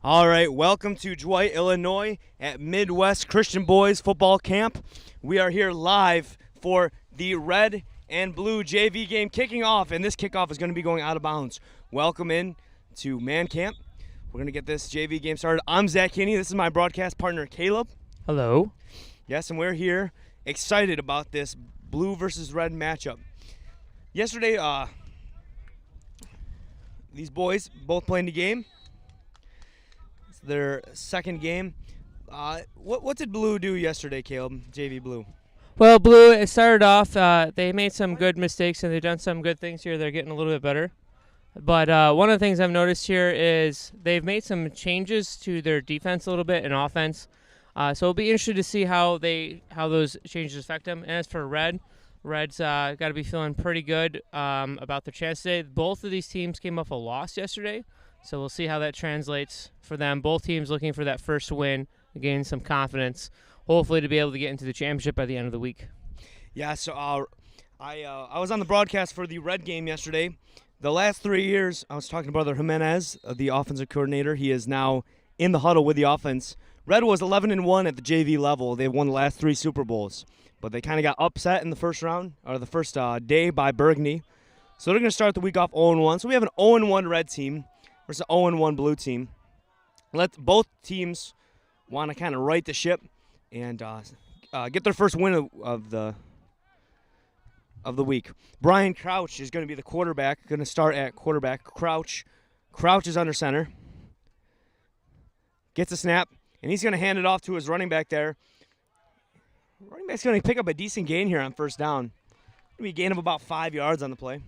All right, welcome to Dwight, Illinois at Midwest Christian Boys Football Camp. We are here live for the Red and Blue JV game kicking off, and this kickoff is going to be going out of bounds. Welcome in to Man Camp. We're going to get this JV game started. I'm Zach Kinney. This is my broadcast partner, Caleb. Hello. Yes, and we're here excited about this Blue versus Red matchup. Yesterday, these boys both playing the game. Their second game. What did Blue do yesterday, Caleb? JV Blue. Well, Blue, it started off, they made some good mistakes and they've done some good things here. They're getting a little bit better. But one of the things I've noticed here is they've made some changes to their defense a little bit and offense. So it'll be interesting to see how those changes affect them. And as for Red's got to be feeling pretty good about their chance today. Both of these teams came off a loss yesterday. So we'll see how that translates for them. Both teams looking for that first win, gain some confidence, hopefully to be able to get into the championship by the end of the week. Yeah, so I was on the broadcast for the Red game yesterday. The last 3 years, I was talking to Brother Jimenez, the offensive coordinator. He is now in the huddle with the offense. Red was 11-1 at the JV level. They won the last 3 Super Bowls, but they kind of got upset in the first round, or the first day by Burgundy. So they're going to start the week off 0-1. So we have an 0-1 Red team versus an 0-1 Blue team. Both teams want to kind of right the ship and get their first win of the week. Brian Crouch is going to be the quarterback, going to start at quarterback. Crouch is under center. Gets a snap, and he's going to hand it off to his running back there. Running back's going to pick up a decent gain here on first down. Going to be a gain of about 5 yards on the play.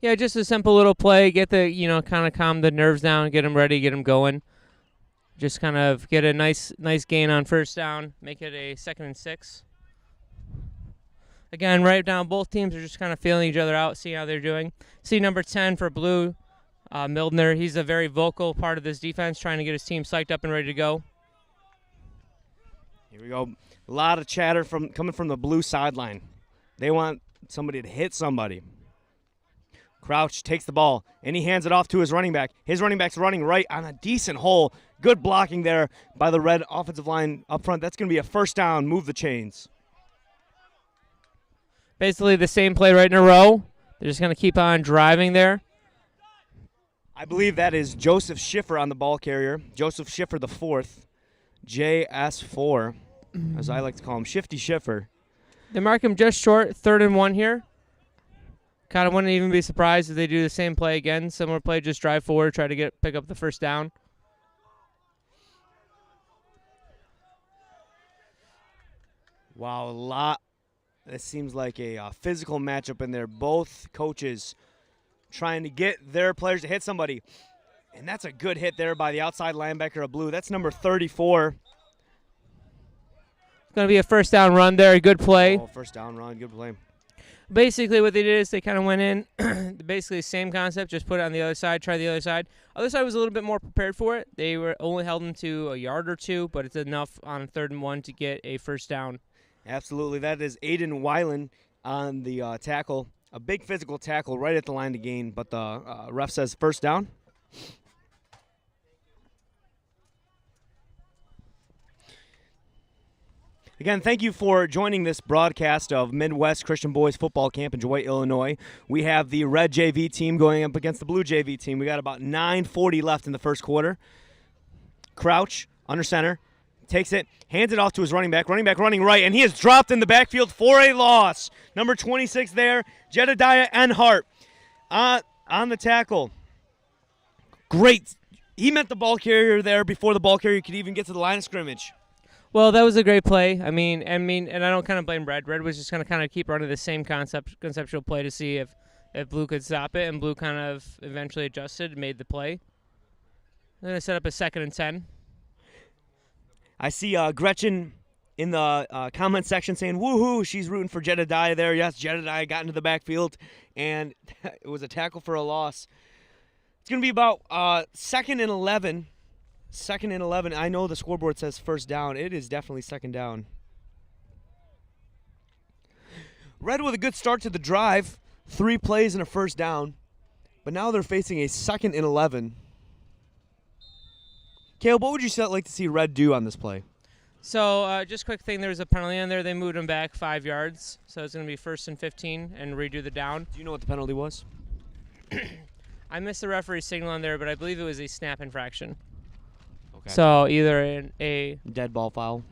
Yeah, just a simple little play. Get the, kind of calm the nerves down, get them ready, get them going. Just kind of get a nice gain on first down, make it a 2nd and 6. Again, right down, both teams are just kind of feeling each other out, see how they're doing. See number 10 for Blue, Mildner. He's a very vocal part of this defense, trying to get his team psyched up and ready to go. Here we go. A lot of chatter coming from the Blue sideline. They want somebody to hit somebody. Crouch takes the ball, and he hands it off to his running back. His running back's running right on a decent hole. Good blocking there by the Red offensive line up front. That's going to be a first down. Move the chains. Basically the same play right in a row. They're just going to keep on driving there. I believe that is Joseph Schiffer on the ball carrier. Joseph Schiffer the 4th. JS4, as I like to call him. Shifty Schiffer. They mark him just short, 3rd and 1 here. Kind of wouldn't even be surprised if they do the same play again. Similar play, just drive forward, try to pick up the first down. Wow, a lot. This seems like a physical matchup in there. Both coaches trying to get their players to hit somebody. And that's a good hit there by the outside linebacker of Blue. That's number 34. It's going to be a first down run there. Good play. Oh, first down run. Good play. Basically what they did is they kind of went in, basically same concept, just put it on the other side, try the other side. Other side was a little bit more prepared for it. They were only held them to a yard or 2, but it's enough on 3rd and 1 to get a first down. Absolutely. That is Aiden Weiland on the tackle. A big physical tackle right at the line to gain, but the ref says first down. Again, thank you for joining this broadcast of Midwest Christian Boys Football Camp in Dwight, Illinois. We have the Red JV team going up against the Blue JV team. We got about 9:40 left in the first quarter. Crouch, under center, takes it, hands it off to his running back. Running back running right, and he is dropped in the backfield for a loss. Number 26 there, Jedediah Enhart on the tackle. Great. He met the ball carrier there before the ball carrier could even get to the line of scrimmage. Well, that was a great play. I mean, and I don't kind of blame Red. Red was just going to kind of keep running the same conceptual play to see if Blue could stop it, and Blue kind of eventually adjusted and made the play. Then I set up a 2nd and 10. I see Gretchen in the comment section saying, woohoo, she's rooting for Jedediah there. Yes, Jedediah got into the backfield, and it was a tackle for a loss. It's going to be about 2nd and 11. 2nd and 11. I know the scoreboard says first down. It is definitely 2nd down. Red with a good start to the drive. 3 plays and a first down. But now they're facing a 2nd and 11. Caleb, what would you like to see Red do on this play? So just quick thing, there was a penalty on there. They moved him back 5 yards. So it's going to be 1st and 15 and redo the down. Do you know what the penalty was? I missed the referee's signal on there, but I believe it was a snap infraction. Okay. So either a dead ball foul.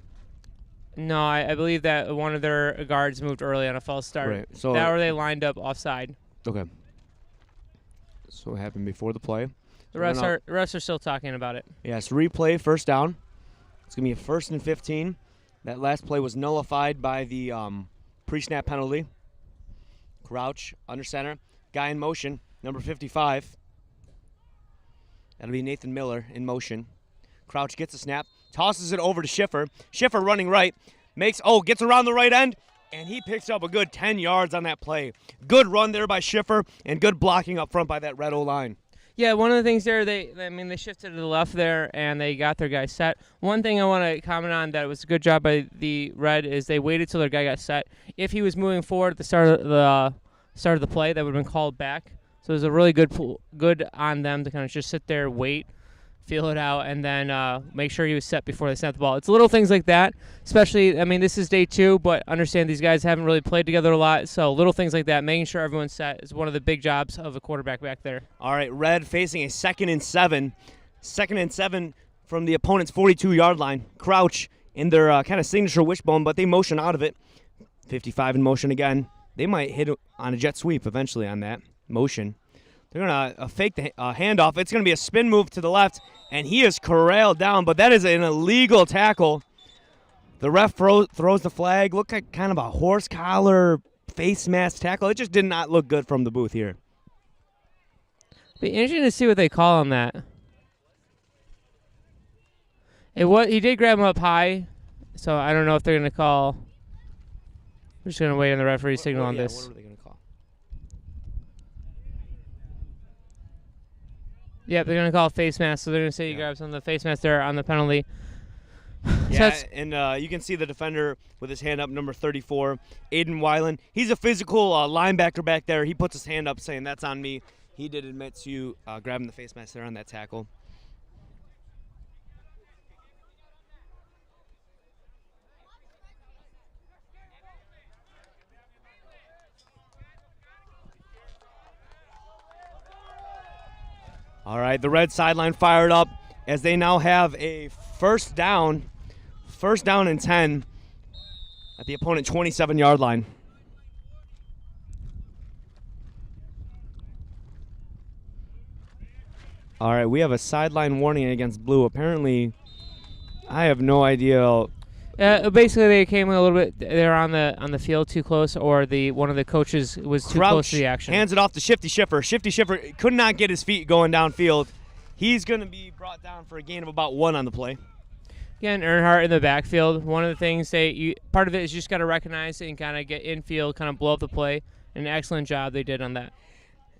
No, I believe that one of their guards moved early on a false start. Right. So that or they lined up offside. Okay. So it happened before the play. The refs are still talking about it. Yes, replay, 1st down. It's going to be a 1st and 15. That last play was nullified by the pre-snap penalty. Crouch, under center. Guy in motion, number 55. That'll be Nathan Miller in motion. Crouch gets a snap, tosses it over to Schiffer. Schiffer running right, gets around the right end, and he picks up a good 10 yards on that play. Good run there by Schiffer, and good blocking up front by that Red O-line. Yeah, one of the things there, they shifted to the left there, and they got their guy set. One thing I want to comment on that was a good job by the Red is they waited till their guy got set. If he was moving forward at the start of the play, that would have been called back. So it was a really good on them to kind of just sit there, wait, feel it out, and then make sure he was set before they snapped the ball. It's little things like that, especially, this is day 2, but understand these guys haven't really played together a lot, so little things like that, making sure everyone's set is one of the big jobs of a quarterback back there. All right, Red facing a 2nd and 7. 2nd and 7 from the opponent's 42-yard line. Crouch in their kind of signature wishbone, but they motion out of it. 55 in motion again. They might hit on a jet sweep eventually on that motion. They're going to fake the handoff. It's going to be a spin move to the left, and he is corralled down, but that is an illegal tackle. The ref throws the flag. Looked like kind of a horse collar face mask tackle. It just did not look good from the booth here. Be interesting to see what they call on that. He did grab him up high, so I don't know if they're going to call. We're just going to wait on the referee's signal on this. What are they going to call? Yep, they're going to call face mask, so they're going to say he grabs on the face mask there on the penalty. Yeah, and you can see the defender with his hand up, number 34, Aiden Weiland. He's a physical linebacker back there. He puts his hand up saying, that's on me. He did admit to grabbing the face mask there on that tackle. All right, the Red sideline fired up as they now have a first down and 10 at the opponent 27-yard line. All right, we have a sideline warning against Blue. Apparently, I have no idea. Basically, they came a little bit. They're on the field too close, or one of the coaches was too close to the action. Hands it off to Shifty Schiffer. Shifty Schiffer could not get his feet going downfield. He's going to be brought down for a gain of about 1 on the play. Again, Earnhardt in the backfield. One of the things part of it is you just got to recognize it and kind of get infield, kind of blow up the play. An excellent job they did on that.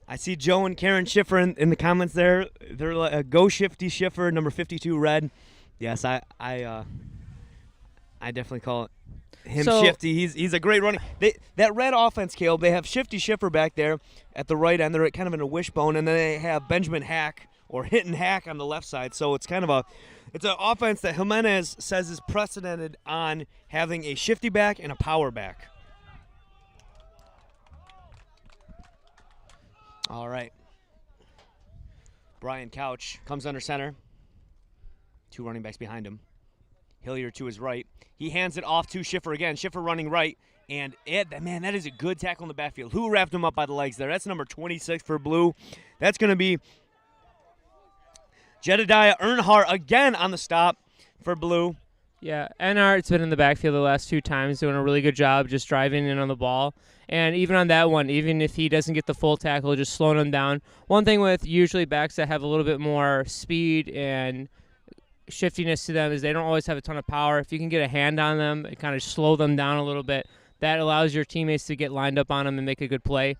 I see Joe and Karen Schiffer in the comments there. They're like, go Shifty Schiffer, number 52 Red. Yes, I definitely call him Shifty. He's a great running. That Red offense, Caleb, they have Shifty Schiffer back there at the right end. They're kind of in a wishbone, and then they have Benjamin Hack or Hittin' Hack on the left side. So it's kind of it's an offense that Jimenez says is precedented on having a shifty back and a power back. All right. Brian Couch comes under center. 2 running backs behind him. Hilliard to his right. He hands it off to Schiffer again. Schiffer running right. And that is a good tackle in the backfield. Who wrapped him up by the legs there? That's number 26 for Blue. That's going to be Jedediah Earnhardt again on the stop for Blue. Yeah, Earnhardt's been in the backfield the last 2 times, doing a really good job just driving in on the ball. And even on that one, even if he doesn't get the full tackle, just slowing him down. One thing with usually backs that have a little bit more speed and shiftiness to them is they don't always have a ton of power. If you can get a hand on them and kind of slow them down a little bit, that allows your teammates to get lined up on them and make a good play.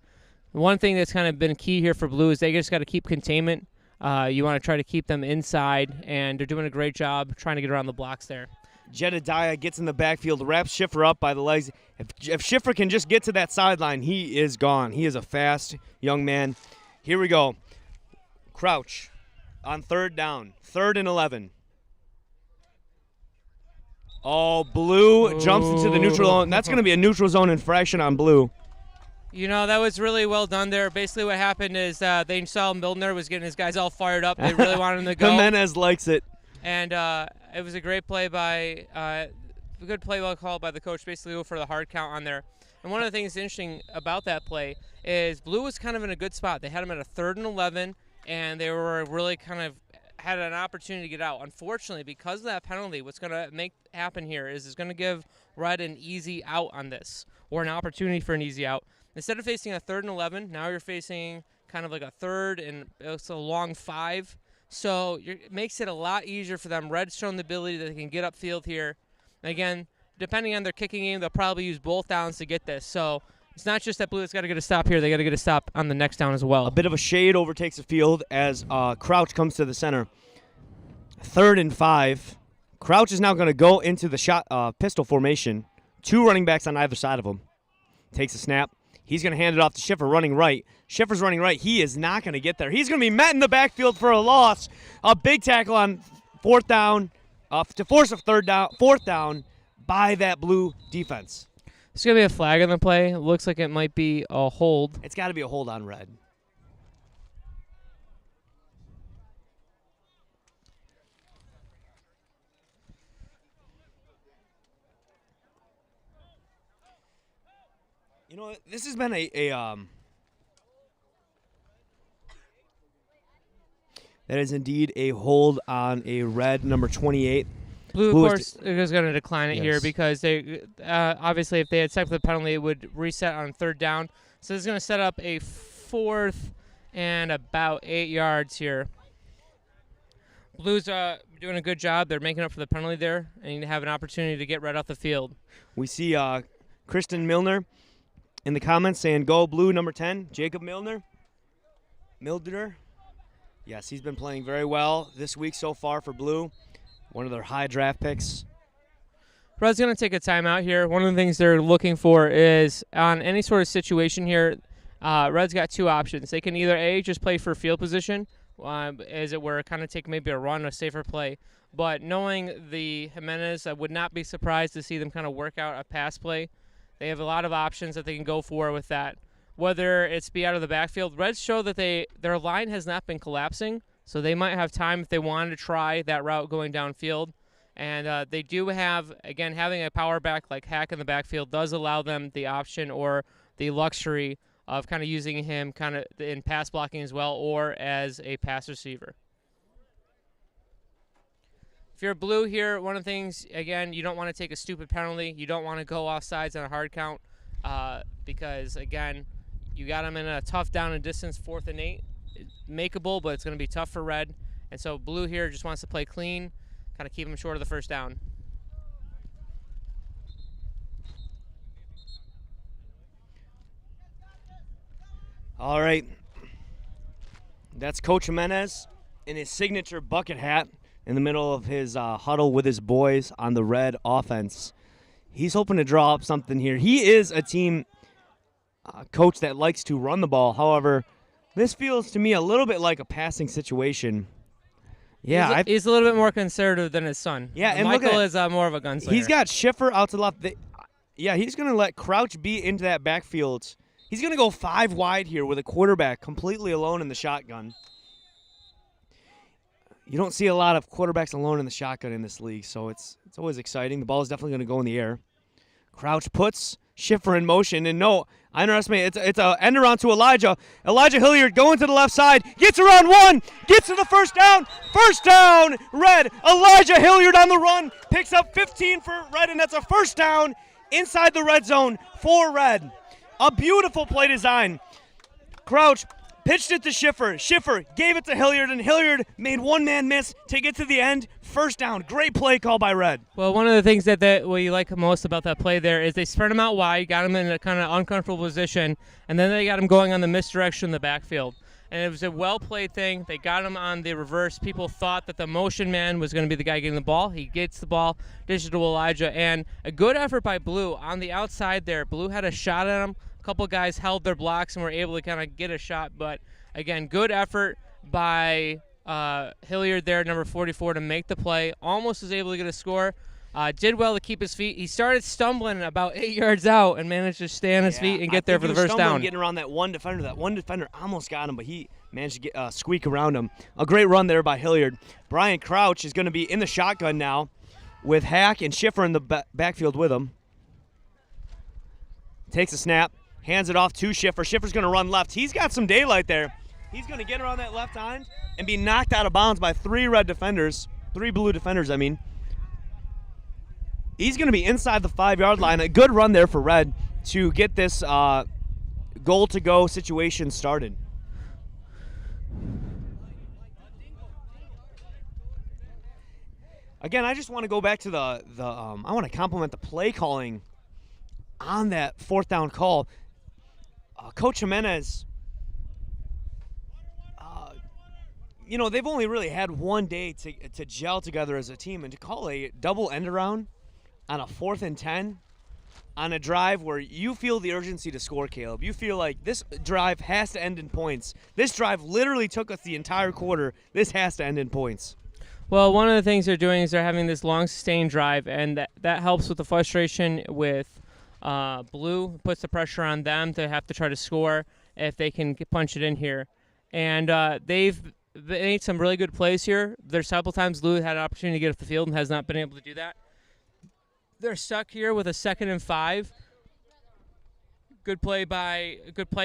One thing that's kind of been key here for Blue is they just got to keep containment. You want to try to keep them inside, and they're doing a great job trying to get around the blocks there. Jedediah gets in the backfield, wraps Schiffer up by the legs. If Schiffer can just get to that sideline, he is gone. He is a fast young man. Here we go. Crouch on third down. 3rd and 11. Oh, Blue jumps into the neutral zone. That's going to be a neutral zone infraction on Blue. You know, that was really well done there. Basically what happened is they saw Milner was getting his guys all fired up. They really wanted him to go. Jimenez likes it. And it was a great play by a good play well called by the coach, basically go for the hard count on there. And one of the things interesting about that play is Blue was kind of in a good spot. They had him at a 3rd and 11, and they were really kind of had an opportunity to get out. Unfortunately, because of that penalty, what's going to make happen here is it's going to give Red an easy out on this, or an opportunity for an easy out. Instead of facing a 3rd and 11, now you're facing kind of like a 3rd and it's a long 5. So it makes it a lot easier for them. Red's shown the ability that they can get upfield here. And again, depending on their kicking game, they'll probably use both downs to get this. So it's not just that Blue has got to get a stop here. They got to get a stop on the next down as well. A bit of a shade overtakes the field as Crouch comes to the center. 3rd and 5. Crouch is now going to go into the pistol formation. 2 running backs on either side of him. Takes a snap. He's going to hand it off to Schiffer running right. Schiffer's running right. He is not going to get there. He's going to be met in the backfield for a loss. A big tackle on 4th down to force a 4th down by that Blue defense. It's going to be a flag on the play. It looks like it might be a hold. It's got to be a hold on Red. You know, this has been that is indeed a hold on a Red number 28. Blue, of course, is going to decline it here because they obviously if they had set for the penalty, it would reset on 3rd down. So this is going to set up a 4th and about 8 yards here. Blue's doing a good job. They're making up for the penalty there, and you have an opportunity to get Red off the field. We see Kristen Milner in the comments saying, "Go Blue, number 10, Jacob Milner." Yes, he's been playing very well this week so far for Blue. One of their high draft picks. Red's going to take a timeout here. One of the things they're looking for is on any sort of situation here, Red's got 2 options. They can either A, just play for field position, as it were, kind of take maybe a run, a safer play. But knowing the Jimenez, I would not be surprised to see them kind of work out a pass play. They have a lot of options that they can go for with that. Whether it's be out of the backfield, Reds show that their line has not been collapsing, so they might have time if they wanted to try that route going downfield. And they do have, again, having a power back like Hack in the backfield does allow them the option or the luxury of kind of using him kind of in pass blocking as well or as a pass receiver. If you're Blue here, one of the things, again, you don't want to take a stupid penalty. You don't want to go off sides on a hard count because, again, you got them in a tough down and distance, 4th and 8. Makeable, but it's going to be tough for Red. And so Blue here just wants to play clean, kind of keep them short of the 1st down. All right. That's Coach Jimenez in his signature bucket hat in the middle of his huddle with his boys on the Red offense. He's hoping to draw up something here. He is a team coach that likes to run the ball. However, this feels to me a little bit like a passing situation. Yeah, he's a little bit more conservative than his son. Yeah, and Michael is more of a gunslinger. He's got Schiffer out to the left. He's going to let Crouch be into that backfield. He's going to go 5 wide here with a quarterback completely alone in the shotgun. You don't see a lot of quarterbacks alone in the shotgun in this league, so it's always exciting. The ball is definitely going to go in the air. Crouch puts Schiffer in motion, and no, I underestimate it's an end around to Elijah. Elijah Hilliard going to the left side, gets around 1, gets to the 1st down. 1st down, Red. Elijah Hilliard on the run, picks up 15 for Red, and that's a 1st down inside the red zone for Red. A beautiful play design. Crouch pitched it to Schiffer. Schiffer gave it to Hilliard, and Hilliard made one man miss to get to the end. 1st down. Great play call by Red. Well, one of the things that we like most about that play there is they spread him out wide, got him in a kind of uncomfortable position, and then they got him going on the misdirection in the backfield. And it was a well-played thing. They got him on the reverse. People thought that the motion man was going to be the guy getting the ball. He gets the ball, dishes to Elijah, and a good effort by Blue on the outside there. Blue had a shot at him. A couple guys held their blocks and were able to kind of get a shot, but again, good effort by Hilliard there, number 44, to make the play. Almost was able to get a score. Did well to keep his feet. He started stumbling about 8 yards out and managed to stay on his feet and get there for the first down. Getting around that one defender. That one defender almost got him, but he managed to get squeak around him. A great run there by Hilliard. Brian Crouch is going to be in the shotgun now with Hack and Schiffer in the backfield with him. Takes a snap, hands it off to Schiffer. Schiffer's going to run left. He's got some daylight there. He's going to get around that left hind and be knocked out of bounds by 3 blue defenders, I mean. He's going to be inside the 5-yard line. A good run there for Red to get this goal-to-go situation started. Again, I just want to go back to I want to compliment the play calling on that 4th down call. Coach Jimenez, they've only really had one day to gel together as a team, and to call a double end-around on a 4th and 10 on a drive where you feel the urgency to score, Caleb. You feel like this drive has to end in points. This drive literally took us the entire quarter. This has to end in points. Well, one of the things they're doing is they're having this long, sustained drive, and that helps with the frustration with Blue. Puts the pressure on them to have to try to score if they can punch it in here. And they've made some really good plays here. There's several times Blue had an opportunity to get off the field and has not been able to do that. They're stuck here with a 2nd and 5. Good play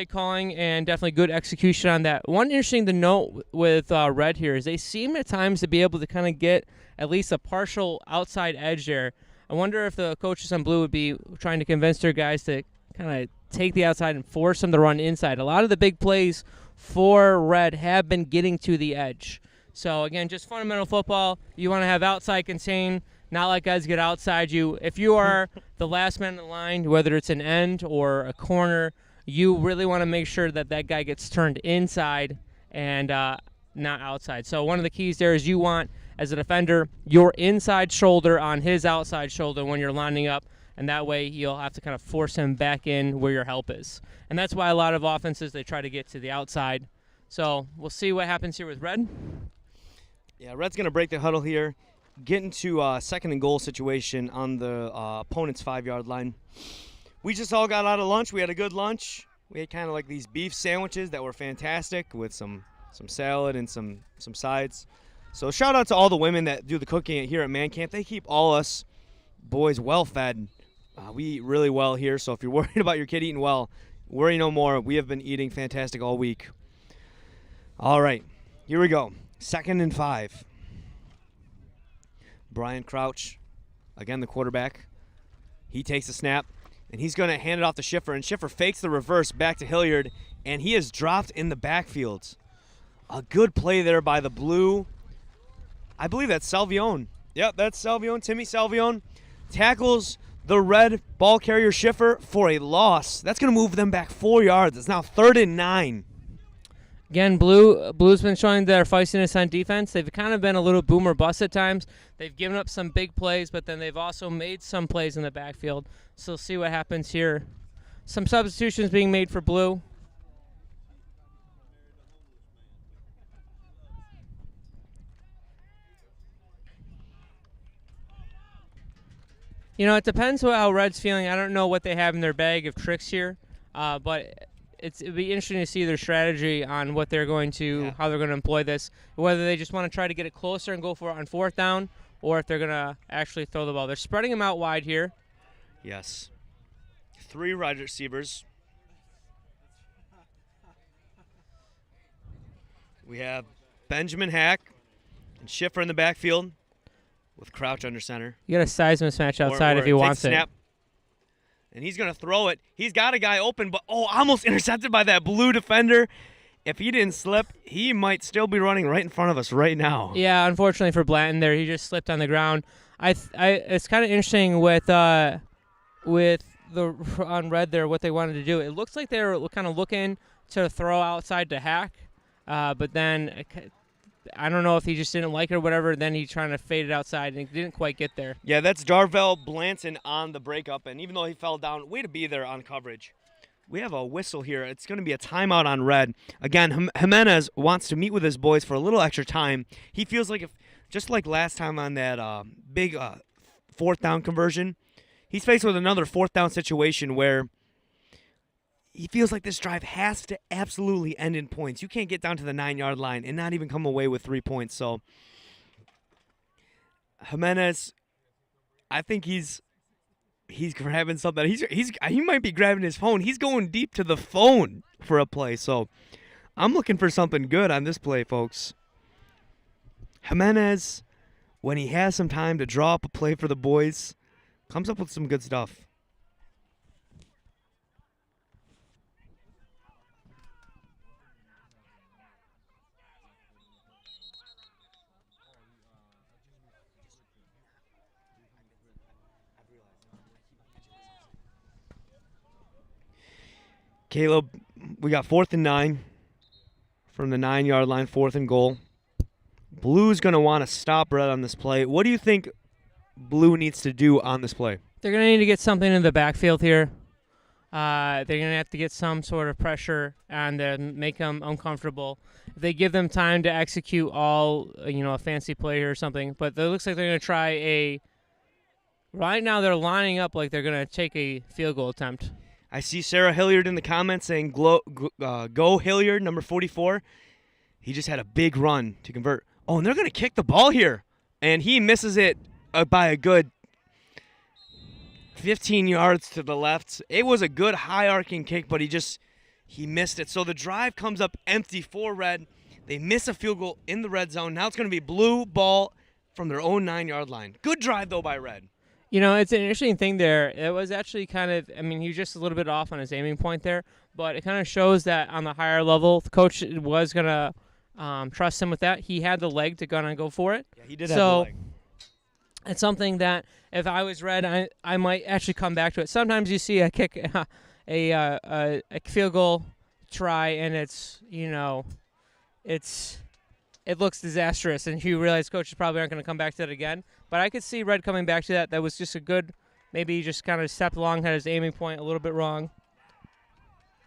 calling, and definitely good execution on that. One interesting to note with Red here is they seem at times to be able to kind of get at least a partial outside edge there. I wonder if the coaches on Blue would be trying to convince their guys to kind of take the outside and force them to run inside. A lot of the big plays for Red have been getting to the edge. So, again, just fundamental football. You want to have outside contain, not let guys get outside you. If you are the last man in the line, whether it's an end or a corner, you really want to make sure that that guy gets turned inside and not outside. So one of the keys there is you want, as a defender, your inside shoulder on his outside shoulder when you're lining up, and that way you'll have to kind of force him back in where your help is. And that's why a lot of offenses, they try to get to the outside. So we'll see what happens here with Red. Yeah, Red's going to break the huddle here. Get into a 2nd and goal situation on the opponent's 5-yard line. We just all got out of lunch. We had a good lunch. We had kind of like these beef sandwiches that were fantastic with some salad and some sides. So shout out to all the women that do the cooking here at Man Camp. They keep all us boys well fed. We eat really well here, so if you're worried about your kid eating well, worry no more. We have been eating fantastic all week. All right, here we go. 2nd and 5. Brian Crouch, again the quarterback. He takes a snap, and he's going to hand it off to Schiffer, and Schiffer fakes the reverse back to Hilliard, and he is dropped in the backfield. A good play there by the Blue. I believe that's Salvione. Yep, that's Salvione. Timmy Salvione tackles the Red ball carrier Schiffer for a loss. That's going to move them back 4 yards. It's now 3rd and 9. Again, Blue's been showing their feistiness on defense. They've kind of been a little boom or bust at times. They've given up some big plays, but then they've also made some plays in the backfield. So we'll see what happens here. Some substitutions being made for Blue. It depends how Red's feeling. I don't know what they have in their bag of tricks here, but it'd be interesting to see their strategy on what they're going to, how they're going to employ this. Whether they just want to try to get it closer and go for it on 4th down, or if they're going to actually throw the ball. They're spreading them out wide here. Yes. 3 wide receivers. We have Benjamin Hack and Schiffer in the backfield with Crouch under center. You got a size mismatch outside if he wants it. And he's going to throw it. He's got a guy open, but almost intercepted by that Blue defender. If he didn't slip, he might still be running right in front of us right now. Yeah, unfortunately for Blanton there, he just slipped on the ground. It's kind of interesting with the on Red there what they wanted to do. It looks like they were kind of looking to throw outside to Hack, but then I don't know if he just didn't like it or whatever. Then he's trying to fade it outside, and he didn't quite get there. Yeah, that's Darvell Blanton on the breakup, and even though he fell down, way to be there on coverage. We have a whistle here. It's going to be a timeout on red. Again, Jimenez wants to meet with his boys for a little extra time. He feels like, if just like last time on that big fourth down conversion, he's faced with another fourth down situation where he feels like this drive has to absolutely end in points. You can't get down to the 9-yard line and not even come away with 3 points. So Jimenez, I think he's grabbing something. He might be grabbing his phone. He's going deep to the phone for a play. So I'm looking for something good on this play, folks. Jimenez, when he has some time to draw up a play for the boys, comes up with some good stuff. Caleb, we got 4th and 9 from the 9-yard line, 4th and goal. Blue's going to want to stop red on this play. What do you think Blue needs to do on this play? They're going to need to get something in the backfield here. They're going to have to get some sort of pressure and make them uncomfortable. If they give them time to execute a fancy play here or something, but it looks like they're going to try right now they're lining up like they're going to take a field goal attempt. I see Sarah Hilliard in the comments saying, go Hilliard, number 44. He just had a big run to convert. Oh, and they're going to kick the ball here. And he misses it by a good 15 yards to the left. It was a good high-arcing kick, but he missed it. So the drive comes up empty for Red. They miss a field goal in the red zone. Now it's going to be Blue ball from their own 9-yard line. Good drive, though, by Red. It's an interesting thing there. It was actually he was just a little bit off on his aiming point there, but it kind of shows that on the higher level, the coach was going to trust him with that. He had the leg to go for it. Yeah, he did have the leg. It's something that if I was Red, I might actually come back to it. Sometimes you see a kick, a field goal try, and it looks disastrous, and you realize coaches probably aren't going to come back to that again. But I could see Red coming back to that. That was just a good, maybe he just kind of stepped along, had his aiming point a little bit wrong.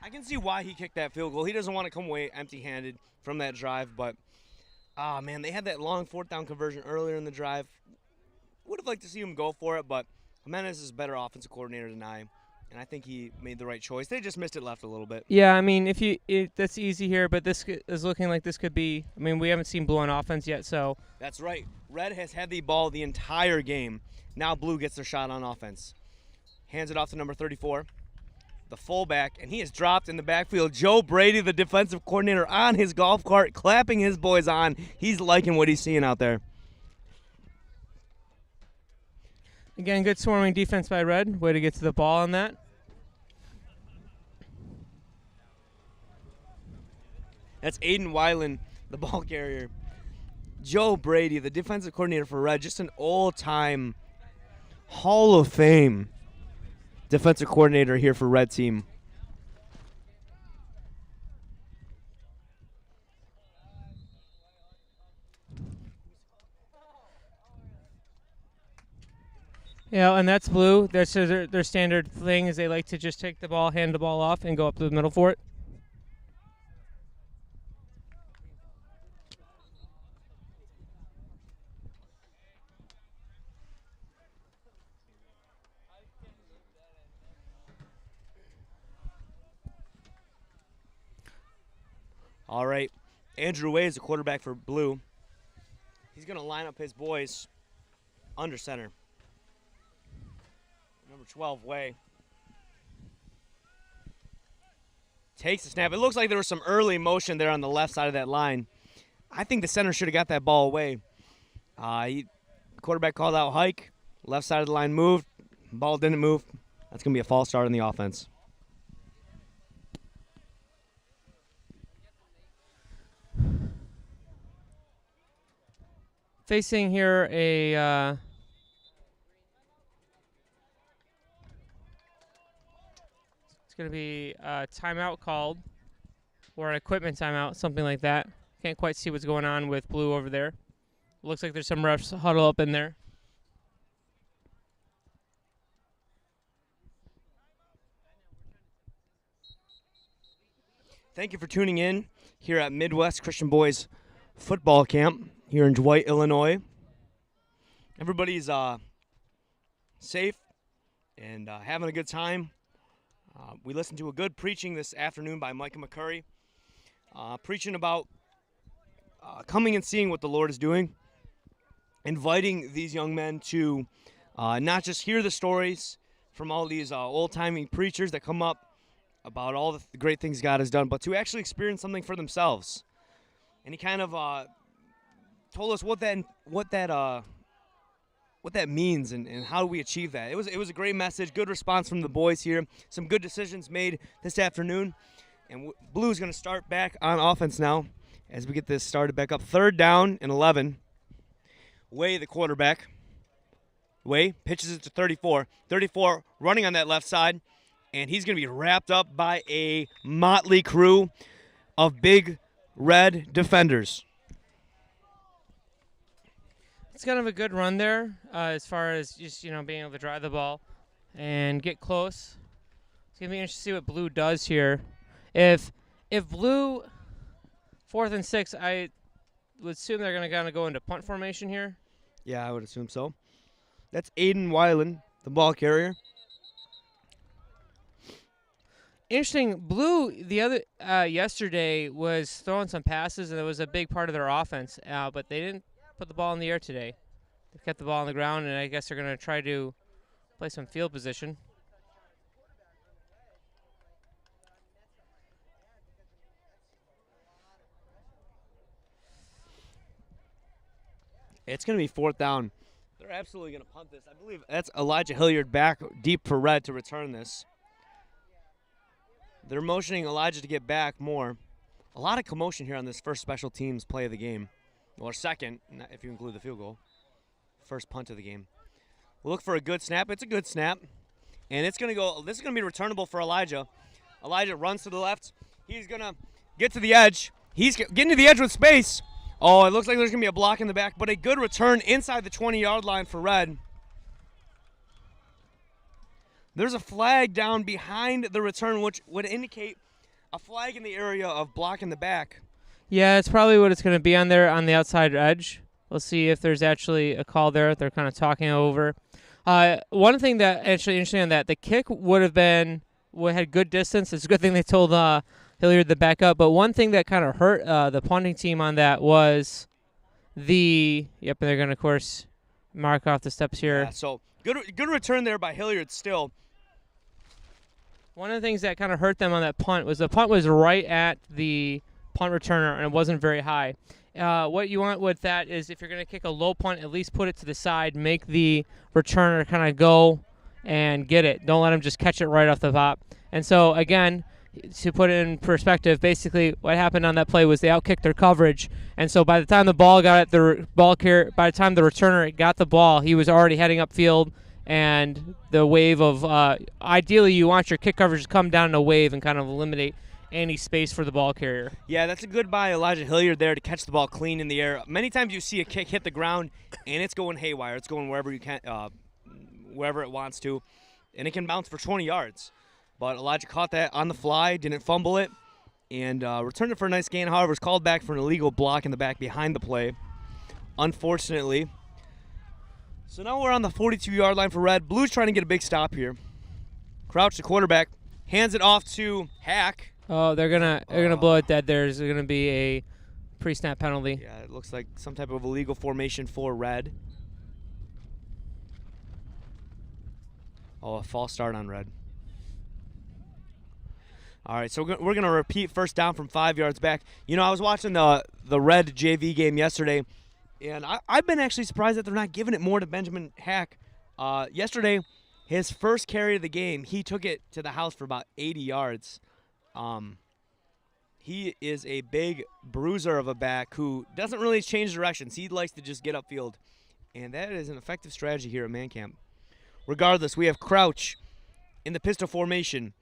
I can see why he kicked that field goal. He doesn't want to come away empty-handed from that drive, but, man, they had that long fourth down conversion earlier in the drive. Would have liked to see him go for it, but Jimenez is a better offensive coordinator than I, and I think he made the right choice. They just missed it left a little bit. Yeah, I mean, that's easy here, but this is looking like this could be. I mean, we haven't seen Blue on offense yet, so. That's right. Red has had the ball the entire game. Now Blue gets their shot on offense. Hands it off to number 34, the fullback, and he is dropped in the backfield. Joe Brady, the defensive coordinator, on his golf cart, clapping his boys on. He's liking what he's seeing out there. Again, good swarming defense by Red. Way to get to the ball on that. That's Aiden Weiland, the ball carrier. Joe Brady, the defensive coordinator for Red, just an all-time Hall of Fame defensive coordinator here for Red team. Yeah, and that's Blue. That's their standard thing is they like to just take the ball, hand the ball off, and go up to the middle for it. All right, Andrew Way is the quarterback for Blue. He's going to line up his boys under center. Number 12, Way. Takes the snap. It looks like there was some early motion there on the left side of that line. I think the center should have got that ball away. Quarterback called out hike. Left side of the line moved. Ball didn't move. That's going to be a false start on the offense. Facing here it's going to be a timeout called, or an equipment timeout, something like that. Can't quite see what's going on with Blue over there. Looks like there's some refs huddle up in there. Thank you for tuning in here at Midwest Christian Boys Football Camp here in Dwight, Illinois. Everybody's safe and having a good time. We listened to a good preaching this afternoon by Micah McCurry, preaching about coming and seeing what the Lord is doing, inviting these young men to not just hear the stories from all these old-timey preachers that come up about all the great things God has done, but to actually experience something for themselves. And he kind of told us what that means and how do we achieve that. It was a great message, good response from the boys here, some good decisions made this afternoon. And Blue's going to start back on offense now as we get this started back up. 3rd down and 11. Way, the quarterback. Way pitches it to 34. 34 running on that left side. And he's going to be wrapped up by a motley crew of big red defenders. It's kind of a good run there as far as just, being able to drive the ball and get close. It's going to be interesting to see what Blue does here. If Blue, 4th and 6, I would assume they're going to kind of go into punt formation here. Yeah, I would assume so. That's Aiden Weiland, the ball carrier. Interesting. Blue the other yesterday was throwing some passes, and it was a big part of their offense. But they didn't put the ball in the air today. They kept the ball on the ground, and I guess they're going to try to play some field position. It's going to be 4th down. They're absolutely going to punt this. I believe that's Elijah Hilliard back deep for Red to return this. They're motioning Elijah to get back more. A lot of commotion here on this first special teams play of the game. Or second, if you include the field goal. First punt of the game. We'll look for a good snap. It's a good snap. And it's going to go. This is going to be returnable for Elijah. Elijah runs to the left. He's going to get to the edge. He's getting to the edge with space. Oh, it looks like there's going to be a block in the back, but a good return inside the 20-yard line for Red. There's a flag down behind the return, which would indicate a flag in the area of blocking the back. Yeah, it's probably what it's going to be on there on the outside edge. We'll see if there's actually a call there. They're kind of talking over. One thing that actually interesting on that, the kick would have had good distance. It's a good thing they told Hilliard to back up. But one thing that kind of hurt the punting team on that was and they're going to, of course, mark off the steps here. Yeah, so good return there by Hilliard still. One of the things that kind of hurt them on that punt was the punt was right at the punt returner, and it wasn't very high. What you want with that is if you're going to kick a low punt, at least put it to the side, make the returner kind of go and get it. Don't let him just catch it right off the top. And so, again, to put it in perspective, basically what happened on that play was they outkicked their coverage. And so by the time the ball got at the ball carrier, by the time the returner got the ball, he was already heading upfield. And the wave of ideally you want your kick coverage to come down in a wave and kind of eliminate any space for the ball carrier. Yeah, that's a good by Elijah Hilliard there to catch the ball clean in the air. Many times you see a kick hit the ground and it's going haywire. It's going wherever you can, wherever it wants to, and it can bounce for 20 yards. But Elijah caught that on the fly, didn't fumble it, and returned it for a nice gain. However, was called back for an illegal block in the back behind the play, unfortunately. So now we're on the 42-yard line for Red. Blue's trying to get a big stop here. Crouch, the quarterback, hands it off to Hack. Oh, they're gonna blow it dead. There's gonna be a pre-snap penalty. Yeah, it looks like some type of illegal formation for Red. Oh, a false start on Red. All right, so we're gonna repeat first down from 5 yards back. You know, I was watching the Red JV game yesterday. And I've been actually surprised that they're not giving it more to Benjamin Hack. Yesterday, his first carry of the game, he took it to the house for about 80 yards. He is a big bruiser of a back who doesn't really change directions. He likes to just get upfield. And that is an effective strategy here at Man Camp. Regardless, we have Crouch in the pistol formation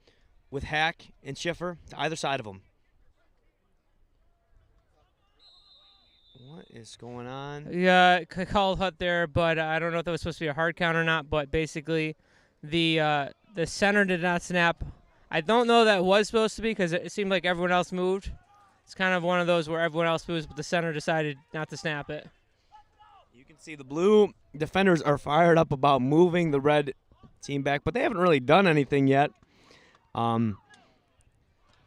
with Hack and Schiffer to either side of him. What is going on? Yeah, called hut there, but I don't know if that was supposed to be a hard count or not. But basically, the center did not snap. I don't know that was supposed to be because it seemed like everyone else moved. It's kind of one of those where everyone else moves, but the center decided not to snap it. You can see the blue defenders are fired up about moving the red team back, but they haven't really done anything yet. Well,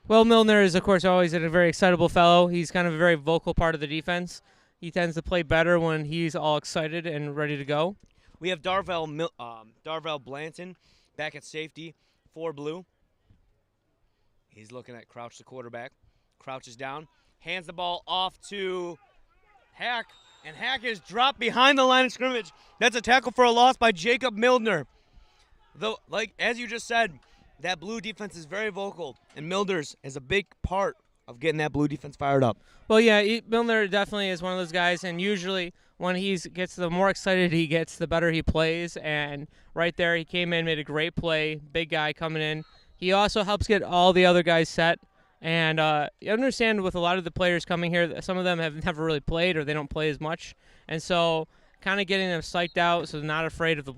Milner is, of course, always a very excitable fellow. He's kind of a very vocal part of the defense. He tends to play better when he's all excited and ready to go. We have Darvell Blanton back at safety for blue. He's looking at Crouch, the quarterback. Crouches down, hands the ball off to Hack, and Hack is dropped behind the line of scrimmage. That's a tackle for a loss by Jacob Milner. Though, like as you just said, that blue defense is very vocal, and Milner's is a big part of getting that blue defense fired up. Well, yeah, Milner definitely is one of those guys, and usually when the more excited he gets, the better he plays. And right there, he came in, made a great play, big guy coming in. He also helps get all the other guys set. And you understand with a lot of the players coming here, some of them have never really played or they don't play as much. And so kind of getting them psyched out so they're not afraid of a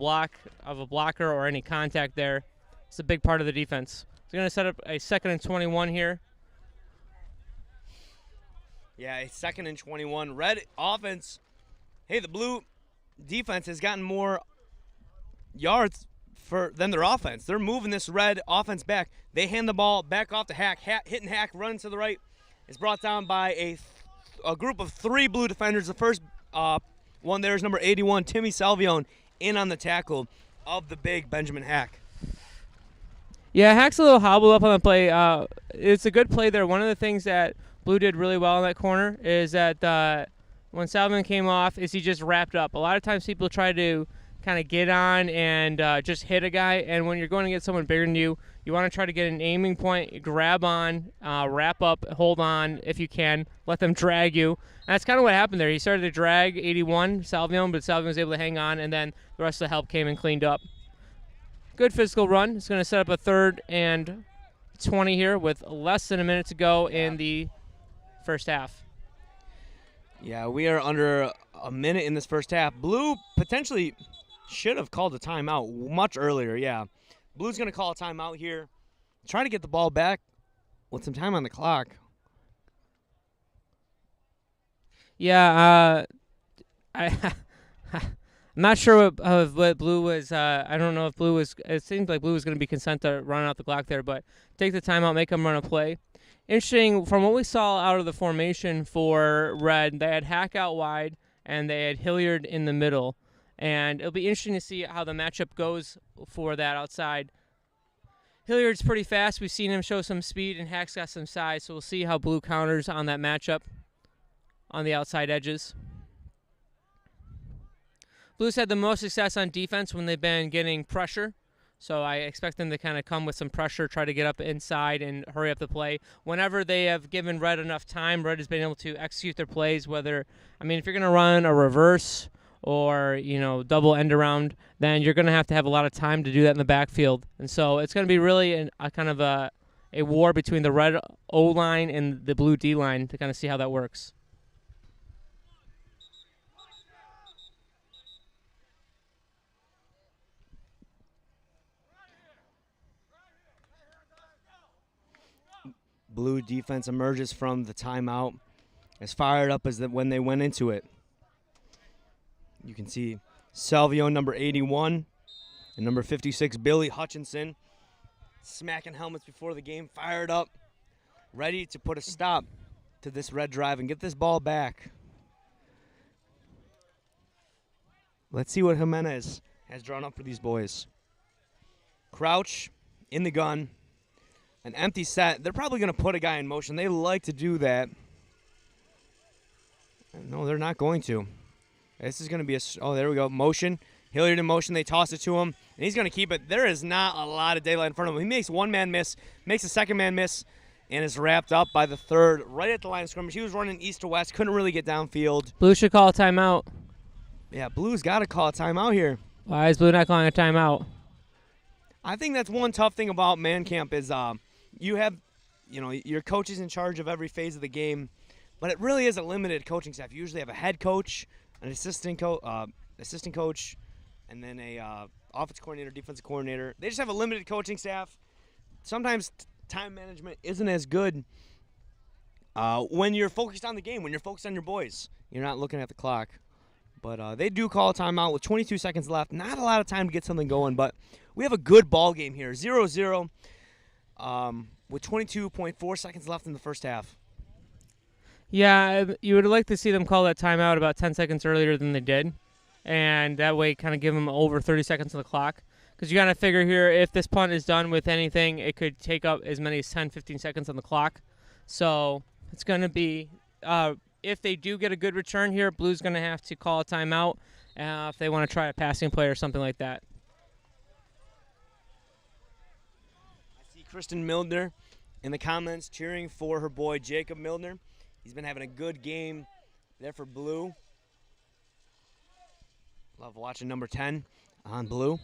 blocker or any contact there. It's a big part of the defense. They're going to set up a 2nd and 21 here. Yeah, a 2nd and 21. Red offense. Hey, the blue defense has gotten more yards than their offense. They're moving this red offense back. They hand the ball back off to Hack. Hitting Hack, running to the right. It's brought down by a group of 3 blue defenders. The first one there is number 81, Timmy Salvione, in on the tackle of the big Benjamin Hack. Yeah, Hack's a little hobbled up on the play. It's a good play there. One of the things that Blue did really well in that corner is that when Salvione came off is he just wrapped up. A lot of times people try to kind of get on and just hit a guy, and when you're going to get someone bigger than you, you want to try to get an aiming point, grab on, wrap up, hold on if you can, let them drag you. And that's kind of what happened there. He started to drag 81, Salvione, but Salvione was able to hang on, and then the rest of the help came and cleaned up. Good physical run. It's going to set up a 3rd and 20 here with less than a minute to go in the first half. Yeah, we are under a minute in this first half. Blue potentially should have called a timeout much earlier, yeah. Blue's going to call a timeout here. Trying to get the ball back with some time on the clock. Yeah, I'm not sure what Blue was. I don't know if Blue was. It seemed like Blue was going to be content to run out the clock there, but take the timeout, make them run a play. Interesting, from what we saw out of the formation for Red, they had Hack out wide and they had Hilliard in the middle. And it'll be interesting to see how the matchup goes for that outside. Hilliard's pretty fast. We've seen him show some speed, and Hack's got some size, so we'll see how Blue counters on that matchup on the outside edges. Blues had the most success on defense when they've been getting pressure. So I expect them to kind of come with some pressure, try to get up inside and hurry up the play. Whenever they have given Red enough time, Red has been able to execute their plays. If you're going to run a reverse or, double end around, then you're going to have a lot of time to do that in the backfield. And so it's going to be really a kind of a war between the Red O-line and the Blue D-line to kind of see how that works. Blue defense emerges from the timeout as fired up as when they went into it. You can see Salvione, number 81, and number 56, Billy Hutchinson, smacking helmets before the game, fired up, ready to put a stop to this Red drive and get this ball back. Let's see what Jimenez has drawn up for these boys. Crouch in the gun. An empty set. They're probably going to put a guy in motion. They like to do that. No, they're not going to. This is going to be there we go. Motion. Hilliard in motion. They toss it to him, and he's going to keep it. There is not a lot of daylight in front of him. He makes one man miss, makes a second man miss, and is wrapped up by the third right at the line of scrimmage. He was running east to west. Couldn't really get downfield. Blue should call a timeout. Yeah, Blue's got to call a timeout here. Why is Blue not calling a timeout? I think that's one tough thing about man camp is you have, your coach is in charge of every phase of the game, but it really is a limited coaching staff. You usually have a head coach, an assistant coach, and then a offensive coordinator, defensive coordinator. They just have a limited coaching staff sometimes time management isn't as good when you're focused on the game, when you're focused on your boys. You're not looking at the clock. But they do call a timeout with 22 seconds left. Not a lot of time to get something going, but we have a good ball game here. 0-0 with 22.4 seconds left in the first half. Yeah, you would like to see them call that timeout about 10 seconds earlier than they did, and that way kind of give them over 30 seconds on the clock. Because you got to figure here, if this punt is done with anything, it could take up as many as 10, 15 seconds on the clock. So it's going to be, if they do get a good return here, Blue's going to have to call a timeout if they want to try a passing play or something like that. I see Kristen Mildner in the comments cheering for her boy Jacob Mildner. He's been having a good game there for Blue. Love watching number 10 on Blue.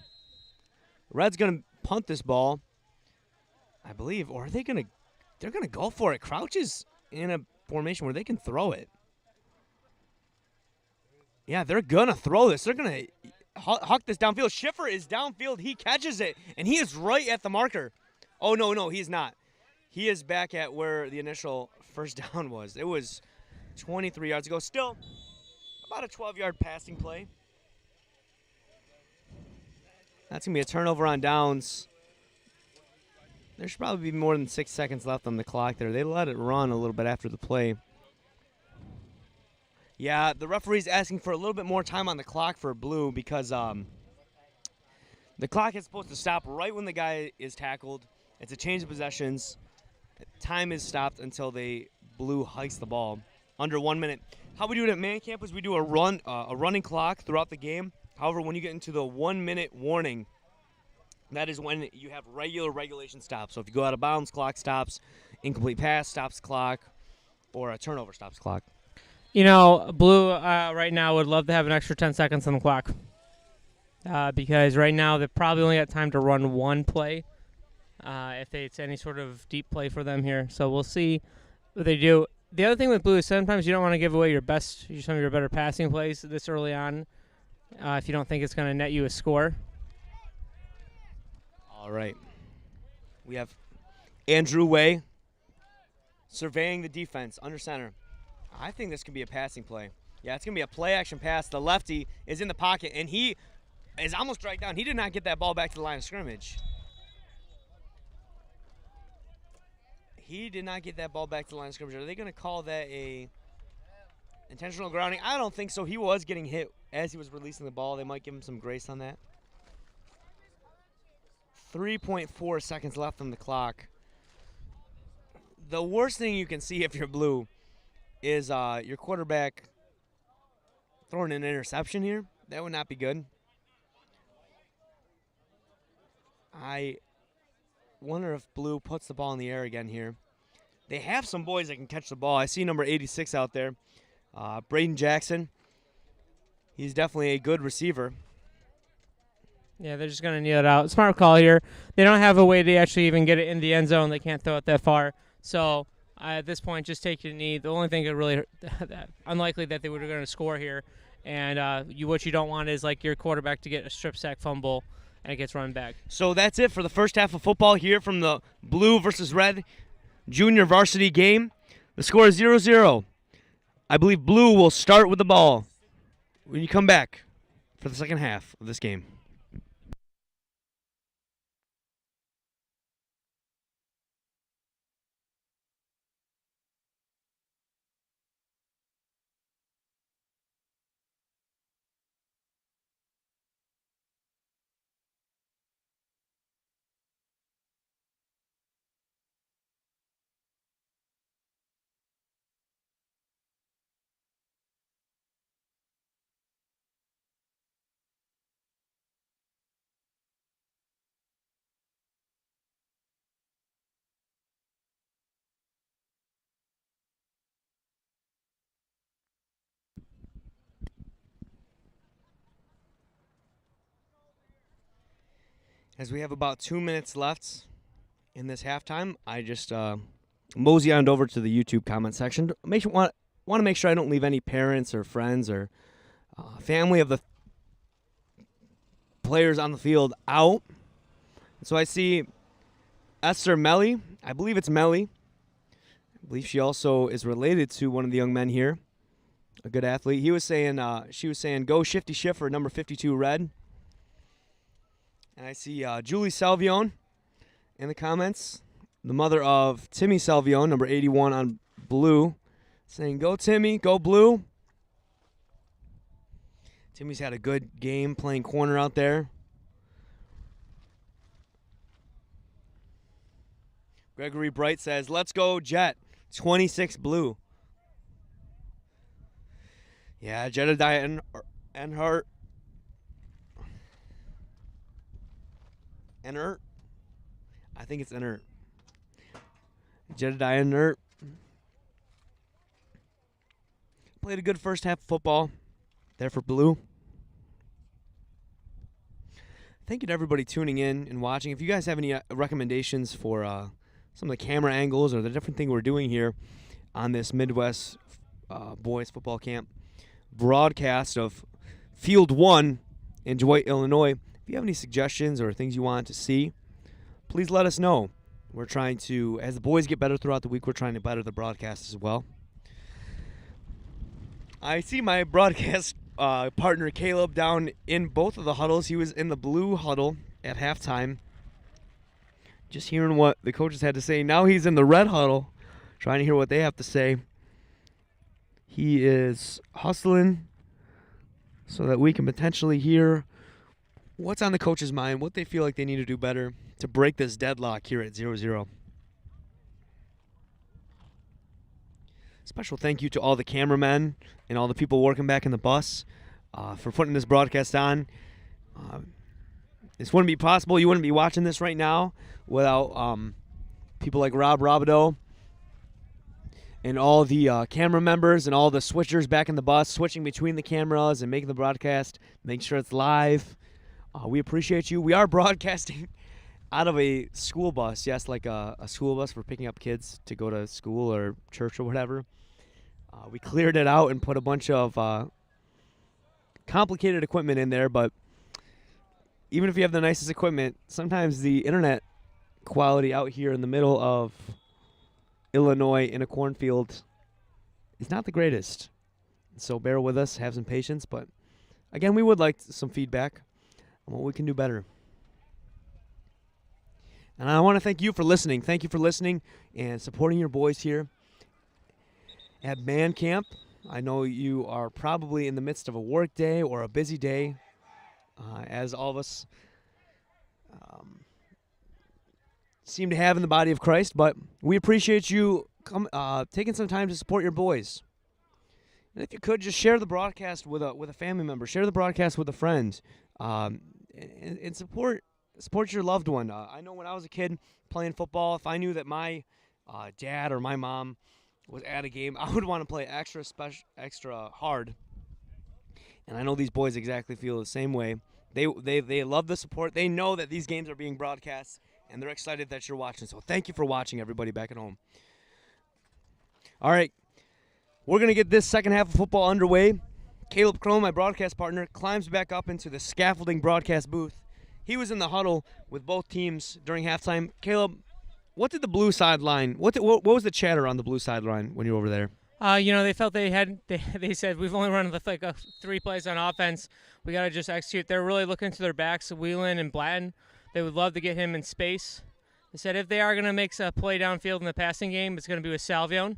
Red's going to punt this ball, I believe, or are they going to? They're going to go for it. Crouch is in a formation where they can throw it. Yeah, they're going to throw this. They're going to huck this downfield. Schiffer is downfield. He catches it, and he is right at the marker. Oh, no, he's not. He is back at where the initial first down was. It was 23 yards ago. Still about a 12-yard passing play. That's going to be a turnover on downs. There should probably be more than 6 seconds left on the clock there. They let it run a little bit after the play. Yeah, the referee's asking for a little bit more time on the clock for Blue because the clock is supposed to stop right when the guy is tackled. It's a change of possessions. Time is stopped until Blue hikes the ball. Under 1 minute. How we do it at Man Camp is we do a running clock throughout the game. However, when you get into the 1 minute warning, that is when you have regulation stops. So if you go out of bounds, clock stops. Incomplete pass stops clock. Or a turnover stops clock. You know, Blue right now would love to have an extra 10 seconds on the clock. Because right now they've probably only got time to run one play. If it's any sort of deep play for them here. So we'll see what they do. The other thing with Blue is sometimes you don't want to give away some of your better passing plays this early on if you don't think it's going to net you a score. All right. We have Andrew Way surveying the defense under center. I think this could be a passing play. Yeah, it's going to be a play-action pass. The lefty is in the pocket, and he is almost dragged down. He did not get that ball back to the line of scrimmage. He did not get that ball back to the line of scrimmage. Are they going to call that a intentional grounding? I don't think so. He was getting hit as he was releasing the ball. They might give him some grace on that. 3.4 seconds left on the clock. The worst thing you can see if you're Blue is your quarterback throwing an interception here. That would not be good. I wonder if Blue puts the ball in the air again here. They have some boys that can catch the ball. I see number 86 out there, Braden Jackson. He's definitely a good receiver. Yeah, they're just going to kneel it out. Smart call here. They don't have a way to actually even get it in the end zone. They can't throw it that far. So at this point, just take your knee. The only thing that really unlikely that they were going to score here. And what you don't want is like your quarterback to get a strip sack fumble and it gets run back. So that's it for the first half of football here from the Blue versus Red junior varsity game. The score is 0-0. I believe Blue will start with the ball when you come back for the second half of this game. As we have about 2 minutes left in this halftime, I just mosey on over to the YouTube comment section. Want to make sure I don't leave any parents or friends or family of the players on the field out. So I see Esther Melly. I believe it's Melly. I believe she also is related to one of the young men here. A good athlete. She was saying, go Shifty Shifter, number 52 red. And I see Julie Salvione in the comments, the mother of Timmy Salvione, number 81 on blue, saying, go Timmy, go blue. Timmy's had a good game playing corner out there. Gregory Bright says, let's go Jet, 26 blue. Yeah, Jedediah Enhart. Enhart? I think it's Enhart. Jedediah Enhart. Played a good first half of football there for blue. Thank you to everybody tuning in and watching. If you guys have any recommendations for some of the camera angles or the different thing we're doing here on this Midwest boys football camp broadcast of Field 1 in Dwight, Illinois, if you have any suggestions or things you want to see, please let us know. We're trying to, as the boys get better throughout the week, we're trying to better the broadcast as well. I see my broadcast partner Caleb down in both of the huddles. He was in the blue huddle at halftime, just hearing what the coaches had to say. Now he's in the red huddle, trying to hear what they have to say. He is hustling so that we can potentially hear what's on the coach's mind, what they feel like they need to do better to break this deadlock here at 0-0. Special thank you to all the cameramen and all the people working back in the bus for putting this broadcast on. This wouldn't be possible. You wouldn't be watching this right now without people like Rob Robideau and all the camera members and all the switchers back in the bus, switching between the cameras and making the broadcast, make sure it's live. We appreciate you. We are broadcasting out of a school bus, yes, like a school bus for picking up kids to go to school or church or whatever. We cleared it out and put a bunch of complicated equipment in there, but even if you have the nicest equipment, sometimes the internet quality out here in the middle of Illinois in a cornfield is not the greatest. So bear with us, have some patience, but again, we would like some feedback on what we can do better. And I want to thank you for listening. Thank you for listening and supporting your boys here at band camp. I know you are probably in the midst of a work day or a busy day, as all of us seem to have in the body of Christ, but we appreciate you taking some time to support your boys. And if you could, just share the broadcast with a family member, share the broadcast with a friend, and support your loved one. I know when I was a kid playing football, if I knew that my dad or my mom was at a game, I would want to play extra hard. And I know these boys exactly feel the same way. They love the support. They know that these games are being broadcast, and they're excited that you're watching. So thank you for watching, everybody back at home. All right, we're going to get this second half of football underway. Caleb Crone, my broadcast partner, climbs back up into the scaffolding broadcast booth. He was in the huddle with both teams during halftime. Caleb, what did the blue sideline, what was the chatter on the blue sideline when you were over there? They felt they said, we've only run like 3 plays on offense. We got to just execute. They're really looking to their backs, Whelan and Blatton. They would love to get him in space. They said if they are going to make a play downfield in the passing game, it's going to be with Salvione.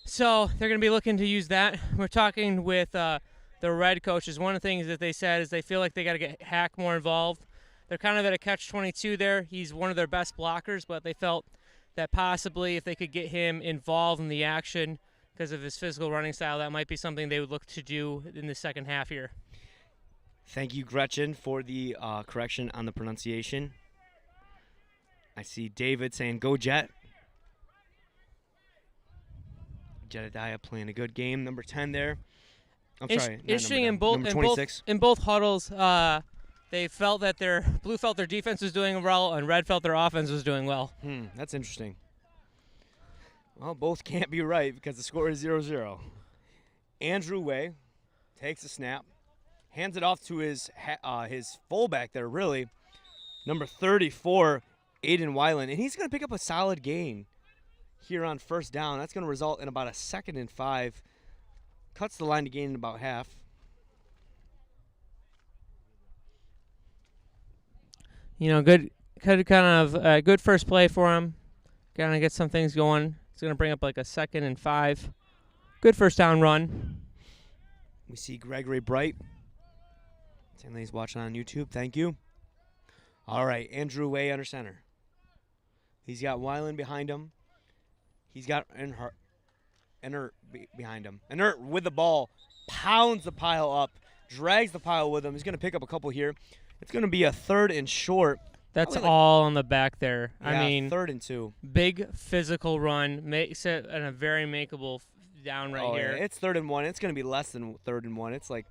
So they're going to be looking to use that. We're talking with the Red coaches. One of the things that they said is they feel like they got to get Hack more involved. They're kind of at a catch-22 there. He's one of their best blockers, but they felt that possibly if they could get him involved in the action because of his physical running style, that might be something they would look to do in the second half here. Thank you, Gretchen, for the correction on the pronunciation. I see David saying, go Jet. Jedediah playing a good game. Number 10 there. I'm sorry. Interesting in both huddles, they felt that Blue felt their defense was doing well and Red felt their offense was doing well. That's interesting. Well, both can't be right because the score is 0-0. Andrew Way takes a snap, hands it off to his fullback there, really, number 34, Aiden Weiland, and he's going to pick up a solid gain here on first down. That's going to result in about a 2nd and 5. Cuts the line to gain in about half. Good kind of good first play for him. Kind of get some things going. It's going to bring up like a 2nd and 5. Good first down run. We see Gregory Bright. He's watching on YouTube. Thank you. All right, Andrew Way under center. He's got Weiland behind him. He's got Inert behind him. Inert with the ball, pounds the pile up, drags the pile with him. He's going to pick up a couple here. It's going to be a 3rd and short. That's all on the back there. Yeah, I mean, 3rd and 2. Big physical run. Makes it a very makeable down right here. Yeah, it's 3rd and 1. It's going to be less than 3rd and 1. It's like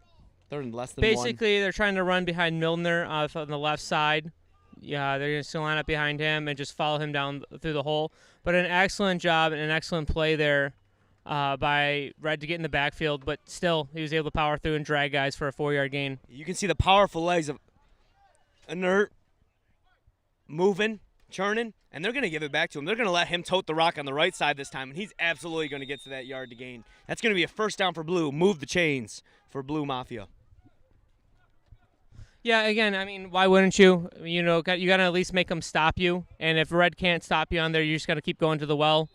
3rd and less than 1. Basically, they're trying to run behind Milner on the left side. Yeah, they're going to still line up behind him and just follow him down through the hole. But an excellent job and an excellent play there by Red to get in the backfield. But still, he was able to power through and drag guys for a 4-yard gain. You can see the powerful legs of Inert moving, churning, and they're going to give it back to him. They're going to let him tote the rock on the right side this time, and he's absolutely going to get to that yard to gain. That's going to be a first down for Blue. Move the chains for Blue Mafia. Yeah, again, I mean, why wouldn't you? You got to at least make them stop you. And if Red can't stop you on there, you just got to keep going to the well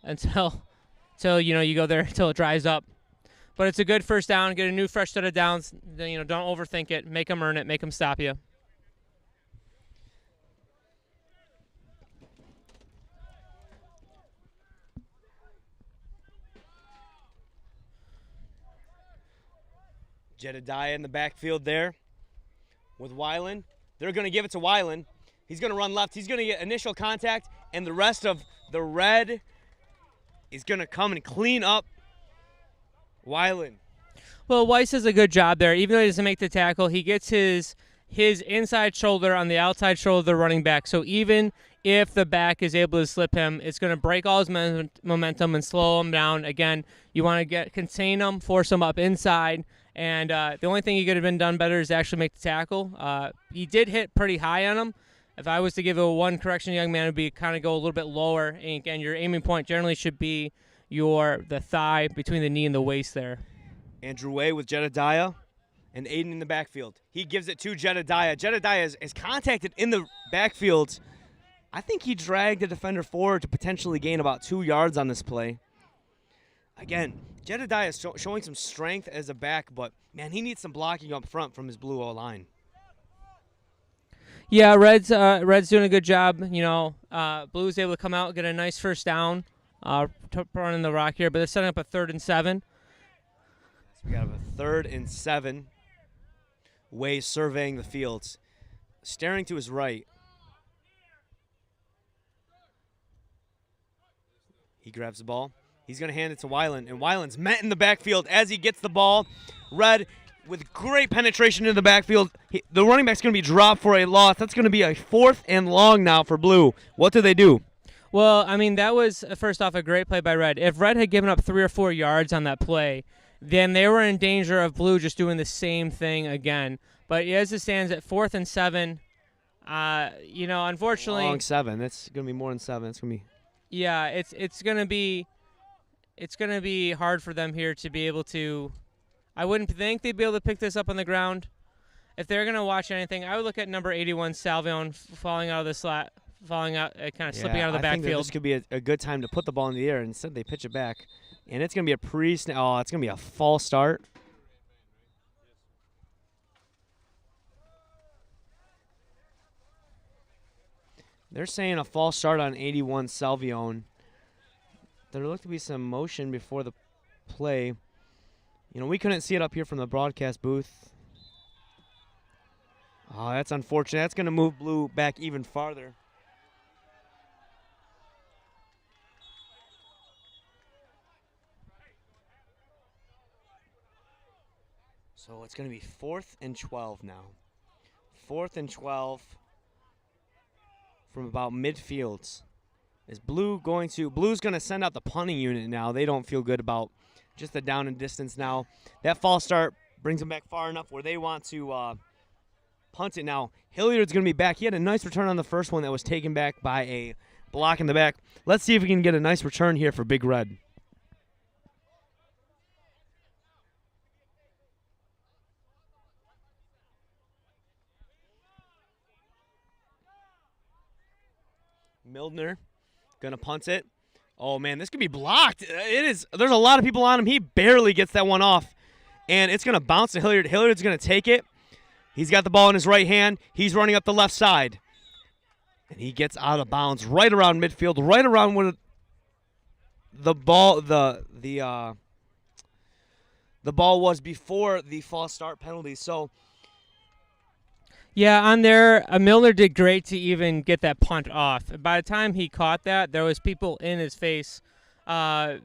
until you go there until it dries up. But it's a good first down. Get a new fresh set of downs. Don't overthink it. Make them earn it. Make them stop you. Jedediah in the backfield there with Weiland. They're going to give it to Weiland. He's going to run left. He's going to get initial contact, and the rest of the Red is going to come and clean up Weiland. Well, Weiss does a good job there. Even though he doesn't make the tackle, he gets his inside shoulder on the outside shoulder of the running back. So even if the back is able to slip him, it's going to break all his momentum and slow him down. Again, you want to contain him, force him up inside. And the only thing he could have been done better is actually make the tackle. He did hit pretty high on him. If I was to give it one correction, young man, it would be kind of go a little bit lower. And again, your aiming point generally should be the thigh between the knee and the waist there. Andrew Way with Jedediah and Aiden in the backfield. He gives it to Jedediah. Jedediah is contacted in the backfield. I think he dragged the defender forward to potentially gain about 2 yards on this play. Again, Jedediah is showing some strength as a back, but, man, he needs some blocking up front from his blue O-line. Yeah, Red's doing a good job. Blue's able to come out, get a nice first down, running the rock here, but they're setting up a 3rd and 7. So we got a 3rd and 7. Way surveying the fields, staring to his right. He grabs the ball. He's going to hand it to Weiland, and Weiland's met in the backfield as he gets the ball. Red with great penetration in the backfield. The running back's going to be dropped for a loss. That's going to be a 4th and long now for Blue. What do they do? Well, I mean, that was, first off, a great play by Red. If Red had given up 3 or 4 yards on that play, then they were in danger of Blue just doing the same thing again. But as it stands at 4th and 7, unfortunately, long 7. That's going to be more than 7. It's going to be. Yeah, it's going to be hard for them here to be able to. I wouldn't think they'd be able to pick this up on the ground. If they're going to watch anything, I would look at number 81, Salvion, falling out of the slot, kind of slipping out of the backfield. I think this could be a good time to put the ball in the air. Instead, they pitch it back. And it's going to be it's going to be a false start. They're saying a false start on 81, Salvion. There looked to be some motion before the play. We couldn't see it up here from the broadcast booth. Oh, that's unfortunate. That's going to move Blue back even farther. So it's going to be 4th and 12 now. 4th and 12 from about midfield. Is Blue's going to send out the punting unit now. They don't feel good about just the down and distance now. That false start brings them back far enough where they want to punt it now. Hilliard's going to be back. He had a nice return on the first one that was taken back by a block in the back. Let's see if we can get a nice return here for Big Red. Milner going to punt it. Oh, man, this could be blocked. It is. There's a lot of people on him. He barely gets that one off. And it's going to bounce to Hilliard. Hilliard's going to take it. He's got the ball in his right hand. He's running up the left side. And he gets out of bounds right around midfield, right around where the ball was before the false start penalty. So, yeah, on there, Milner did great to even get that punt off. By the time he caught that, there was people in his face. Blue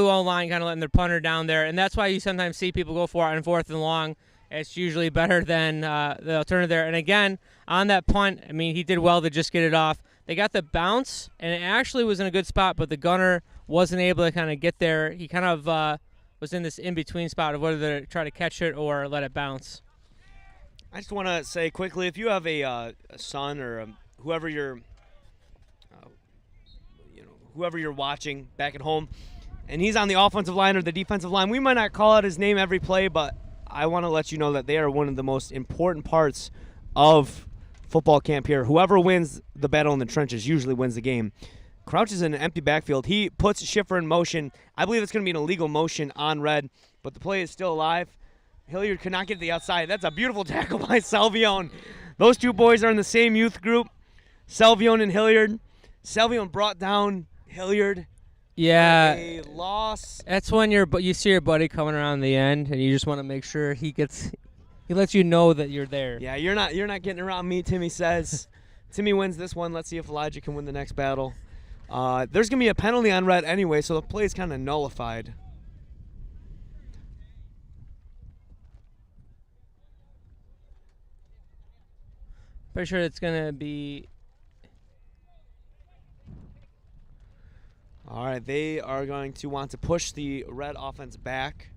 O-line kind of letting their punter down there, and that's why you sometimes see people go for it on 4th and long. It's usually better than the alternative there. And again, on that punt, I mean, he did well to just get it off. They got the bounce, and it actually was in a good spot, but the gunner wasn't able to kind of get there. He kind of was in this in-between spot of whether to try to catch it or let it bounce. I just want to say quickly, if you have a son or whoever you're watching back at home, and he's on the offensive line or the defensive line, we might not call out his name every play, but I want to let you know that they are one of the most important parts of football camp here. Whoever wins the battle in the trenches usually wins the game. Crouch is in an empty backfield. He puts Schiffer in motion. I believe it's going to be an illegal motion on Red, but the play is still alive. Hilliard could not get to the outside. That's a beautiful tackle by Salvione. Those two boys are in the same youth group, Salvione and Hilliard. Salvione brought down Hilliard. Yeah, a loss. That's when you see your buddy coming around the end, and you just want to make sure he lets you know that you're there. Yeah, you're not getting around me, Timmy says. Timmy wins this one. Let's see if Elijah can win the next battle. There's going to be a penalty on Red anyway, so the play is kind of nullified. Pretty sure it's going to be... All right, they are going to want to push the Red offense back.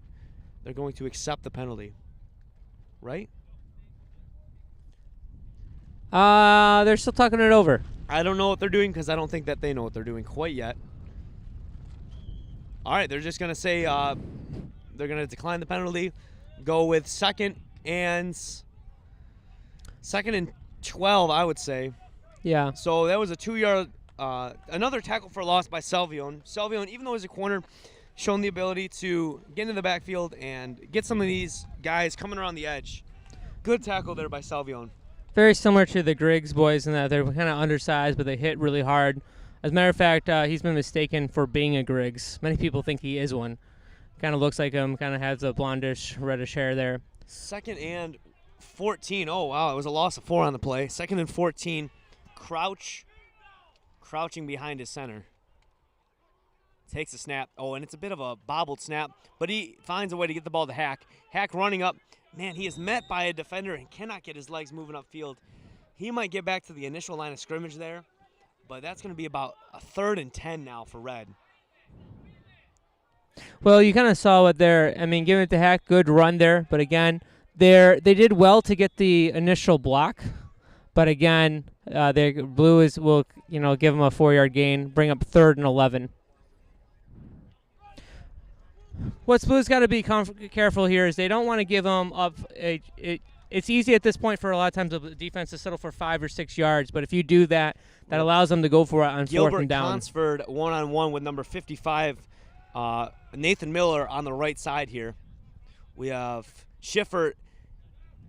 They're going to accept the penalty, right? They're still talking it over. I don't know what they're doing because I don't think that they know what they're doing quite yet. All right, they're just going to say they're going to decline the penalty, go with second and 12, I would say. Yeah. So that was a 2-yard, another tackle for loss by Salvione. Salvione, even though he's a corner, shown the ability to get into the backfield and get some of these guys coming around the edge. Good tackle there by Salvione. Very similar to the Griggs boys in that they're kind of undersized, but they hit really hard. As a matter of fact, he's been mistaken for being a Griggs. Many people think he is one. Kind of looks like him, kind of has a blondish, reddish hair there. 2nd and 14. Oh, wow, it was a loss of 4 on the play. 2nd and 14. Crouching behind his center. Takes a snap. Oh, and it's a bit of a bobbled snap, but he finds a way to get the ball to Hack. Hack running up. Man, he is met by a defender and cannot get his legs moving upfield. He might get back to the initial line of scrimmage there, but that's going to be about a 3rd and 10 now for Red. Well, you kind of saw what there. I mean, giving it to Hack, good run there, but again, they did well to get the initial block, but again, Blue will give them a 4-yard gain, bring up 3rd and 11. What's Blue's got to be careful here is they don't want to give them up. It's easy at this point for a lot of times the defense to settle for 5 or 6 yards, but if you do that, that allows them to go for it on 4th and down. Gilbert Consford one-on-one with number 55, Nathan Miller on the right side here. We have Schiffer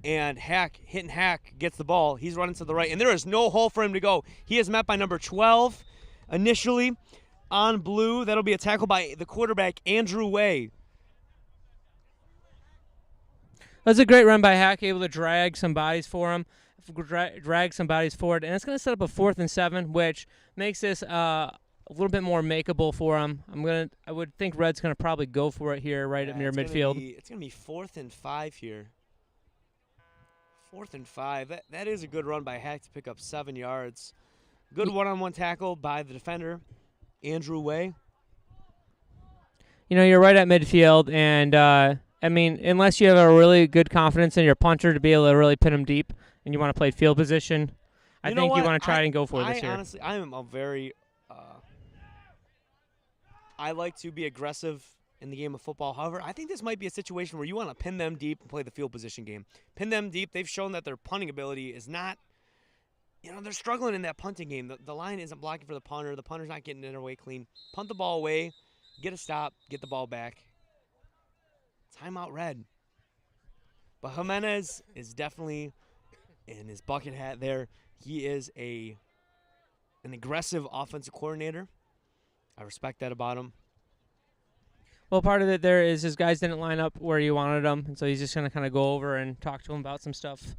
and Hack, hitting Hack, gets the ball. He's running to the right, and there is no hole for him to go. He is met by number 12 initially. On Blue, that'll be a tackle by the quarterback, Andrew Way. That's a great run by Hack, able to drag some bodies for him, drag some bodies forward, and it's going to set up a 4th and 7, which makes this a little bit more makeable for him. I would think Red's going to probably go for it here, right near midfield. It's going to be 4th and 5 here. 4th and 5. That is a good run by Hack to pick up 7 yards. Good one-on-one tackle by the defender, Andrew Way. You're right at midfield, and I mean, unless you have a really good confidence in your punter to be able to really pin him deep, and you want to play field position, I You know think you what? want to try and go for this I here. honestly, I am a very, I like to be aggressive in the game of football. However, I think this might be a situation where you want to pin them deep and play the field position game. Pin them deep. They've shown that their punting ability is not, they're struggling in that punting game. The line isn't blocking for the punter. The punter's not getting it away clean. Punt the ball away, get a stop, get the ball back. Timeout red. But Jimenez is definitely in his bucket hat there. He is an aggressive offensive coordinator. I respect that about him. Well, part of it there is his guys didn't line up where you wanted them, and so he's just going to kind of go over and talk to him about some stuff.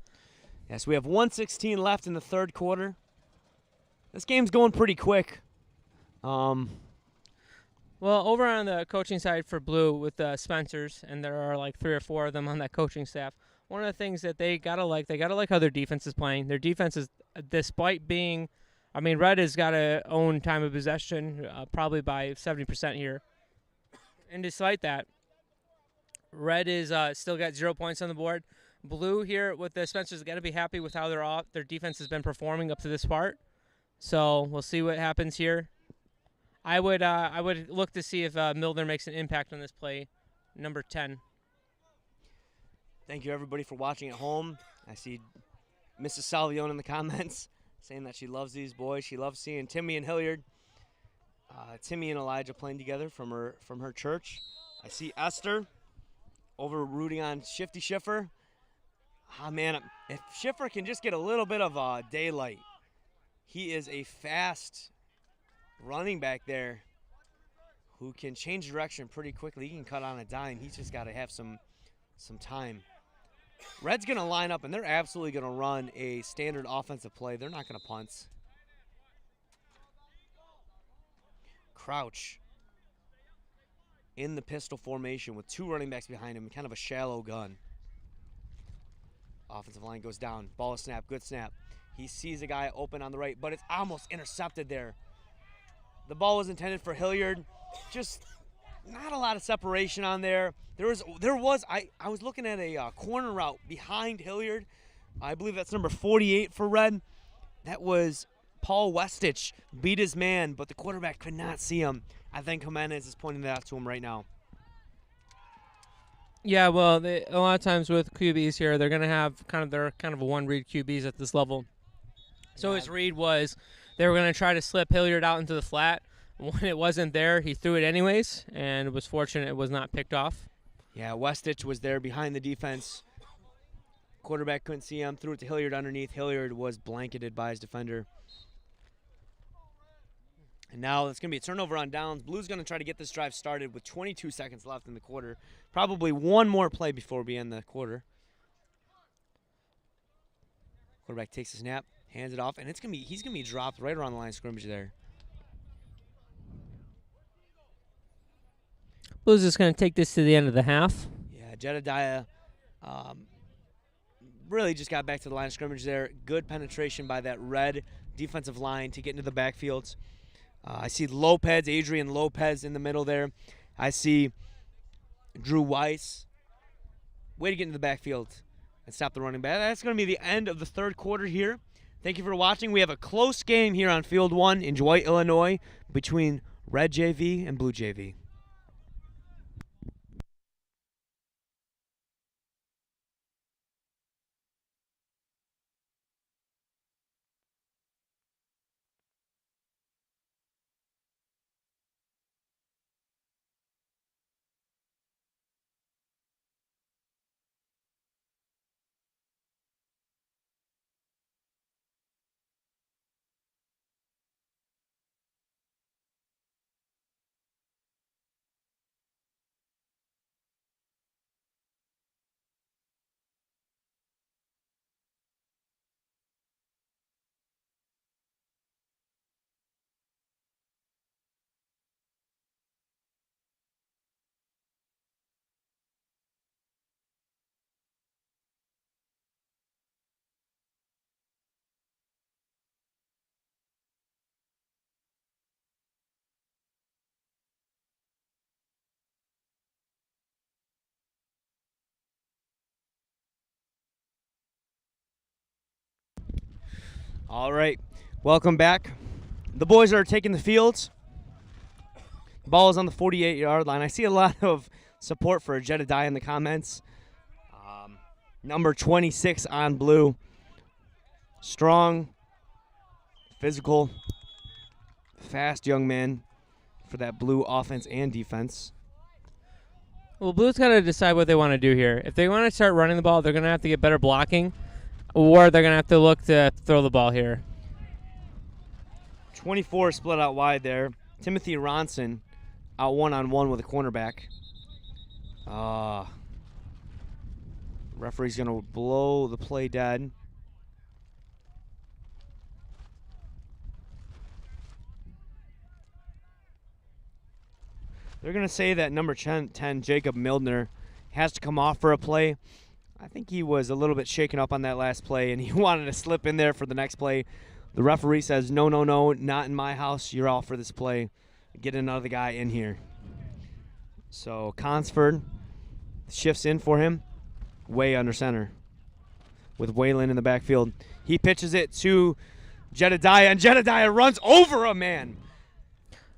Yes, we have 1:16 left in the third quarter. This game's going pretty quick. Well, over on the coaching side for Blue with Spencers, and there are like 3 or 4 of them on that coaching staff, one of the things that they got to like how their defense is playing. Their defense is, despite being, I mean, Red has got to own time of possession probably by 70% here. And despite that, Red is still got 0 points on the board. Blue here with the Spencers got to be happy with how their defense has been performing up to this part. So we'll see what happens here. I would look to see if Milner makes an impact on this play, number 10. Thank you, everybody, for watching at home. I see Mrs. Salvione in the comments saying that she loves these boys. She loves seeing Timmy and Hilliard. Timmy and Elijah playing together from her church. I see Esther over rooting on Shifty Schiffer. Ah, man, if Schiffer can just get a little bit of daylight. He is a fast running back there who can change direction pretty quickly. He can cut on a dime. He's just got to have some time. Red's going to line up, and they're absolutely going to run a standard offensive play. They're not going to punt. Crouch in the pistol formation with 2 running backs behind him, kind of a shallow gun. Offensive line goes down. Ball snap, good snap. He sees a guy open on the right, but it's almost intercepted there. The ball was intended for Hilliard. Just not a lot of separation on there. I was looking at a corner route behind Hilliard. I believe that's number 48 for Red. That was Paul Westich beat his man, but the quarterback could not see him. I think Jimenez is pointing that out to him right now. Yeah, well, a lot of times with QBs here, they're going to have kind of a one-read QBs at this level. So his read was they were going to try to slip Hilliard out into the flat. When it wasn't there, he threw it anyways, and was fortunate it was not picked off. Yeah, Westich was there behind the defense. Quarterback couldn't see him, threw it to Hilliard underneath. Hilliard was blanketed by his defender. And now it's going to be a turnover on downs. Blue's going to try to get this drive started with 22 seconds left in the quarter. Probably one more play before we end the quarter. Quarterback takes a snap, hands it off, and he's going to be dropped right around the line of scrimmage there. Blue's just going to take this to the end of the half. Yeah, Jedediah really just got back to the line of scrimmage there. Good penetration by that Red defensive line to get into the backfields. I see Adrian Lopez in the middle there. I see Drew Weiss. Way to get into the backfield and stop the running back. That's going to be the end of the third quarter here. Thank you for watching. We have a close game here on Field 1 in Dwight, Illinois between Red JV and Blue JV. All right, welcome back. The boys are taking the fields. The ball is on the 48-yard line. I see a lot of support for Jedediah in the comments. Number 26 on blue. Strong, physical, fast young man for that blue offense and defense. Well, Blue's got to decide what they want to do here. If they want to start running the ball, they're going to have to get better blocking, or they're going to have to look to throw the ball here. 24 split out wide there. Timothy Ronson out one-on-one with a cornerback. Referee's going to blow the play dead. They're going to say that number 10, Jacob Mildner, has to come off for a play. I think he was a little bit shaken up on that last play, and he wanted to slip in there for the next play. The referee says, no, not in my house. You're off for this play. Get another guy in here. So Consford shifts in for him, way under center, with Whalen in the backfield. He pitches it to Jedediah, and Jedediah runs over a man.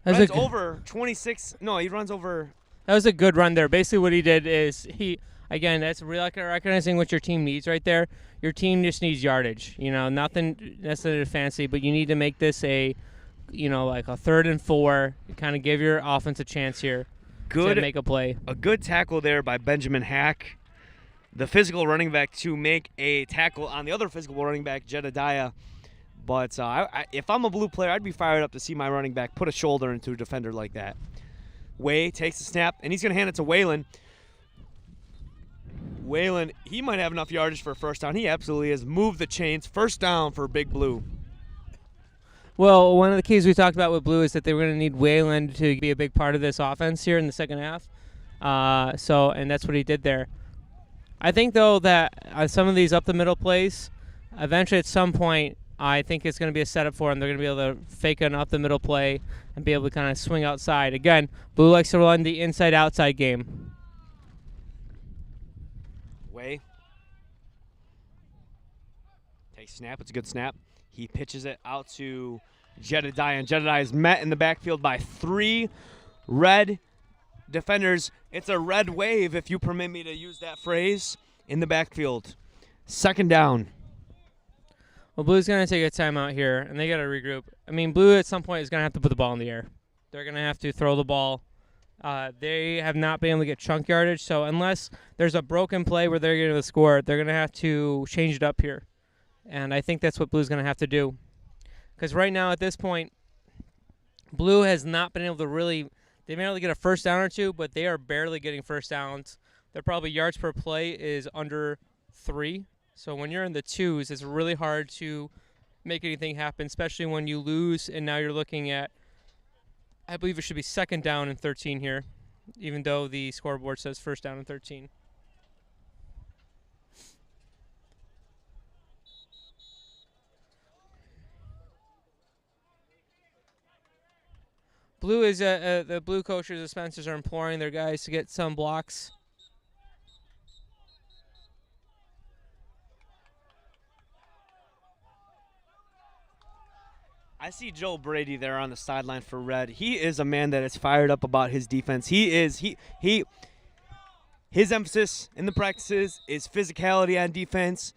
Runs over 26. No, he runs over. That was a good run there. Basically what he did is again, that's recognizing what your team needs right there. Your team just needs yardage. Nothing necessarily fancy, but you need to make this like a 3rd and 4. Kind of give your offense a chance here to make a play. A good tackle there by Benjamin Hack, the physical running back, to make a tackle on the other physical running back, Jedediah. But if I'm a blue player, I'd be fired up to see my running back put a shoulder into a defender like that. Way takes the snap, and he's going to hand it to Whalen. Whalen, he might have enough yardage for a first down. He absolutely has moved the chains. First down for Big Blue. Well, one of the keys we talked about with Blue is that they were going to need Whalen to be a big part of this offense here in the second half. And that's what he did there. I think, though, that some of these up-the-middle plays, eventually at some point, I think it's going to be a setup for them. They're going to be able to fake an up-the-middle play and be able to kind of swing outside. Again, Blue likes to run the inside-outside game. Way. Takes snap. It's a good snap. He pitches it out to Jedediah, and Jedediah is met in the backfield by 3 red defenders. It's a red wave, if you permit me to use that phrase, in the backfield. Second down. Well, Blue's going to take a timeout here, and they got to regroup. I mean, Blue at some point is going to have to put the ball in the air. They're going to have to throw the ball. They have not been able to get chunk yardage, so unless there's a broken play where they're going to score, they're going to have to change it up here. And I think that's what Blue's going to have to do. Because right now at this point, Blue has not been able to really – they've been able to get a first down or two, but they are barely getting first downs. Their probably yards per play is under 3. So when you're in the 2s, it's really hard to make anything happen, especially when you lose, and now you're looking at, I believe it should be 2nd down and 13 here, even though the scoreboard says 1st down and 13. Blue is the Blue coaches, the Spencers, are imploring their guys to get some blocks. I see Joe Brady there on the sideline for Red. He is a man that is fired up about his defense. His emphasis in the practices is physicality on defense,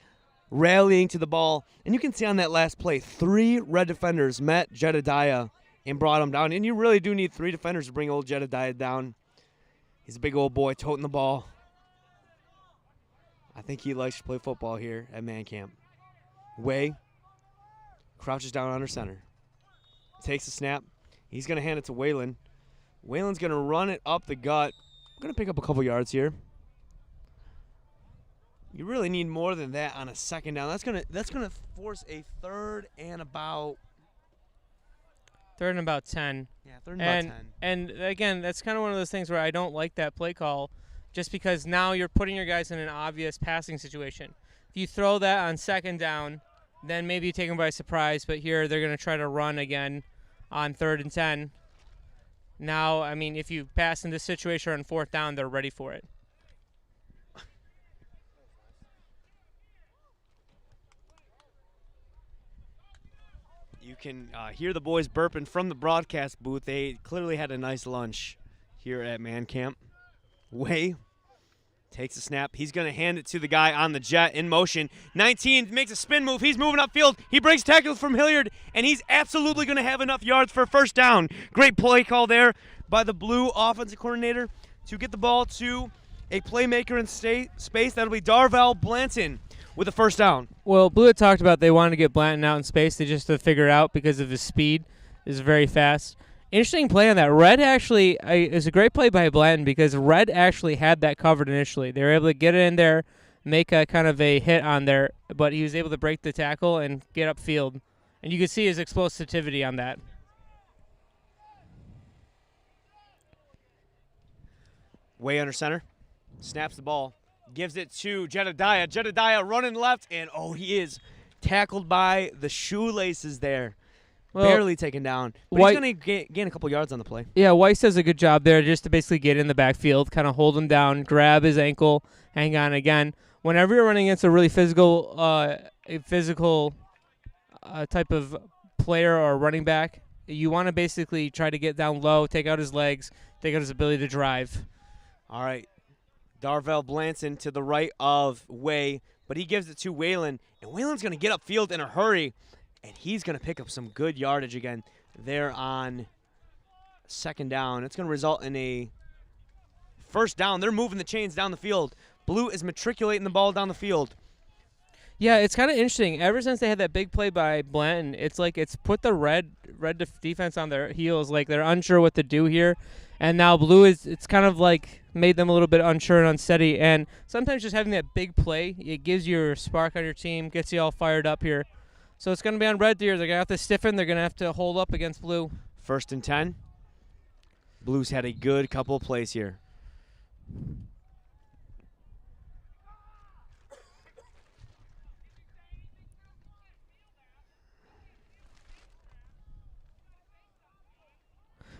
rallying to the ball. And you can see on that last play, 3 red defenders met Jedediah and brought him down. And you really do need 3 defenders to bring old Jedediah down. He's a big old boy toting the ball. I think he likes to play football here at man camp. Way crouches down under center. Takes a snap. He's going to hand it to Whalen. Whalen's going to run it up the gut. Going to pick up a couple yards here. You really need more than that on a second down. That's gonna force a 3rd and about 3rd and about 10. Yeah, 3rd and about 10. And again, that's kind of one of those things where I don't like that play call, just because now you're putting your guys in an obvious passing situation. If you throw that on 2nd down, then maybe you take them by surprise, but here they're going to try to run again on 3rd and 10. Now, I mean, if you pass in this situation on 4th down, they're ready for it. You can hear the boys burping from the broadcast booth. They clearly had a nice lunch here at Man Camp. Way takes a snap. He's going to hand it to the guy on the jet in motion. 19 makes a spin move. He's moving upfield. He breaks tackles from Hilliard, and he's absolutely going to have enough yards for a first down. Great play call there by the Blue offensive coordinator to get the ball to a playmaker in space. That'll be Darvell Blanton with a first down. Well, Blue had talked about they wanted to get Blanton out in space. They just had to figure out because of his speed. Is very fast. Interesting play on that. Red actually is a great play by Blanton because Red actually had that covered initially. They were able to get it in there, make a kind of a hit on there, but he was able to break the tackle and get upfield. And you could see his explosivity on that. Way under center. Snaps the ball. Gives it to Jedediah. Jedediah running left, and he is tackled by the shoelaces there. Well, barely taken down. But he's going to gain a couple yards on the play. Yeah, Weiss does a good job there just to basically get in the backfield, kind of hold him down, grab his ankle, hang on again. Whenever you're running against a really physical type of player or running back, you want to basically try to get down low, take out his legs, take out his ability to drive. All right. Darvell Blanton to the right of Way, but he gives it to Waylon, and Waylon's going to get upfield in a hurry, and he's going to pick up some good yardage again there on second down. It's going to result in a first down. They're moving the chains down the field. Blue is matriculating the ball down the field. Yeah, it's kind of interesting. Ever since they had that big play by Blanton, it's like it's put the red defense on their heels. Like they're unsure what to do here. And now Blue it's kind of like made them a little bit unsure and unsteady. And sometimes just having that big play, it gives you a spark on your team, gets you all fired up here. So it's going to be on Red here. They're going to have to stiffen. They're going to have to hold up against Blue. 1st and 10. Blues had a good couple of plays here.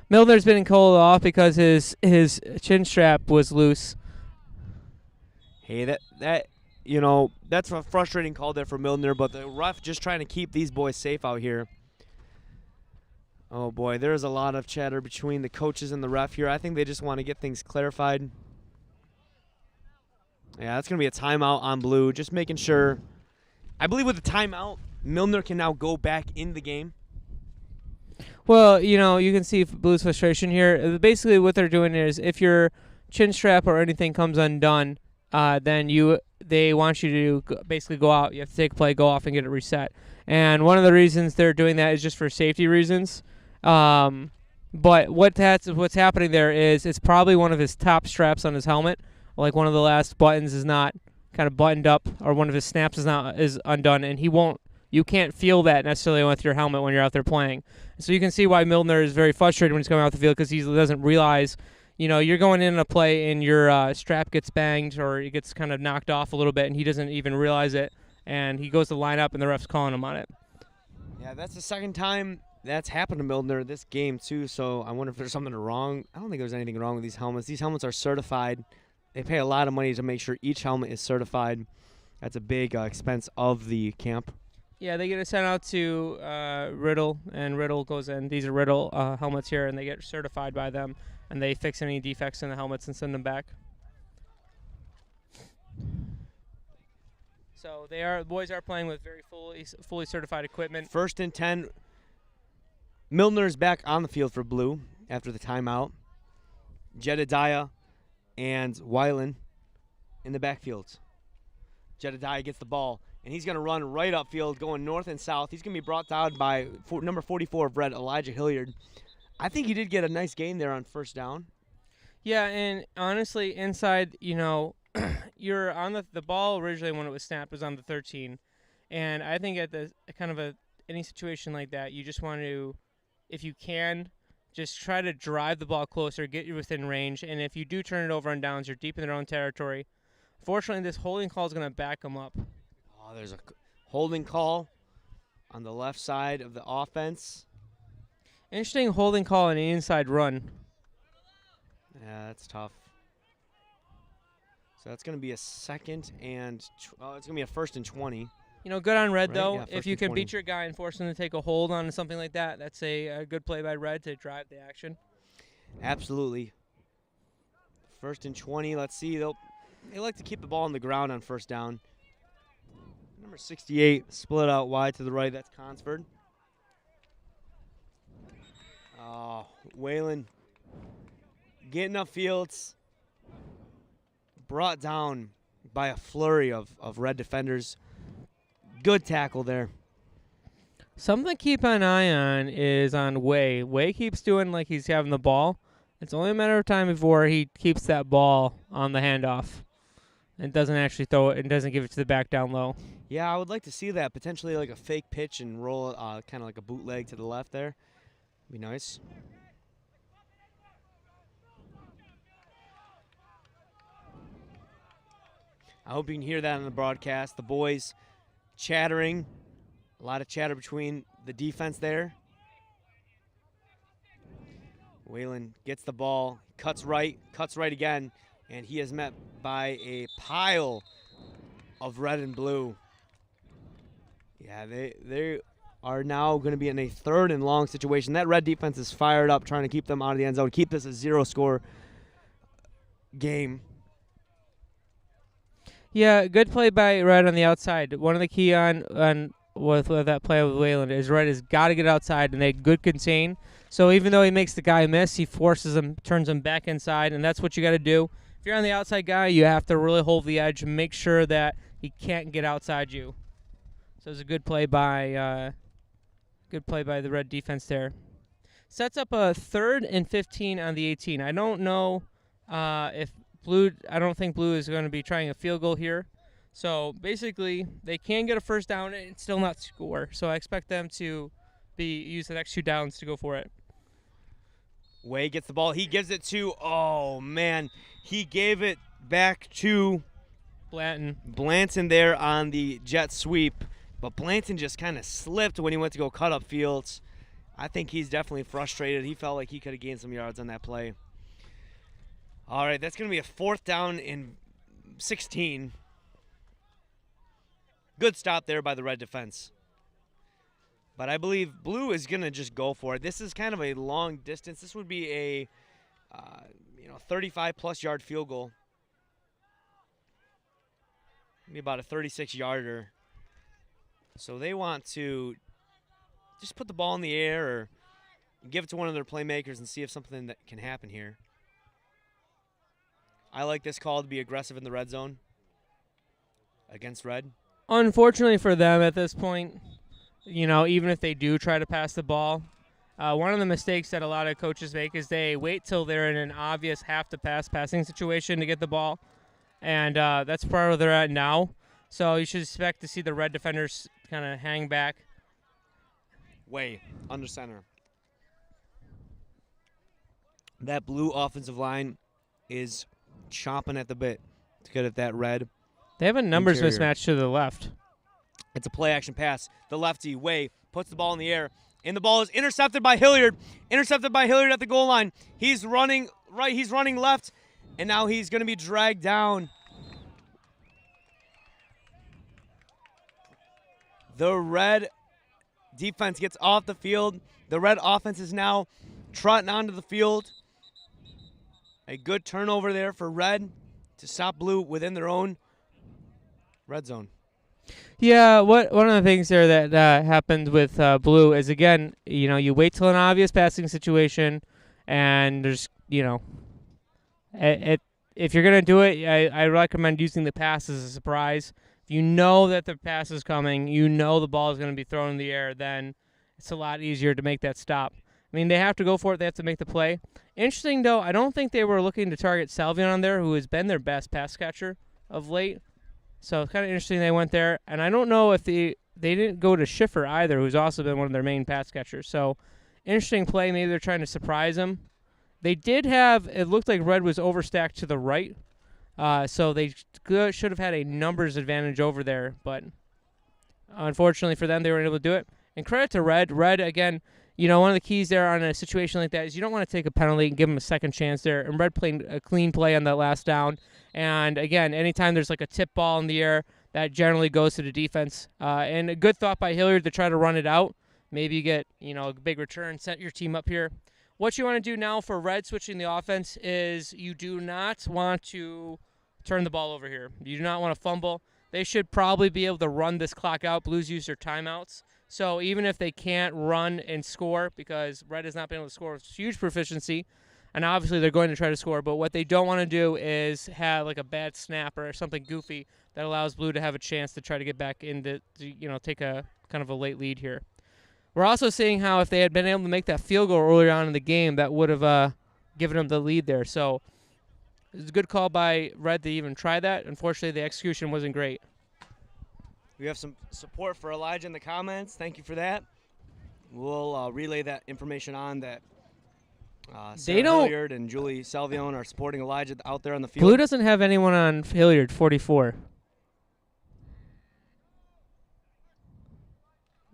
Milner's been called off because his chin strap was loose. Hey, that's a frustrating call there for Milner, but the ref just trying to keep these boys safe out here. Oh boy, there's a lot of chatter between the coaches and the ref here. I think they just want to get things clarified. Yeah, that's going to be a timeout on Blue, just making sure. I believe with the timeout, Milner can now go back in the game. Well, you can see Blue's frustration here. Basically, what they're doing is if your chin strap or anything comes undone, then they want you to basically go out. You have to take a play, go off, and get it reset. And one of the reasons they're doing that is just for safety reasons. But what's happening there is it's probably one of his top straps on his helmet. Like one of the last buttons is not kind of buttoned up, or one of his snaps is undone, and you can't feel that necessarily with your helmet when you're out there playing. So you can see why Milner is very frustrated when he's coming out the field because he doesn't realize, you're going in a play and your strap gets banged or it gets kind of knocked off a little bit, and he doesn't even realize it, and he goes to line up and the ref's calling him on it. Yeah, that's the second time that's happened to Milner this game too, so I wonder if there's something wrong. I don't think there's anything wrong with these helmets. These helmets are certified. They pay a lot of money to make sure each helmet is certified. That's a big expense of the camp. Yeah, they get it sent out to Riddle, and Riddle goes in. These are Riddle helmets here, and they get certified by them, and they fix any defects in the helmets and send them back. So the boys are playing with very fully certified equipment. 1st and 10. Milner's back on the field for Blue after the timeout. Jedediah and Weiland in the backfields. Jedediah gets the ball, and he's going to run right upfield, going north and south. He's going to be brought down by number 44 of Red, Elijah Hilliard. I think he did get a nice gain there on first down. Yeah, and honestly, inside, you're on the ball originally when it was snapped was on the 13, and I think at the kind of any situation like that, you just want to, if you can, just try to drive the ball closer, get you within range, and if you do turn it over on downs, you're deep in their own territory. Fortunately, this holding call is going to back them up. Oh, there's a holding call on the left side of the offense. Interesting holding call on the inside run. Yeah, that's tough. So that's going to be a second and it's going to be a 1st and 20. Good on Red, Right, though. yeah, If first you and can 20. beat your guy and force him to take a hold on something like that, that's a good play by Red to drive the action. Absolutely. First and 20. Let's see. They like to keep the ball on the ground on first down. Number 68 split out wide to the right. That's Consford. Oh, Whalen getting upfield. Brought down by a flurry of Red defenders. Good tackle there. Something to keep an eye on is on Way. Way keeps doing like he's having the ball. It's only a matter of time before he keeps that ball on the handoff and doesn't actually throw it and doesn't give it to the back down low. Yeah, I would like to see that. Potentially like a fake pitch and roll kind of like a bootleg to the left there. Be nice. I hope you can hear that on the broadcast. The boys chattering. A lot of chatter between the defense there. Whalen gets the ball, cuts right again, and he is met by a pile of red and blue. Yeah, they are now going to be in a 3rd and long situation. That red defense is fired up, trying to keep them out of the end zone, keep this a 0-score game. Yeah, good play by Red on the outside. One of the key on with that play with Wayland is Red has got to get outside and they good contain. So even though he makes the guy miss, he forces him, turns him back inside, and that's what you got to do. If you're on the outside guy, you have to really hold the edge and make sure that he can't get outside you. So it's a good play by the Red defense there. Sets up a 3rd and 15 on the 18. I don't know if Blue. I don't think Blue is going to be trying a field goal here. So basically, they can get a first down and still not score. So I expect them to use the next 2 downs to go for it. Way gets the ball. He gives it to, oh, man. He gave it back to Blanton there on the jet sweep. But Blanton just kind of slipped when he went to go cut up fields. I think he's definitely frustrated. He felt like he could have gained some yards on that play. All right, that's going to be a 4th down and 16. Good stop there by the Red defense. But I believe Blue is going to just go for it. This is kind of a long distance. This would be a 35-plus yard field goal. Maybe about a 36-yarder. So they want to just put the ball in the air or give it to one of their playmakers and see if something that can happen here. I like this call to be aggressive in the red zone against Red. Unfortunately for them at this point, even if they do try to pass the ball, one of the mistakes that a lot of coaches make is they wait till they're in an obvious have-to-pass passing situation to get the ball, and that's part where they're at now. So you should expect to see the Red defenders kind of hang back. Way under center. That Blue offensive line is chomping at the bit to get at that Red. They have a numbers interior. mismatch to the left. It's a play-action pass. The lefty, Way, puts the ball in the air. And the ball is intercepted by Hilliard. Intercepted by Hilliard at the goal line. He's running right. He's running left. And now he's going to be dragged down. The Red defense gets off the field. The Red offense is now trotting onto the field. A good turnover there for Red to stop Blue within their own red zone. Yeah, one of the things there that happened with Blue is, again, you wait till an obvious passing situation, and there's, if you're going to do it, I recommend using the pass as a surprise. If you know that the pass is coming, the ball is going to be thrown in the air, then it's a lot easier to make that stop. I mean, they have to go for it. They have to make the play. Interesting, though, I don't think they were looking to target Salvion on there, who has been their best pass catcher of late. So it's kind of interesting they went there. And I don't know if they didn't go to Schiffer either, who's also been one of their main pass catchers. So interesting play. Maybe they're trying to surprise him. They did have, it looked like Red was overstacked to the right. So they should have had a numbers advantage over there. But unfortunately for them, they weren't able to do it. And credit to Red. Red, again, one of the keys there on a situation like that is you don't want to take a penalty and give them a second chance there. And Red played a clean play on that last down. And, again, anytime there's like a tip ball in the air, that generally goes to the defense. And a good thought by Hilliard to try to run it out. Maybe you get, a big return, set your team up here. What you want to do now for Red switching the offense is you do not want to turn the ball over here. You do not want to fumble. They should probably be able to run this clock out. Blues use their timeouts. So even if they can't run and score, because Red has not been able to score with huge proficiency, and obviously they're going to try to score, but what they don't want to do is have like a bad snap or something goofy that allows Blue to have a chance to try to get back into, take a kind of a late lead here. We're also seeing how if they had been able to make that field goal earlier on in the game, that would have given them the lead there. So it was a good call by Red to even try that. Unfortunately, the execution wasn't great. We have some support for Elijah in the comments. Thank you for that. We'll relay that information on that. Sarah Hilliard and Julie Salvione are supporting Elijah out there on the field. Blue doesn't have anyone on Hilliard, 44.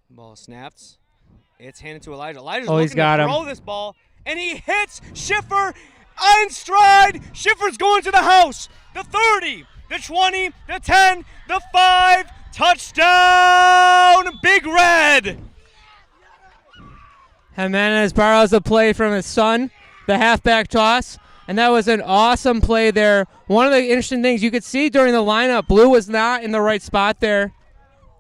Ball snaps. It's handed to Elijah. Elijah's he's got looking to throw this ball, and he hits Schiffer in stride. Schiffer's going to the house. The 30, the 20, the 10, the 5. Touchdown, Big Red. Jimenez borrows a play from his son, the halfback toss, and that was an awesome play there. One of the interesting things you could see during the lineup, Blue was not in the right spot there.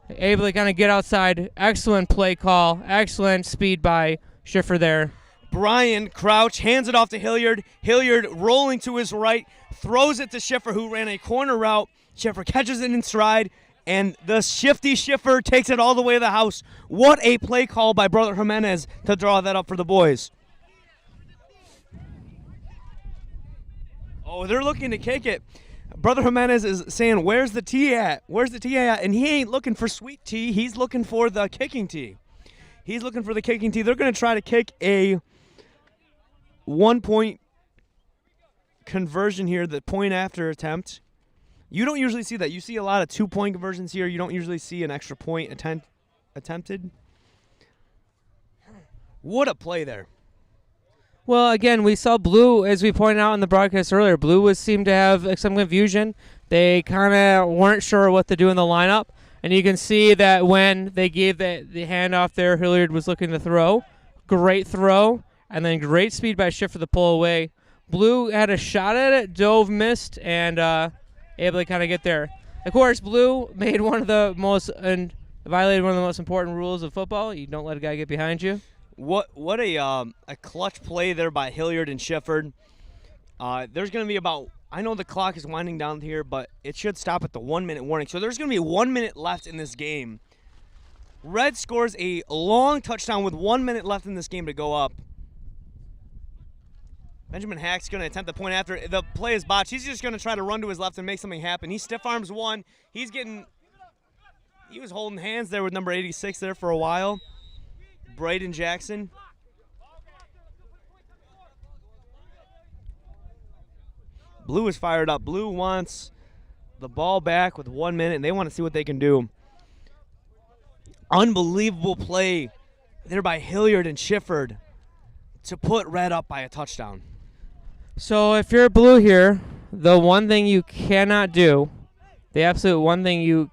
Able to kind of get outside. Excellent play call. Excellent speed by Schiffer there. Brian Crouch hands it off to Hilliard. Hilliard rolling to his right, throws it to Schiffer, who ran a corner route. Schiffer catches it in stride, and the shifty Schiffer takes it all the way to the house. What a play call by Brother Jimenez to draw that up for the boys. Oh, they're looking to kick it. Brother Jimenez is saying, where's the tee at? Where's the tee at? And he ain't looking for sweet tea. He's looking for the kicking tee. He's looking for the kicking tee. They're going to try to kick a 1-point conversion here, the point after attempt. You don't usually see that. You see a lot of 2-point conversions here. You don't usually see an extra point attempted. What a play there. Well, again, we saw Blue, as we pointed out in the broadcast earlier, Blue seemed to have some confusion. They kind of weren't sure what to do in the lineup. And you can see that when they gave the handoff there, Hilliard was looking to throw. Great throw. And then great speed by Schiffer to pull away. Blue had a shot at it, dove, missed, and able to kind of get there. Of course, Blue made violated one of the most important rules of football. You don't let a guy get behind you. What a clutch play there by Hilliard and Schiffer. There's going to be I know the clock is winding down here, but it should stop at the 1-minute warning. So there's going to be 1 minute left in this game. Red scores a long touchdown with 1 minute left in this game to go up. Benjamin Hack's going to attempt the point after. The play is botched. He's just going to try to run to his left and make something happen. He stiff arms one. He was holding hands there with number 86 there for a while. Braden Jackson. Blue is fired up. Blue wants the ball back with 1 minute, and they want to see what they can do. Unbelievable play there by Hilliard and Schiffer to put Red up by a touchdown. So if you're Blue here, the one thing you cannot do, the absolute one thing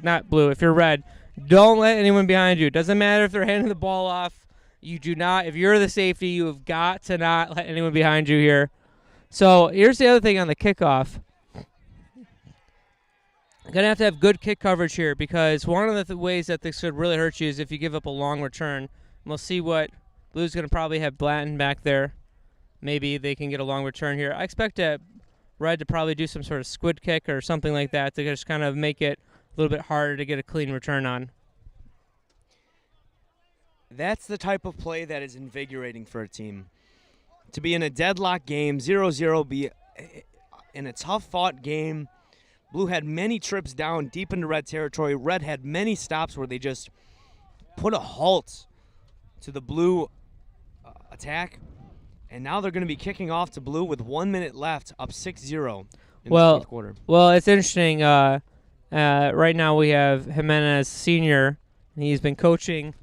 not Blue, if you're Red, don't let anyone behind you. Doesn't matter if they're handing the ball off. You do not. If you're the safety, you have got to not let anyone behind you here. So here's the other thing on the kickoff. Going to have good kick coverage here, because one of the ways that this could really hurt you is if you give up a long return. And we'll see what Blue's going to probably have Blanton back there. Maybe they can get a long return here. I expect Red to probably do some sort of squid kick or something like that to just kind of make it a little bit harder to get a clean return on. That's the type of play that is invigorating for a team. To be in a deadlock game, 0-0, be in a tough-fought game. Blue had many trips down deep into Red territory. Red had many stops where they just put a halt to the Blue attack. And now they're going to be kicking off to Blue with 1 minute left, up 6-0 in the fourth quarter. Well, it's interesting. Right now we have Jimenez Sr. He's been coaching,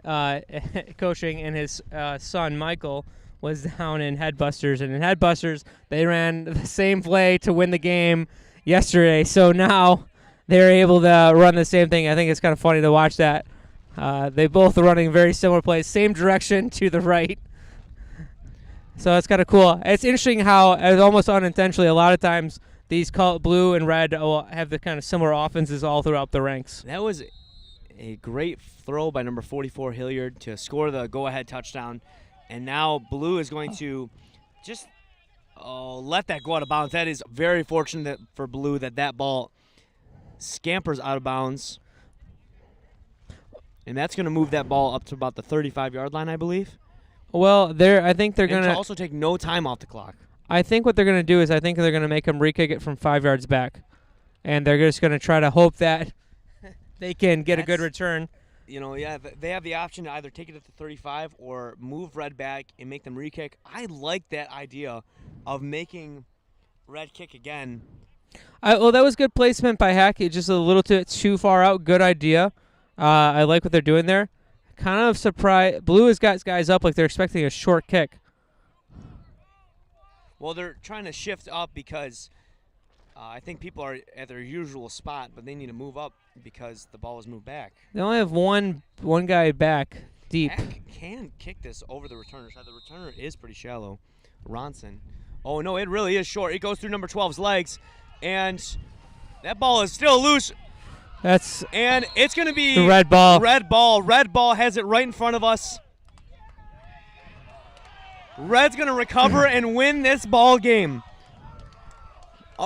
and his son Michael was down in Headbusters. And in Headbusters, they ran the same play to win the game yesterday. So now they're able to run the same thing. I think it's kind of funny to watch that. They both are running very similar plays, same direction to the right. So it's kind of cool. It's interesting how, almost unintentionally, a lot of times these blue and red will have the kind of similar offenses all throughout the ranks. That was a great throw by number 44 Hilliard to score the go-ahead touchdown. And now blue is going to just let that go out of bounds. That is very fortunate for blue that ball scampers out of bounds. And that's going to move that ball up to about the 35-yard line, I believe. Well, I think they're going to also take no time off the clock. I think what they're going to do is I think they're going to make them re-kick it from 5 yards back. And they're just going to try to hope that they can get a good return. You know, yeah, they have the option to either take it at the 35 or move red back and make them re-kick. I like that idea of making red kick again. Well, that was good placement by Hackett, just a little too far out. Good idea. I like what they're doing there. Kind of surprised. Blue has got guys up like they're expecting a short kick. Well, they're trying to shift up because I think people are at their usual spot, but they need to move up because the ball was moved back. They only have one guy back deep. Hack can kick this over the returner side. The returner is pretty shallow. Ronson. Oh, no, it really is short. It goes through number 12's legs, and that ball is still loose. And it's going to be the red ball. Red ball. Red ball has it right in front of us. Red's going to recover and win this ball game.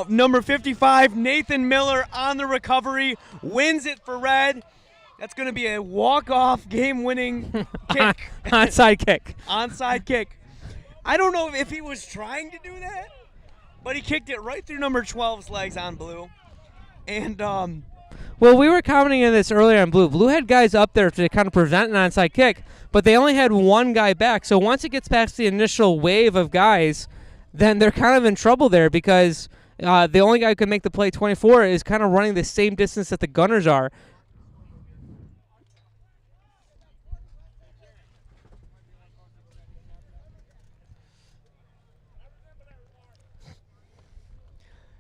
Number 55, Nathan Miller on the recovery, wins it for Red. That's going to be a walk-off game-winning kick. Onside kick. Onside kick. I don't know if he was trying to do that, but he kicked it right through number 12's legs on blue. And well, we were commenting on this earlier on blue. Blue had guys up there to kind of prevent an onside kick, but they only had one guy back. So once it gets past the initial wave of guys, then they're kind of in trouble there because the only guy who can make the play, 24, is kind of running the same distance that the Gunners are.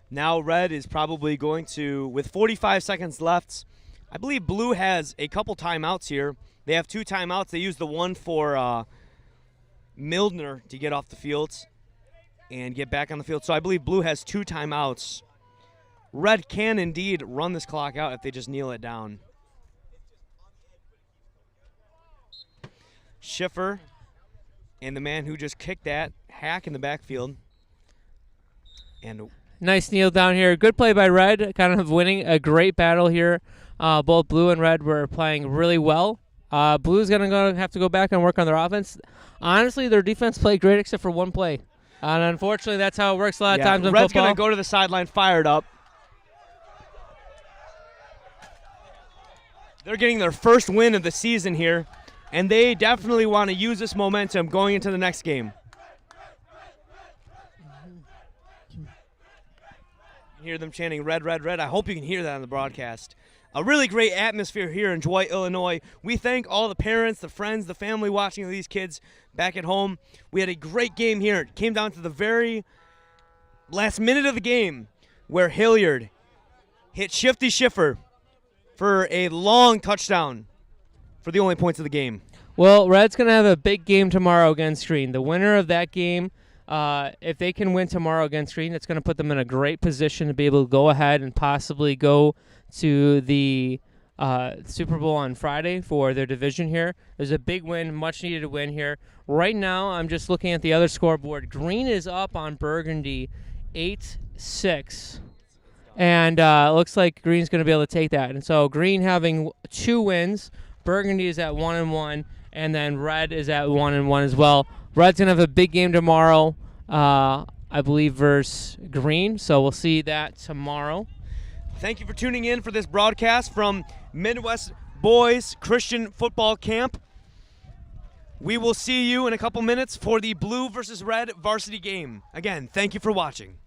Now Red is probably going to, with 45 seconds left, I believe Blue has a couple timeouts here. They have 2 timeouts. They use the one for Mildner to get off the field and get back on the field. So I believe Blue has 2 timeouts. Red can indeed run this clock out if they just kneel it down. Schiffer and the man who just kicked that, Hack in the backfield. And nice kneel down here. Good play by Red, kind of winning a great battle here. Both Blue and Red were playing really well. Blue's going to have to go back and work on their offense. Honestly, their defense played great except for one play. And unfortunately, that's how it works a lot of times in Red's football. going to go to the sideline fired up. They're getting their first win of the season here, and they definitely want to use this momentum going into the next game. Hear them chanting red, red, red. I hope you can hear that on the broadcast. A really great atmosphere here in Dwight, Illinois. We thank all the parents, the friends, the family watching these kids back at home. We had a great game here. It came down to the very last minute of the game where Hilliard hit Shifty Schiffer for a long touchdown for the only points of the game. Well, Red's going to have a big game tomorrow against Green. The winner of that game, if they can win tomorrow against Green, it's going to put them in a great position to be able to go ahead and possibly go to the Super Bowl on Friday for their division here. There's a big win, much needed win here. Right now, I'm just looking at the other scoreboard. Green is up on Burgundy 8-6. And it looks like Green's going to be able to take that. And so Green having 2 wins, Burgundy is at 1-1, and then Red is at 1-1 as well. Red's going to have a big game tomorrow, I believe, versus Green. So we'll see that tomorrow. Thank you for tuning in for this broadcast from Midwest Boys Christian Football Camp. We will see you in a couple minutes for the Blue versus Red varsity game. Again, thank you for watching.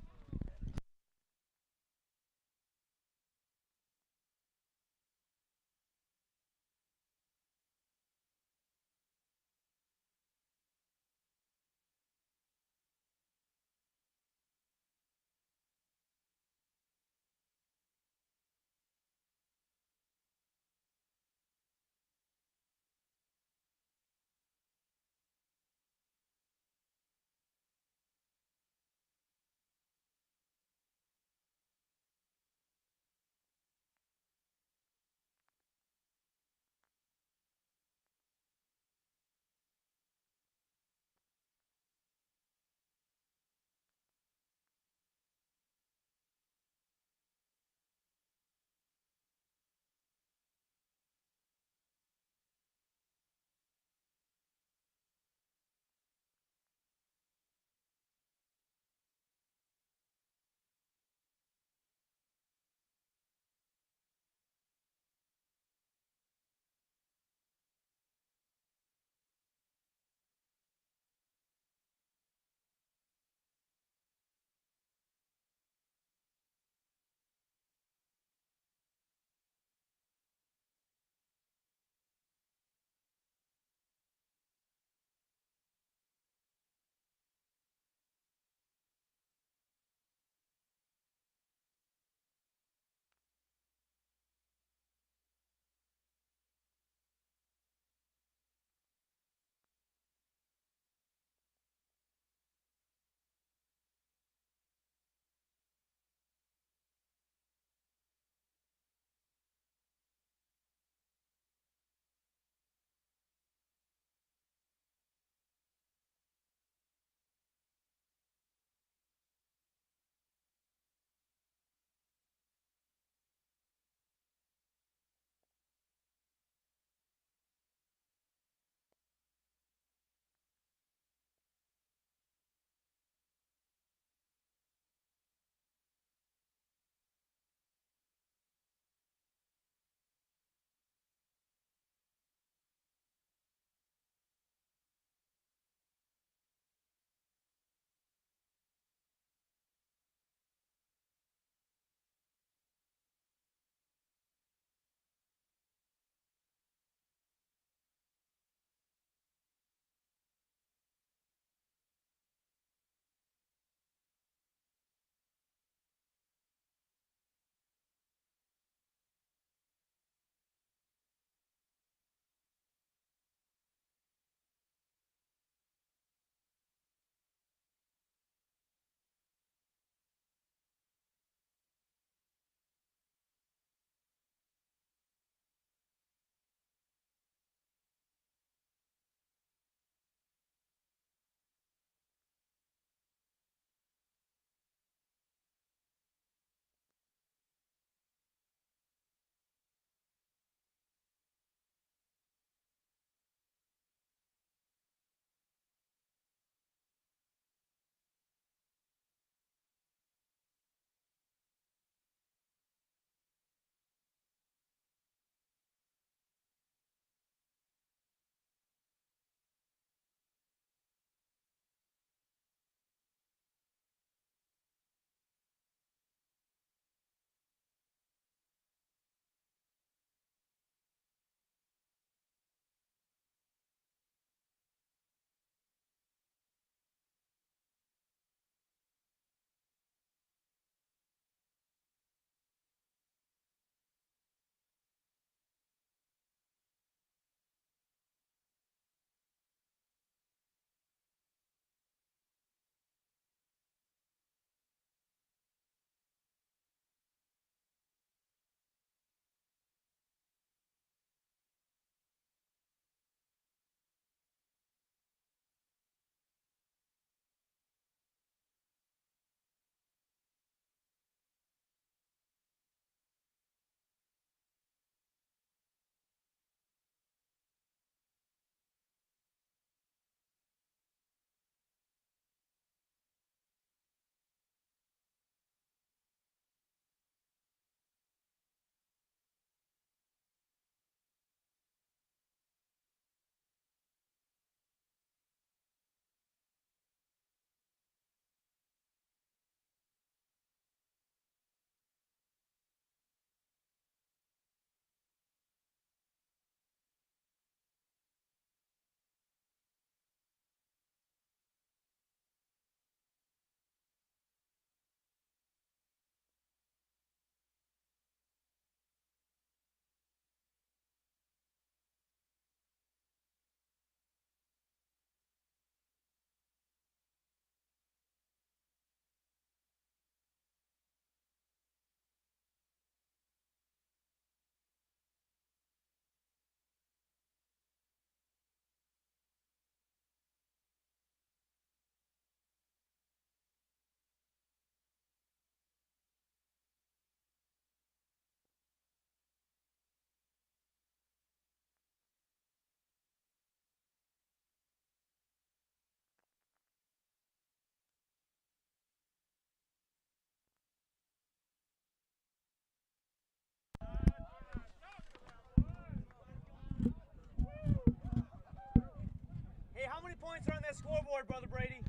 that scoreboard, Brother Brady?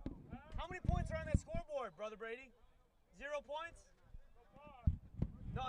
How many points are on that scoreboard, Brother Brady? 0 points? No.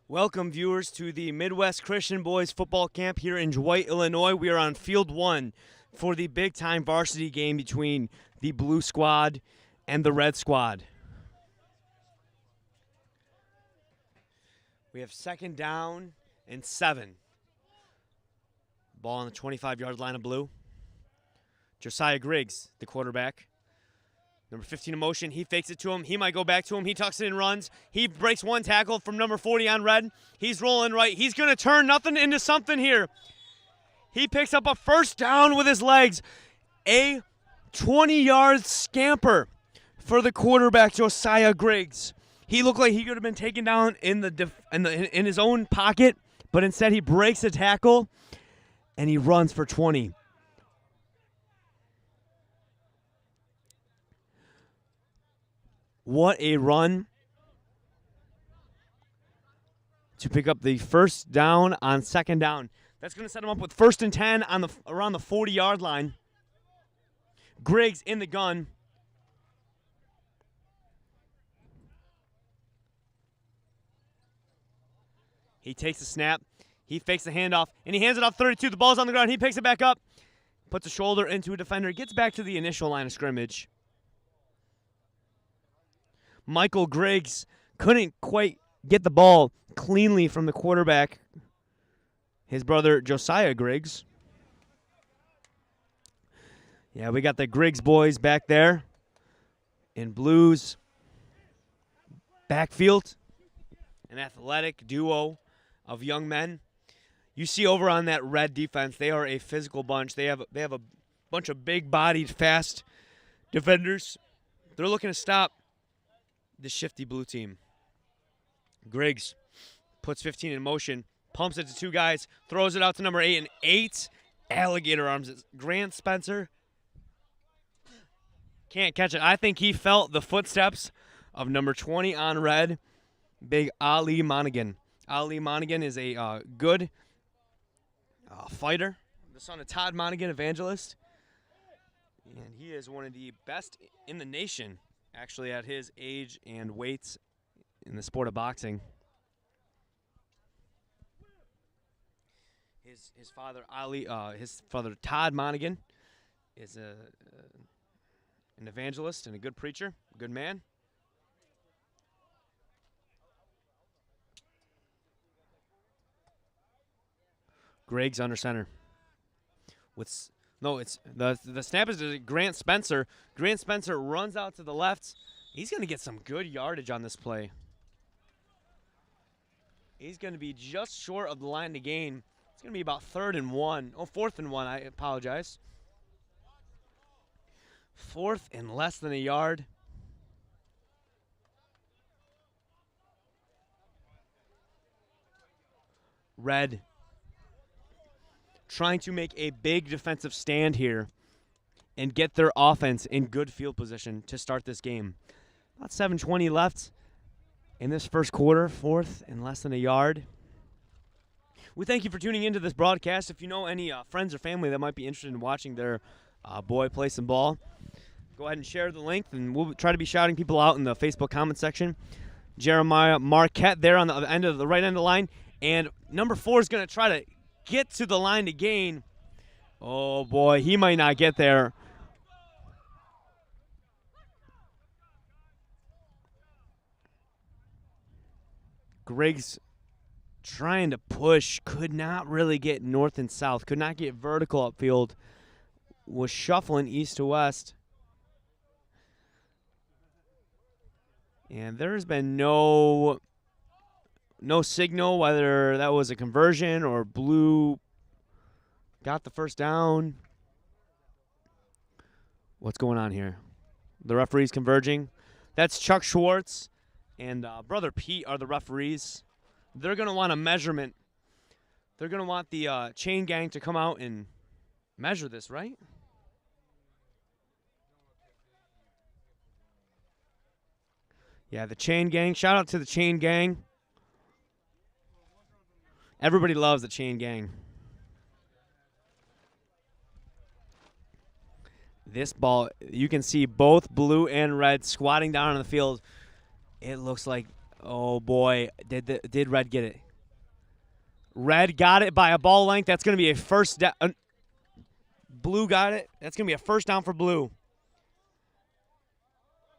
Welcome, viewers, to the Midwest Christian Boys Football Camp here in Dwight, Illinois. We are on Field 1 for the big-time varsity game between the Blue Squad and the Red Squad. We have 2nd down and 7. Ball on the 25-yard line of Blue. Josiah Griggs, the quarterback. Number 15 in motion. He fakes it to him. He might go back to him. He tucks it and runs. He breaks one tackle from number 40 on red. He's rolling right. He's going to turn nothing into something here. He picks up a 1st down with his legs. A 20-yard scamper for the quarterback, Josiah Griggs. He looked like he could have been taken down in his own pocket, but instead he breaks a tackle and he runs for 20. What a run to pick up the 1st down on 2nd down. That's going to set him up with 1st and 10 on around the 40-yard line. Griggs in the gun. He takes the snap. He fakes the handoff, and he hands it off 32. The ball's on the ground. He picks it back up, puts a shoulder into a defender, gets back to the initial line of scrimmage. Michael Griggs couldn't quite get the ball cleanly from the quarterback, his brother Josiah Griggs. Yeah, we got the Griggs boys back there in Blues backfield, an athletic duo of young men. You see over on that red defense, they are a physical bunch. They have a bunch of big-bodied, fast defenders. They're looking to stop the shifty blue team. Griggs puts 15 in motion, pumps it to 2 guys, throws it out to number 8, and 8 alligator arms it. Grant Spencer can't catch it. I think he felt the footsteps of number 20 on red, big Ali Monaghan. Ali Monaghan is a good fighter, the son of Todd Monaghan, evangelist, and he is one of the best in the nation, actually, at his age and weights in the sport of boxing. His father his father Todd Monaghan is an evangelist and a good preacher, a good man. Griggs under center. It's the snap is to Grant Spencer. Grant Spencer runs out to the left. He's going to get some good yardage on this play. He's going to be just short of the line to gain. It's going to be about 4th and 1. I apologize. 4th and less than a yard. Red trying to make a big defensive stand here and get their offense in good field position to start this game. About 7:20 left in this first quarter, 4th and less than a yard. We thank you for tuning into this broadcast. If you know any friends or family that might be interested in watching their boy play some ball, go ahead and share the link, and we'll try to be shouting people out in the Facebook comment section. Jeremiah Marquette there on the right end of the line, and number 4 is going to try to get to the line to gain. Oh, boy, he might not get there. Griggs trying to push, could not really get north and south, could not get vertical upfield, was shuffling east to west. And there's been no signal whether that was a conversion or Blue got the 1st down. What's going on here? The referees converging. That's Chuck Schwartz and Brother Pete are the referees. They're going to want a measurement. They're going to want the chain gang to come out and measure this, right? Yeah, the chain gang. Shout out to the chain gang. Everybody loves the chain gang. This ball, you can see both blue and red squatting down on the field. It looks like Oh boy, did Red get it? Red got it by a ball length. That's going to be a first down. Blue got it. That's going to be a first down for Blue.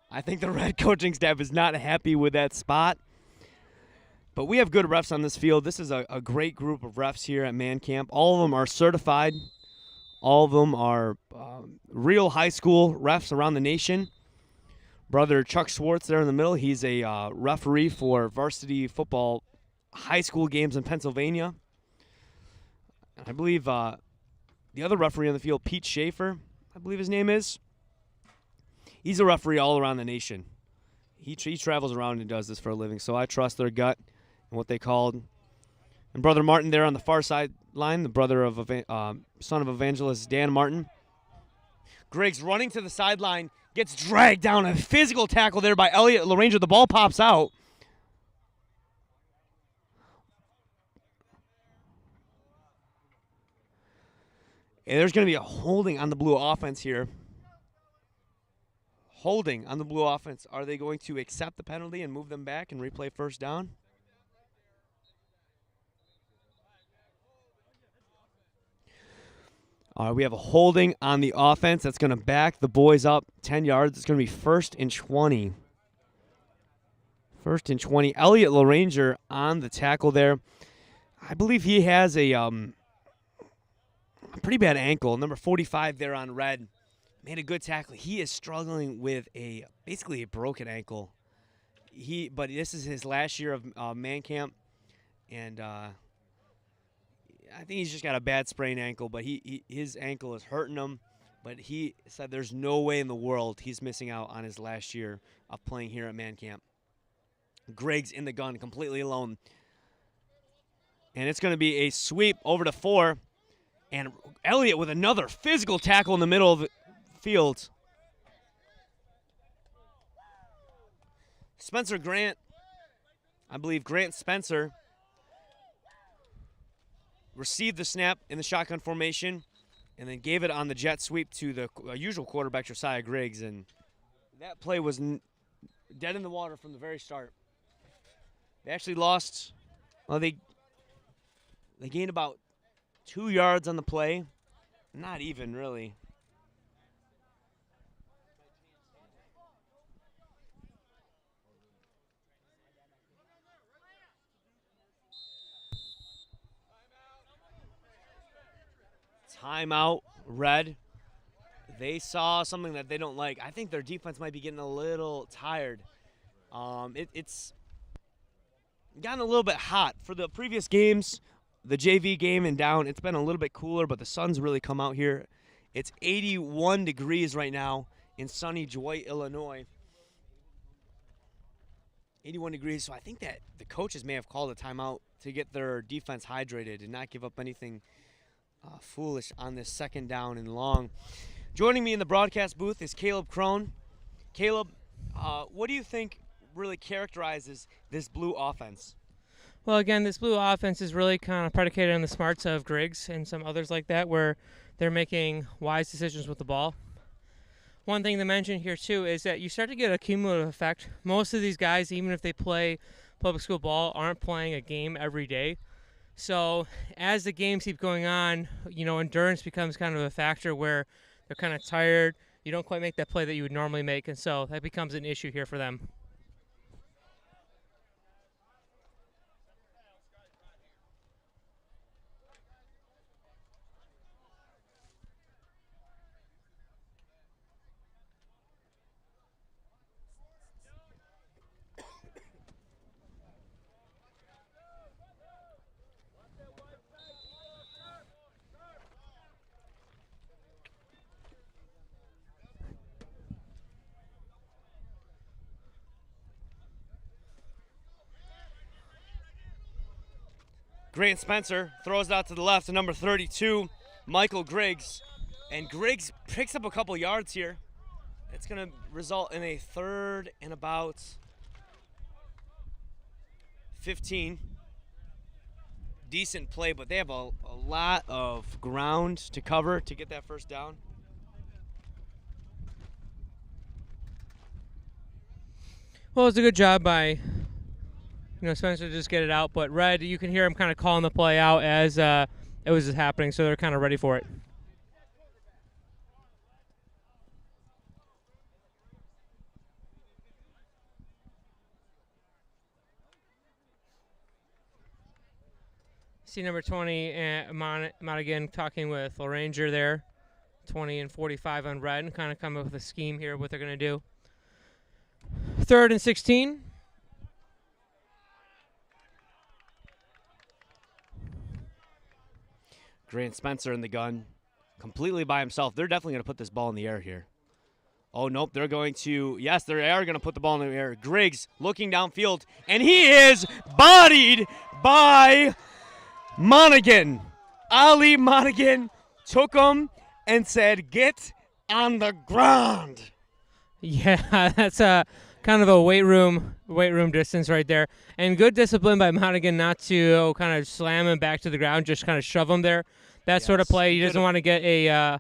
I think the Red coaching staff is not happy with that spot. But we have good refs on this field. This is a great group of refs here at Man Camp. All of them are certified. All of them are real high school refs around the nation. Brother Chuck Schwartz there in the middle. He's a referee for varsity football high school games in Pennsylvania. I believe the other referee on the field, Pete Schaefer, I believe his name is. He's a referee all around the nation. He travels around and does this for a living, so I trust their gut and what they called. And Brother Martin there on the far side line, the brother of son of evangelist Dan Martin. Griggs running to the sideline, gets dragged down. A physical tackle there by Elliott LaRanger. The ball pops out. And there's going to be a holding on the Blue offense here. Holding on the Blue offense. Are they going to accept the penalty and move them back and replay first down? We have a holding on the offense that's going to back the boys up 10 yards. It's going to be 1st and 20. 1st and 20. Elliott LaRanger on the tackle there. I believe he has a pretty bad ankle. Number 45 there on red. Made a good tackle. He is struggling with basically a broken ankle. But this is his last year of man camp, and I think he's just got a bad sprained ankle. But his ankle is hurting him. But he said there's no way in the world he's missing out on his last year of playing here at man camp. Griggs in the gun, completely alone, and it's going to be a sweep over to 4, and Elliott with another physical tackle in the middle of field. Spencer Grant, I believe Grant Spencer, received the snap in the shotgun formation and then gave it on the jet sweep to the usual quarterback, Josiah Griggs, and that play was dead in the water from the very start. They actually lost, they gained about 2 yards on the play. Not even, really. Timeout, Red. They saw something that they don't like. I think their defense might be getting a little tired. It's gotten a little bit hot. For the previous games, the JV game and down, it's been a little bit cooler, but the sun's really come out here. It's 81 degrees right now in sunny Dwight, Illinois. 81 degrees, so I think that the coaches may have called a timeout to get their defense hydrated and not give up anything foolish on this 2nd down and long. Joining me in the broadcast booth is Caleb Crone. Caleb, what do you think really characterizes this Blue offense? Well, again, this Blue offense is really kind of predicated on the smarts of Griggs and some others like that, where they're making wise decisions with the ball. One thing to mention here, too, is that you start to get a cumulative effect. Most of these guys, even if they play public school ball, aren't playing a game every day. So as the games keep going on, endurance becomes kind of a factor where they're kind of tired. You don't quite make that play that you would normally make, and so that becomes an issue here for them. Grant Spencer throws it out to the left to number 32, Michael Griggs. And Griggs picks up a couple yards here. It's going to result in a 3rd and about 15. Decent play, but they have a lot of ground to cover to get that first down. Well, it's a good job by Spencer just get it out. But Red, you can hear him kind of calling the play out as it was happening, so they're kind of ready for it. See number 20, Monaghan talking with Laranger there. 20 and 45 on Red, and kind of come up with a scheme here of what they're going to do. 3rd and 16. Grant Spencer in the gun, completely by himself. They're definitely going to put this ball in the air here. Oh, nope, they're going to, yes, they are going to put the ball in the air. Griggs looking downfield, and he is bodied by Monaghan. Ali Monaghan took him and said, "Get on the ground." Yeah, that's a kind of a weight room distance right there, and good discipline by Monaghan not to kind of slam him back to the ground, just kind of shove him there. That sort of play. He doesn't want to get a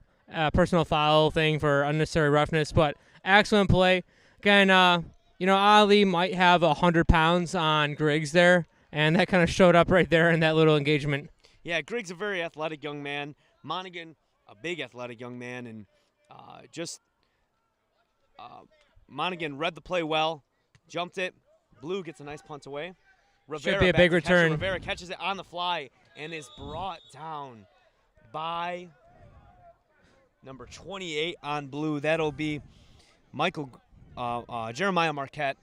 personal foul thing for unnecessary roughness, but excellent play. Again, Ali might have 100 pounds on Griggs there, and that kind of showed up right there in that little engagement. Yeah, Griggs a very athletic young man. Monaghan a big athletic young man, and Monaghan read the play well, jumped it. Blue gets a nice punt away. Rivera should be a big return. Rivera catches it on the fly and is brought down by number 28 on Blue. That'll be Jeremiah Marquette.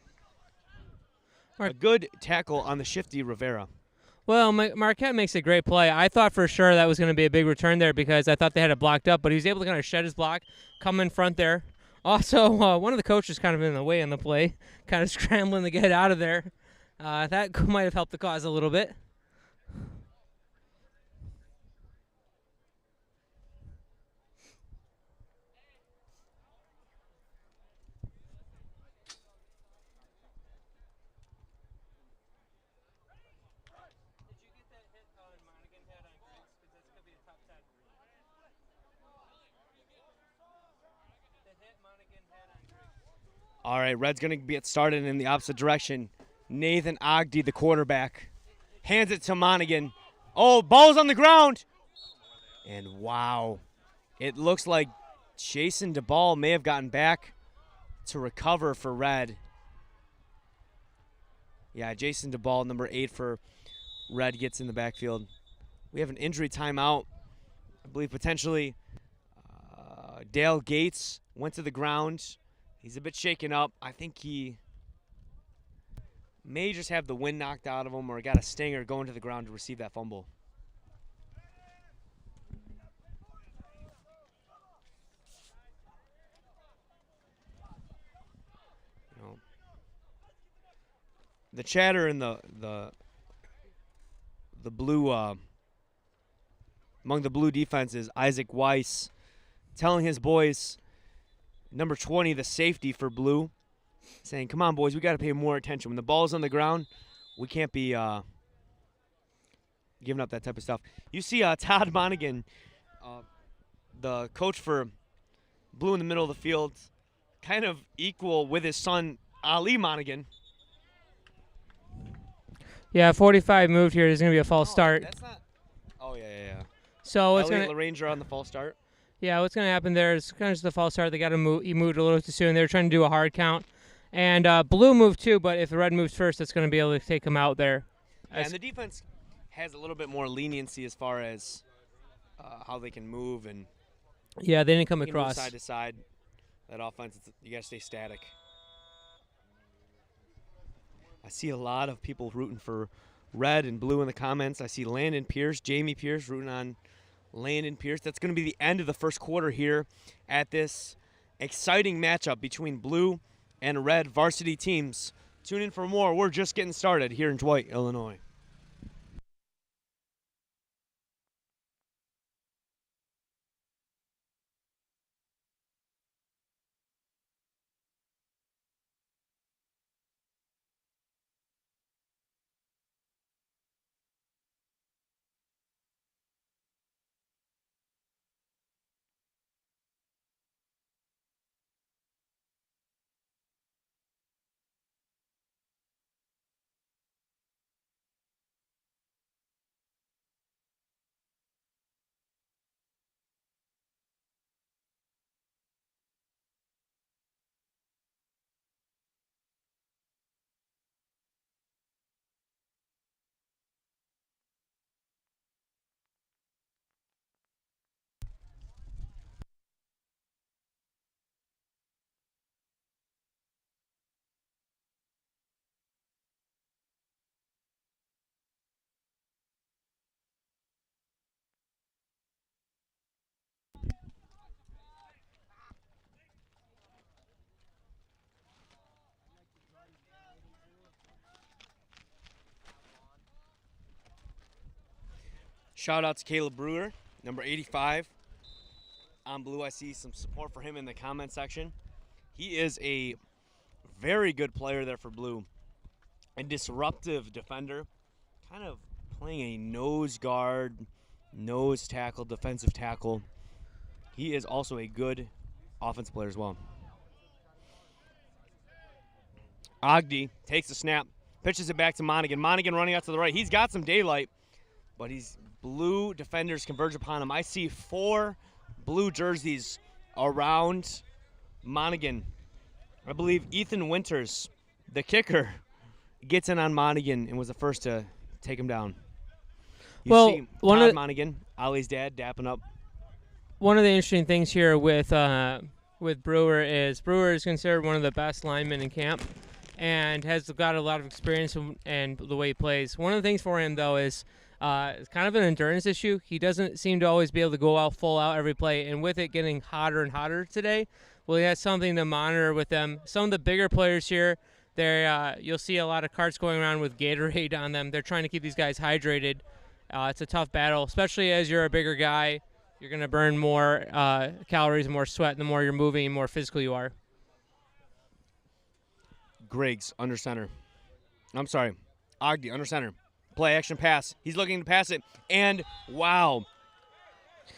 A good tackle on the shifty Rivera. Well, Marquette makes a great play. I thought for sure that was going to be a big return there because I thought they had it blocked up, but he was able to kind of shed his block, come in front there. Also, one of the coaches kind of in the way on the play, kind of scrambling to get out of there. That might have helped the cause a little bit. All right, Red's going to get started in the opposite direction. Nathan Ogden, the quarterback, hands it to Monaghan. Oh, ball's on the ground. And wow, it looks like Jason DeBall may have gotten back to recover for Red. Yeah, Jason DeBall, number 8 for Red, gets in the backfield. We have an injury timeout. I believe potentially Dale Gates went to the ground. He's a bit shaken up. I think he may just have the wind knocked out of him or got a stinger going to the ground to receive that fumble. The chatter in the blue among the blue defense is Isaac Weiss telling his boys, number 20, the safety for blue, saying, "Come on, boys, we got to pay more attention. When the ball's on the ground, we can't be giving up that type of stuff." You see Todd Monaghan, the coach for blue in the middle of the field, kind of equal with his son, Ali Monaghan. Yeah, 45 moved here. There's going to be a false start. That's not. Oh, yeah. So it's Elliot Laranger on the false start. Yeah, what's going to happen there is kind of just a false start. They got to move. He moved a little too soon. They were trying to do a hard count. And blue moved too, but if the red moves first, it's going to be able to take him out there. And the defense has a little bit more leniency as far as how they can move. And yeah, they didn't come move across. Side to side. That offense, you got to stay static. I see a lot of people rooting for red and blue in the comments. I see Landon Pierce, Jamie Pierce rooting on Landon Pierce. That's going to be the end of the first quarter here at this exciting matchup between blue and red varsity teams. Tune in for more. We're just getting started here in Dwight, Illinois. Shout out to Caleb Brewer, number 85. On Blue, I see some support for him in the comment section. He is a very good player there for Blue. A disruptive defender, kind of playing a nose guard, nose tackle, defensive tackle. He is also a good offensive player as well. Ogden takes the snap, pitches it back to Monaghan. Monaghan running out to the right. He's got some daylight, but Blue defenders converge upon him. I see 4 blue jerseys around Monaghan. I believe Ethan Winters, the kicker, gets in on Monaghan and was the first to take him down. You see Todd Monaghan, Ollie's dad, dapping up. One of the interesting things here with Brewer is considered one of the best linemen in camp and has got a lot of experience and the way he plays. One of the things for him, though, is it's kind of an endurance issue. He doesn't seem to always be able to go out full out every play, and with it getting hotter and hotter today, well, he has something to monitor with them. Some of the bigger players here, you'll see a lot of carts going around with Gatorade on them. They're trying to keep these guys hydrated. It's a tough battle, especially as you're a bigger guy. You're going to burn more calories, more sweat, the more you're moving, the more physical you are. Griggs, under center. I'm sorry. Ogden, under center. Play action pass. He's looking to pass it. And, wow.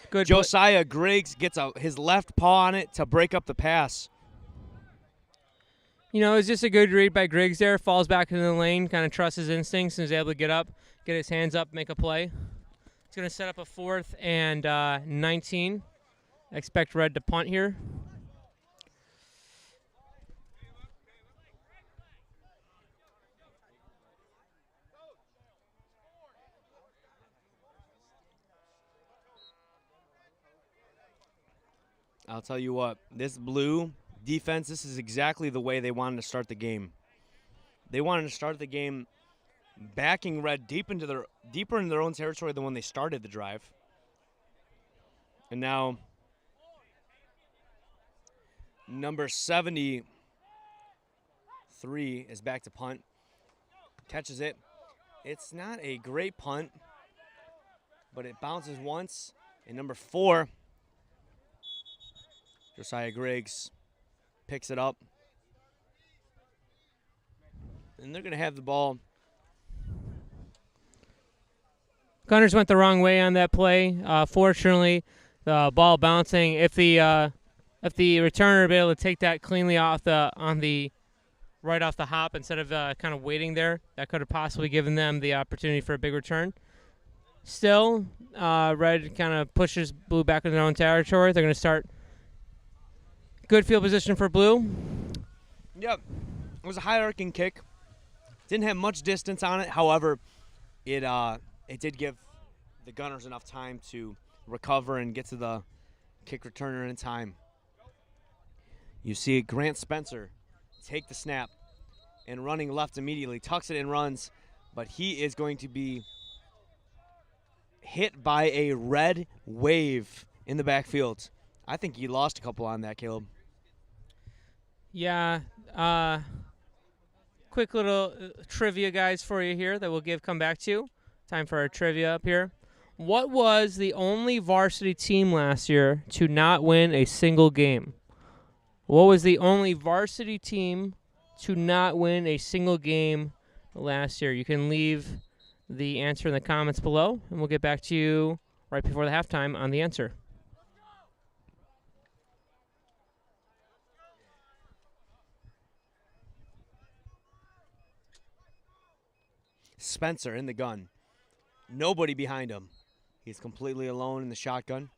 Good. Josiah Griggs gets his left paw on it to break up the pass. You know, it's just a good read by Griggs there. Falls back into the lane, kind of trusts his instincts, and is able to get up, get his hands up, make a play. It's going to set up a 4th and 19. I expect Red to punt here. I'll tell you what, this Blue defense, this is exactly the way they wanted to start the game. They wanted to start the game backing Red deeper into their own territory than when they started the drive. And now number 73 is back to punt. Catches it. It's not a great punt, but it bounces once. And number 4, Josiah Griggs, picks it up. And they're going to have the ball. Gunners went the wrong way on that play. Fortunately, the ball bouncing. If the returner would be able to take that cleanly right off the hop instead of kind of waiting there, that could have possibly given them the opportunity for a big return. Still, Red kind of pushes Blue back into their own territory. They're going to start. Good field position for Blue. Yep. It was a high arcing kick. Didn't have much distance on it. However, it did give the Gunners enough time to recover and get to the kick returner in time. You see Grant Spencer take the snap and running left immediately. Tucks it and runs, but he is going to be hit by a red wave in the backfield. I think he lost a couple on that, Caleb. Yeah. Quick little trivia, guys, for you here that we'll come back to. Time for our trivia up here. What was the only varsity team last year to not win a single game? What was the only varsity team to not win a single game last year? You can leave the answer in the comments below, and we'll get back to you right before the halftime on the answer. Spencer in the gun. Nobody behind him. He's completely alone in the shotgun.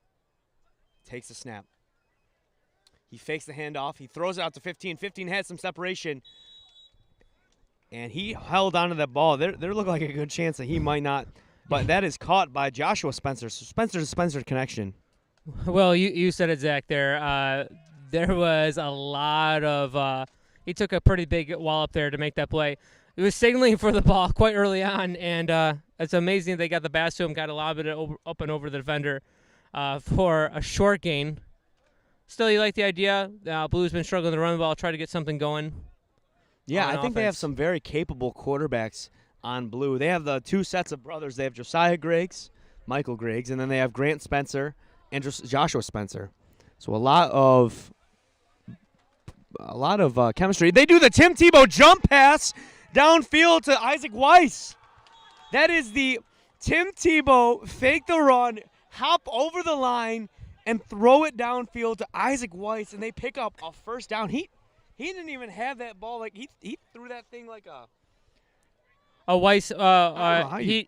Takes the snap. He fakes the handoff. He throws it out to 15. 15 had some separation. And he held onto that ball. There looked like a good chance that he might not. But that is caught by Joshua Spencer. So Spencer connection. Well, you said it, Zach, there. There was a lot of he took a pretty big wallop there to make that play. It was signaling for the ball quite early on, and it's amazing they got the pass to him, got a lot of it up and over the defender for a short gain. Still, you like the idea. Blue's been struggling to run the ball, try to get something going. Yeah, I think they have some very capable quarterbacks on Blue. They have the two sets of brothers. They have Josiah Griggs, Michael Griggs, and then they have Grant Spencer and Joshua Spencer. So a lot of chemistry. They do the Tim Tebow jump pass downfield to Isaac Weiss. That is the Tim Tebow fake the run, hop over the line, and throw it downfield to Isaac Weiss, and they pick up a first down. He didn't even have that ball. Like he threw that thing like a Weiss. They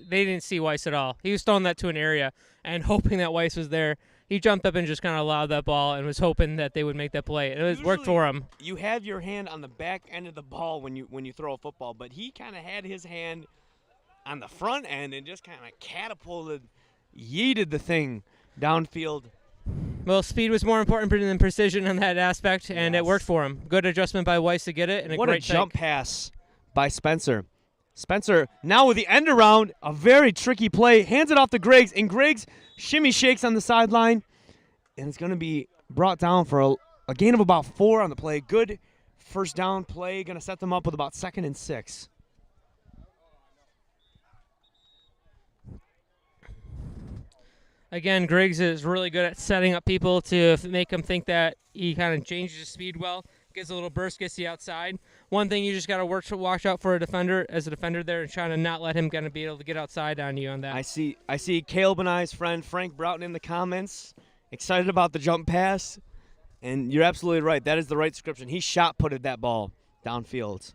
didn't see Weiss at all. He was throwing that to an area and hoping that Weiss was there. He jumped up and just kind of allowed that ball and was hoping that they would make that play. It worked for him. You have your hand on the back end of the ball when you throw a football, but he kind of had his hand on the front end and just kind of yeeted the thing downfield. Well, speed was more important than precision on that aspect, and It worked for him. Good adjustment by Weiss to get it, and what great a jump pass by Spencer. Spencer now with the end around, a very tricky play, hands it off to Griggs, and Griggs shimmy shakes on the sideline, and it's going to be brought down for a gain of about 4 on the play. Good first down play, going to set them up with about 2nd and 6. Again, Griggs is really good at setting up people to make them think that he kind of changes his speed well, gets a little burst, gets the outside. One thing you just got to watch out for a defender there and trying to not let him kind of be able to get outside on you on that. I see Caleb and I's friend Frank Broughton in the comments, excited about the jump pass, and you're absolutely right. That is the right description. He shot-putted that ball downfield.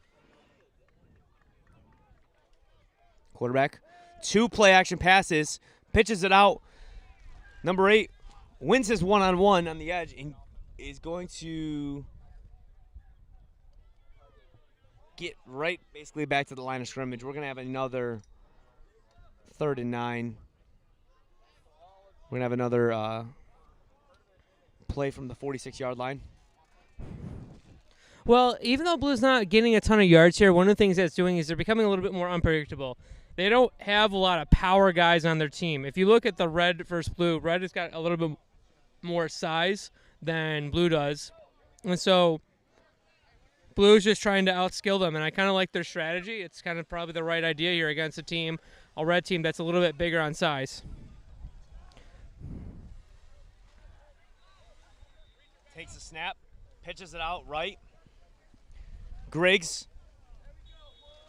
Quarterback, 2 play-action passes, pitches it out. Number 8 wins his one-on-one on the edge and is going to get right basically back to the line of scrimmage. We're going to have another 3rd and 9. We're going to have another play from the 46-yard line. Well, even though Blue's not getting a ton of yards here, one of the things that's doing is they're becoming a little bit more unpredictable. They don't have a lot of power guys on their team. If you look at the Red versus Blue, Red has got a little bit more size than Blue does. And so Blue's just trying to outskill them, and I kind of like their strategy. It's kind of probably the right idea here against a Red team that's a little bit bigger on size. Takes a snap, pitches it out right. Griggs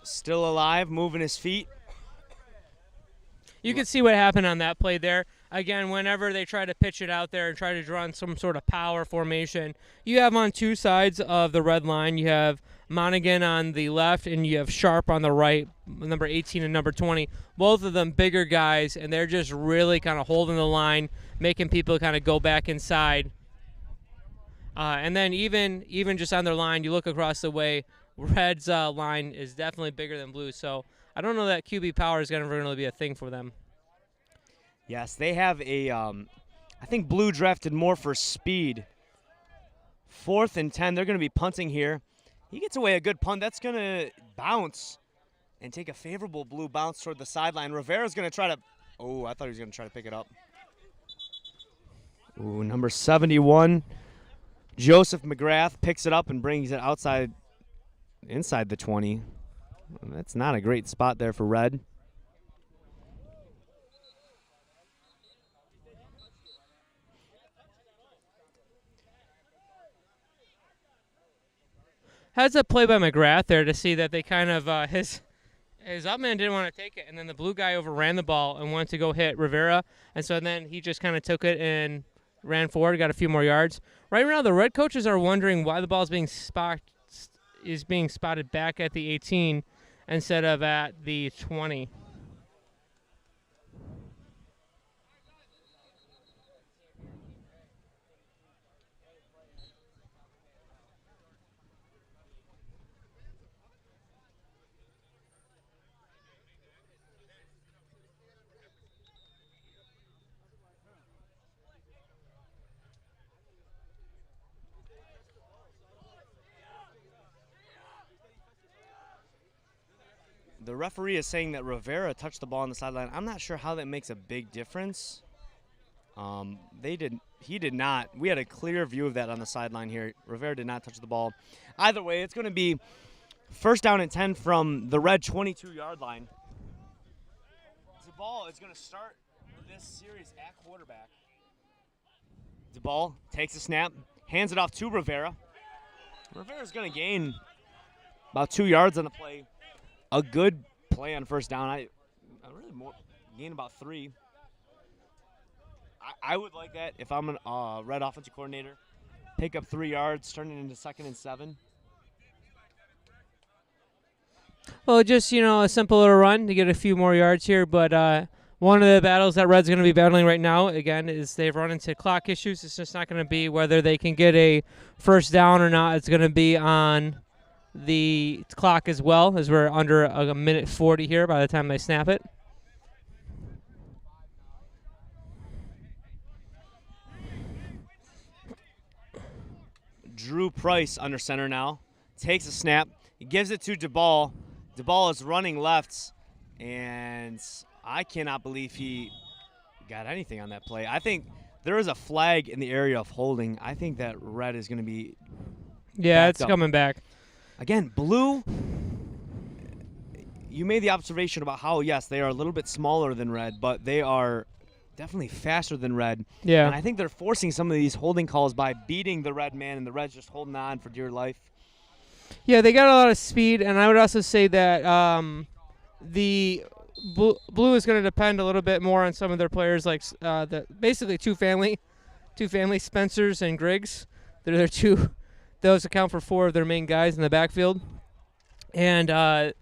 still alive, moving his feet. You can see what happened on that play there. Again, whenever they try to pitch it out there and try to draw on some sort of power formation, you have on 2 sides of the red line, you have Monaghan on the left and you have Sharp on the right, number 18 and number 20. Both of them bigger guys, and they're just really kind of holding the line, making people kind of go back inside. And then even just on their line, you look across the way, Red's line is definitely bigger than Blue, so I don't know that QB power is going to really be a thing for them. Yes, they have I think Blue drafted more for speed. 4th and 10, they're going to be punting here. He gets away a good punt. That's going to bounce and take a favorable Blue bounce toward the sideline. Rivera's going to try to, I thought he was going to try to pick it up. Number 71, Joseph McGrath picks it up and brings it inside the 20. That's not a great spot there for Red. Has a play by McGrath there to see that they kind of his up man didn't want to take it, and then the Blue guy overran the ball and wanted to go hit Rivera, and so then he just kind of took it and ran forward, got a few more yards. Right now, the Red coaches are wondering why the ball is being spotted back at the 18 instead of at the 20. The referee is saying that Rivera touched the ball on the sideline. I'm not sure how that makes a big difference. He did not. We had a clear view of that on the sideline here. Rivera did not touch the ball. Either way, it's going to be 1st down and 10 from the Red 22-yard line. DeBall is going to start this series at quarterback. DeBall takes a snap, hands it off to Rivera. Rivera's going to gain about 2 yards on the play. A good play on first down. I really gain about 3. I would like that if I'm a Red offensive coordinator. Pick up 3 yards, turn it into 2nd and 7. Well, just, a simple little run to get a few more yards here. But one of the battles that Red's going to be battling right now, again, is they've run into clock issues. It's just not going to be whether they can get a first down or not. It's going to be on the clock as well, as we're under a minute 40 here by the time they snap it. Drew Price under center now. Takes a snap. He gives it to DeBall. DeBall is running left, and I cannot believe he got anything on that play. I think there is a flag in the area of holding. I think that Red is going to be it's up. Coming back. Again, Blue, you made the observation about how, yes, they are a little bit smaller than Red, but they are definitely faster than Red. Yeah. And I think they're forcing some of these holding calls by beating the Red man, and the Red's just holding on for dear life. Yeah, they got a lot of speed, and I would also say that the Blue is going to depend a little bit more on some of their players, like basically two family Spencers and Griggs. They're their two. Those account for 4 of their main guys in the backfield, and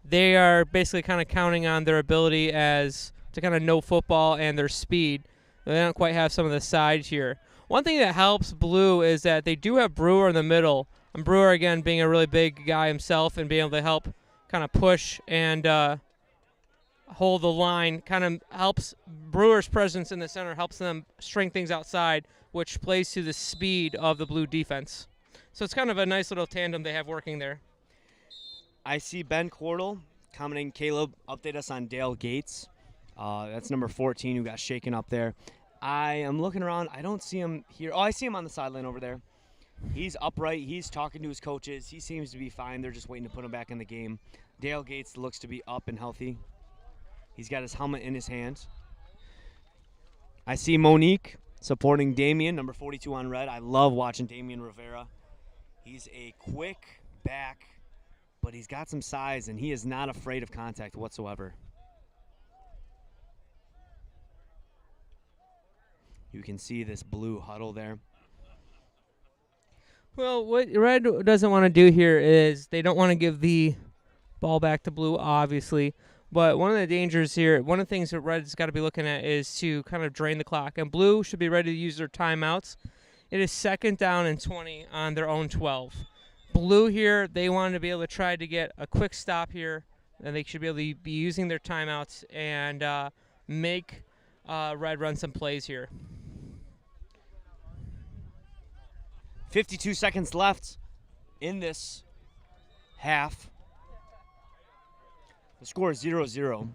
they are basically kind of counting on their ability to kind of know football and their speed. They don't quite have some of the size here. One thing that helps Blue is that they do have Brewer in the middle. And Brewer, again, being a really big guy himself and being able to help kind of push and hold the line, kind of helps Brewer's presence in the center, helps them string things outside, which plays to the speed of the Blue defense. So it's kind of a nice little tandem they have working there. I see Ben Cordell commenting, Caleb, update us on Dale Gates. That's number 14 who got shaken up there. I am looking around. I don't see him here. Oh, I see him on the sideline over there. He's upright. He's talking to his coaches. He seems to be fine. They're just waiting to put him back in the game. Dale Gates looks to be up and healthy. He's got his helmet in his hand. I see Monique supporting Damian, number 42 on red. I love watching Damian Rivera. He's a quick back, but he's got some size, and he is not afraid of contact whatsoever. You can see this Blue huddle there. Well, what Red doesn't want to do here is they don't want to give the ball back to Blue, obviously. But one of the dangers here, one of the things that Red's got to be looking at is to kind of drain the clock. And Blue should be ready to use their timeouts. It is 2nd down and 20 on their own 12. Blue here, they want to be able to try to get a quick stop here. And they should be able to be using their timeouts and make Red run some plays here. 52 seconds left in this half. The score is 0-0.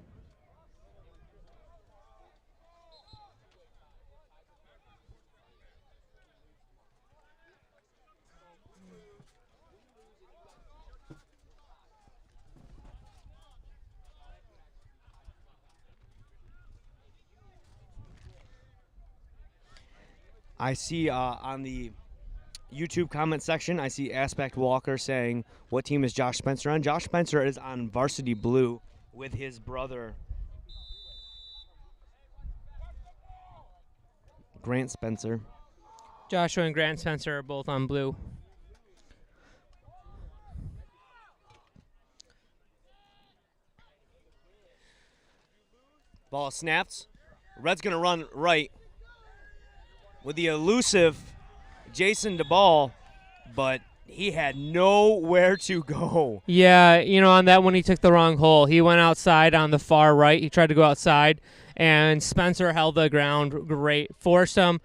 I see on the YouTube comment section, I see Aspect Walker saying, what team is Josh Spencer on? Josh Spencer is on Varsity Blue with his brother, Grant Spencer. Joshua and Grant Spencer are both on Blue. Ball snapped. Red's going to run right with the elusive Jason DeBall, but he had nowhere to go. Yeah, on that one he took the wrong hole. He went outside on the far right. He tried to go outside, and Spencer held the ground great. Forced him.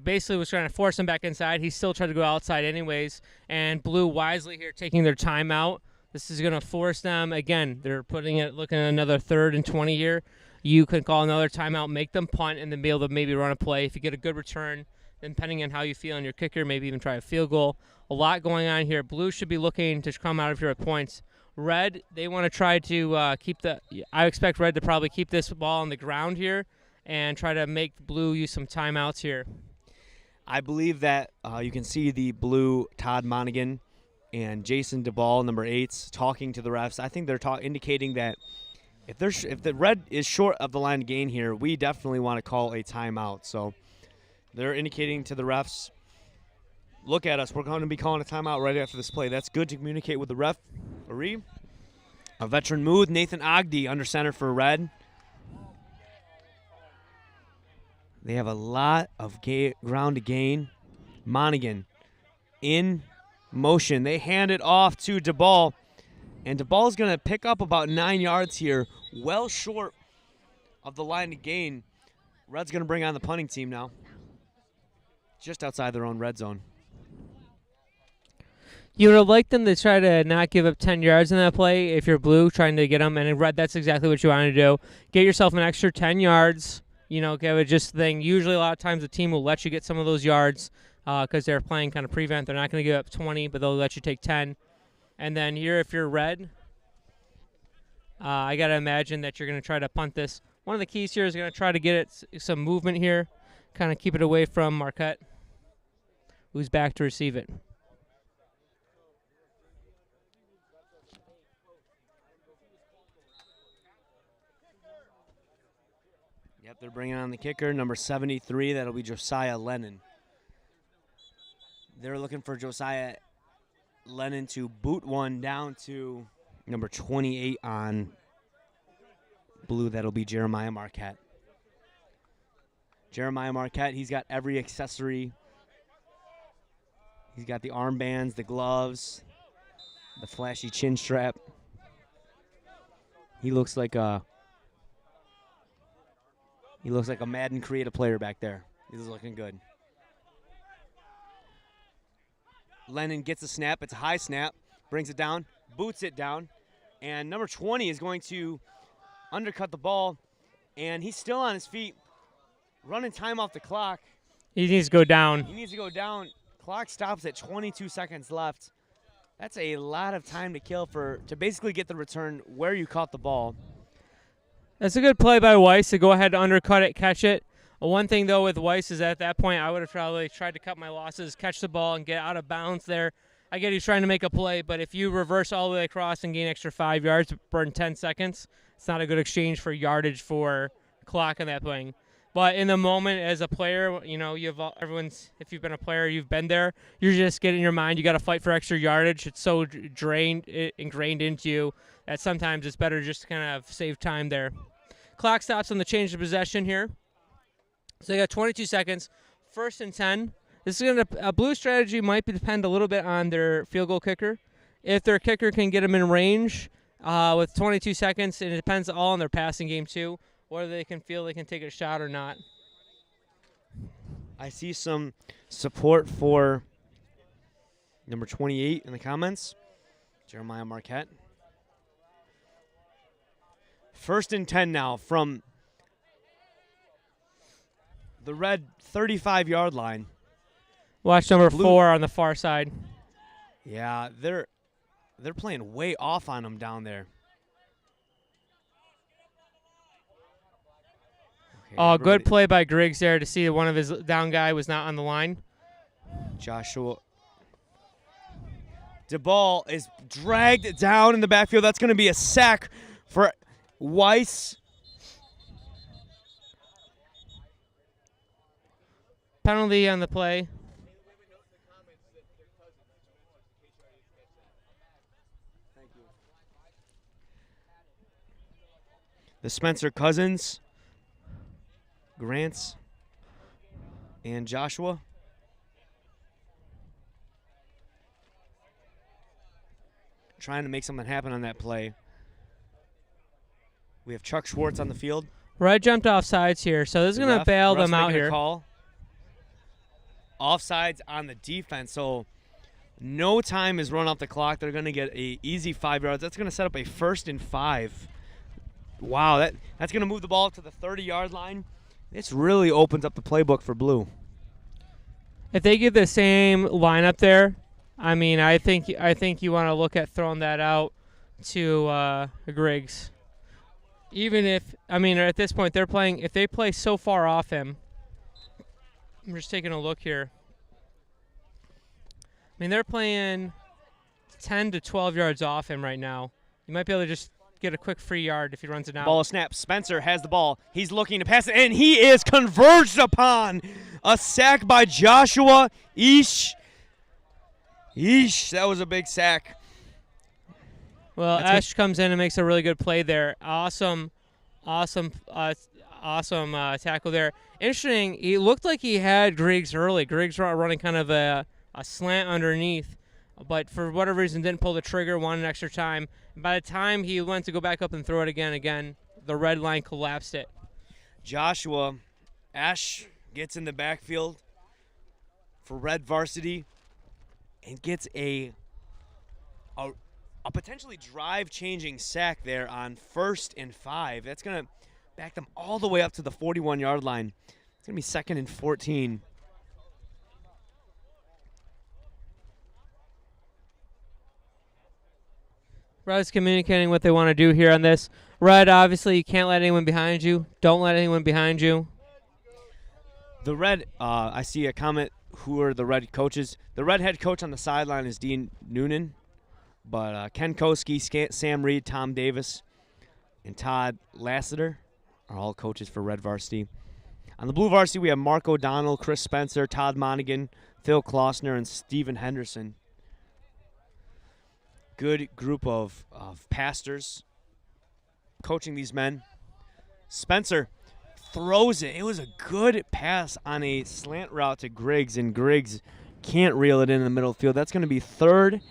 Basically was trying to force him back inside. He still tried to go outside anyways, and Blue wisely here taking their timeout. This is going to force them. Again, they're looking at another 3rd and 20 here. You could call another timeout, make them punt, and then be able to maybe run a play. If you get a good return, then depending on how you feel on your kicker, maybe even try a field goal. A lot going on here. Blue should be looking to come out of here with points. Red, they want to try to keep the – I expect Red to probably keep this ball on the ground here and try to make Blue use some timeouts here. I believe that you can see the Blue Todd Monaghan and Jason DeBall, number 8s, talking to the refs. I think they're indicating that if the Red is short of the line to gain here, we definitely want to call a timeout. So they're indicating to the refs, look at us. We're going to be calling a timeout right after this play. That's good to communicate with the referee. A veteran move, Nathan Ogden under center for Red. They have a lot of ground to gain. Monaghan in motion. They hand it off to DeBall. And DeBall's going to pick up about 9 yards here, well short of the line to gain. Red's going to bring on the punting team now, just outside their own red zone. You would have liked them to try to not give up 10 yards in that play if you're Blue, trying to get them. And in Red, that's exactly what you want to do. Get yourself an extra 10 yards. You know, give it just thing. Usually a lot of times the team will let you get some of those yards because they're playing kind of prevent. They're not going to give up 20, but they'll let you take 10. And then here, if you're Red, I got to imagine that you're going to try to punt this. One of the keys here is going to try to get it some movement here, kind of keep it away from Marquette, who's back to receive it. Yep, they're bringing on the kicker, number 73. That'll be Josiah Lennon. They're looking for Josiah Lennon to boot one down to number 28 on Blue. That'll be Jeremiah Marquette. Jeremiah Marquette, he's got every accessory. He's got the armbands, the gloves, the flashy chin strap. He looks like a Madden creative player back there. He's looking good. Lennon gets a snap. It's a high snap. Brings it down. Boots it down. And number 20 is going to undercut the ball. And he's still on his feet. Running time off the clock. He needs to go down. He needs to go down. Clock stops at 22 seconds left. That's a lot of time to kill to basically get the return where you caught the ball. That's a good play by Weiss to go ahead and undercut it, catch it. One thing, though, with Weiss is at that point I would have probably tried to cut my losses, catch the ball, and get out of bounds there. I get he's trying to make a play, but if you reverse all the way across and gain extra 5 yards, burn 10 seconds, it's not a good exchange for yardage for clock in that playing. But in the moment, as a player, you know, if you've been a player, you've been there. You're just getting in your mind, you got to fight for extra yardage. It's so ingrained into you that sometimes it's better just to kind of save time there. Clock stops on the change of possession here. So they got 22 seconds. 1st and 10. This is a Blue strategy might depend a little bit on their field goal kicker. If their kicker can get them in range with 22 seconds, and it depends all on their passing game too, whether they can feel they can take a shot or not. I see some support for number 28 in the comments, Jeremiah Marquette. 1st and 10 now from the Red 35-yard line. Watch number 4 on the far side. Yeah, they're playing way off on them down there. Okay, good play by Griggs there to see that one of his down guy was not on the line. Joshua DeBall is dragged down in the backfield. That's going to be a sack for Weiss. Penalty on the play. The Spencer Cousins, Grants, and Joshua. Trying to make something happen on that play. We have Chuck Schwartz on the field. Red jumped off sides here, so this is going to bail them out here. Call. Offsides on the defense, so no time is run off the clock. They're going to get an easy 5 yards. That's going to set up a 1st and 5. Wow, that's going to move the ball to the 30-yard line. This really opens up the playbook for Blue. If they give the same lineup there, I mean, I think you want to look at throwing that out to Griggs. Even if, at this point they're playing. If they play so far off him, I'm just taking a look here. They're playing 10 to 12 yards off him right now. You might be able to just get a quick free yard if he runs it out. Ball snap. Spencer has the ball. He's looking to pass it, and he is converged upon. A sack by Joshua. Eesh, that was a big sack. Well, Ash comes in and makes a really good play there. Awesome tackle there. Interesting, he looked like he had Griggs early. Griggs running kind of a slant underneath, but for whatever reason didn't pull the trigger, wanted extra time. And by the time he went to go back up and throw it again, the red line collapsed it. Ash gets in the backfield for Wed Varsity and gets a potentially drive-changing sack there on 1st and 5. That's going to back them all the way up to the 41-yard line. It's going to be 2nd and 14. Red's communicating what they want to do here on this. Red, obviously, you can't let anyone behind you. Don't let anyone behind you. The Red, I see a comment. Who are the Red coaches? The Red head coach on the sideline is Dean Noonan. But Ken Koski, Sam Reed, Tom Davis, and Todd Lassiter are all coaches for Wed Varsity. On the Blue Varsity, we have Mark O'Donnell, Chris Spencer, Todd Monaghan, Phil Klossner, and Stephen Henderson. Good group of pastors coaching these men. Spencer throws it. It was a good pass on a slant route to Griggs, and Griggs can't reel it in the middle of the field. That's going to be 3rd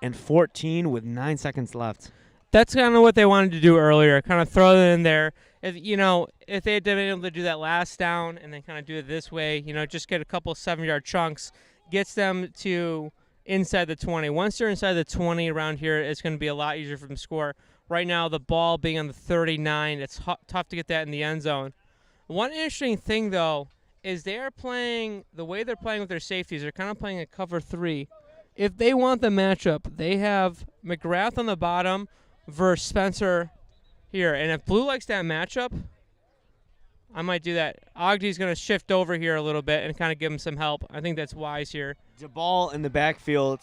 and 14 with 9 seconds left. That's kind of what they wanted to do earlier, kind of throw it in there. If they had been able to do that last down and then kind of do it this way, just get a couple 7-yard chunks, gets them to inside the 20. Once they're inside the 20 around here, it's going to be a lot easier for them to score. Right now, the ball being on the 39, it's tough to get that in the end zone. One interesting thing, though, is they are playing, the way they're playing with their safeties, they're kind of playing a cover 3. If they want the matchup, they have McGrath on the bottom versus Spencer here. And if Blue likes that matchup, I might do that. Ogdy's going to shift over here a little bit and kind of give him some help. I think that's wise here. DeBall in the backfield,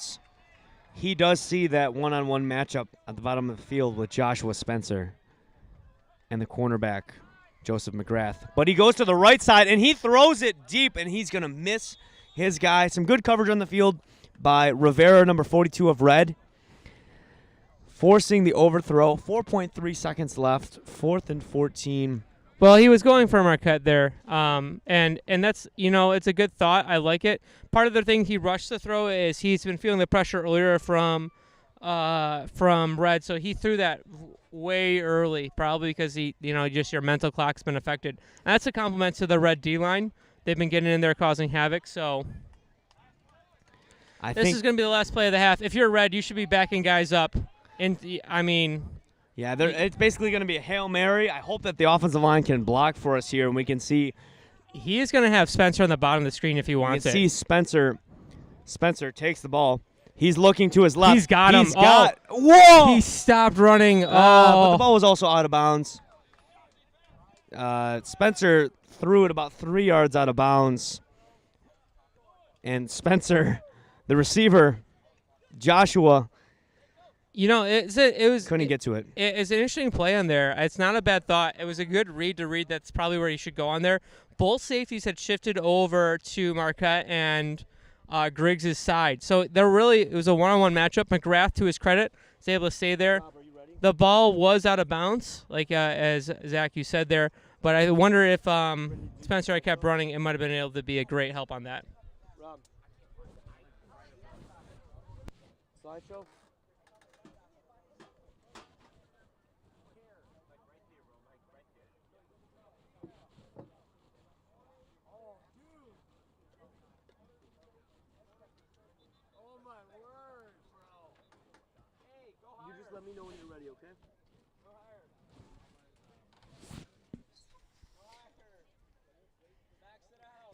he does see that one-on-one matchup at the bottom of the field with Joshua Spencer and the cornerback, Joseph McGrath. But he goes to the right side, and he throws it deep, and he's going to miss his guy. Some good coverage on the field by Rivera, number 42 of Red, forcing the overthrow. 4.3 seconds left, 4th and 14. Well, he was going for Marquette there, and that's, it's a good thought. I like it. Part of the thing he rushed the throw is he's been feeling the pressure earlier from Red, so he threw that way early, probably because just your mental clock's been affected. And that's a compliment to the Red D-line. They've been getting in there causing havoc, so this is going to be the last play of the half. If you're Red, you should be backing guys up. Yeah, it's basically going to be a Hail Mary. I hope that the offensive line can block for us here, and we can see. He is going to have Spencer on the bottom of the screen if he wants it. You can see Spencer takes the ball. He's looking to his left. He's got him. Whoa! He stopped running. But the ball was also out of bounds. Spencer threw it about 3 yards out of bounds. And Spencer, the receiver, Joshua, couldn't get to it. It's an interesting play on there. It's not a bad thought. It was a good read to read. That's probably where you should go on there. Both safeties had shifted over to Marquette and Griggs' side. So it was a one-on-one matchup. McGrath, to his credit, was able to stay there. Rob, are you ready? The ball was out of bounds, as Zach, you said there. But I wonder if Spencer had kept running, it might have been able to be a great help on that. Rob. Slideshow? You just let me know when you're ready, okay?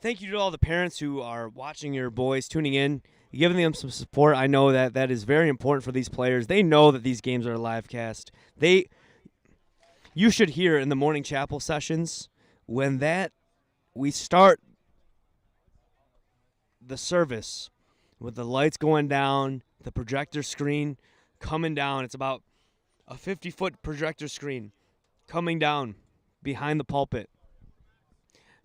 Thank you to all the parents who are watching your boys, tuning in, giving them some support. I know that that is very important for these players. They know that these games are a live cast. You should hear in the morning chapel sessions when we start the service with the lights going down, the projector screen coming down. It's about a 50-foot projector screen coming down behind the pulpit.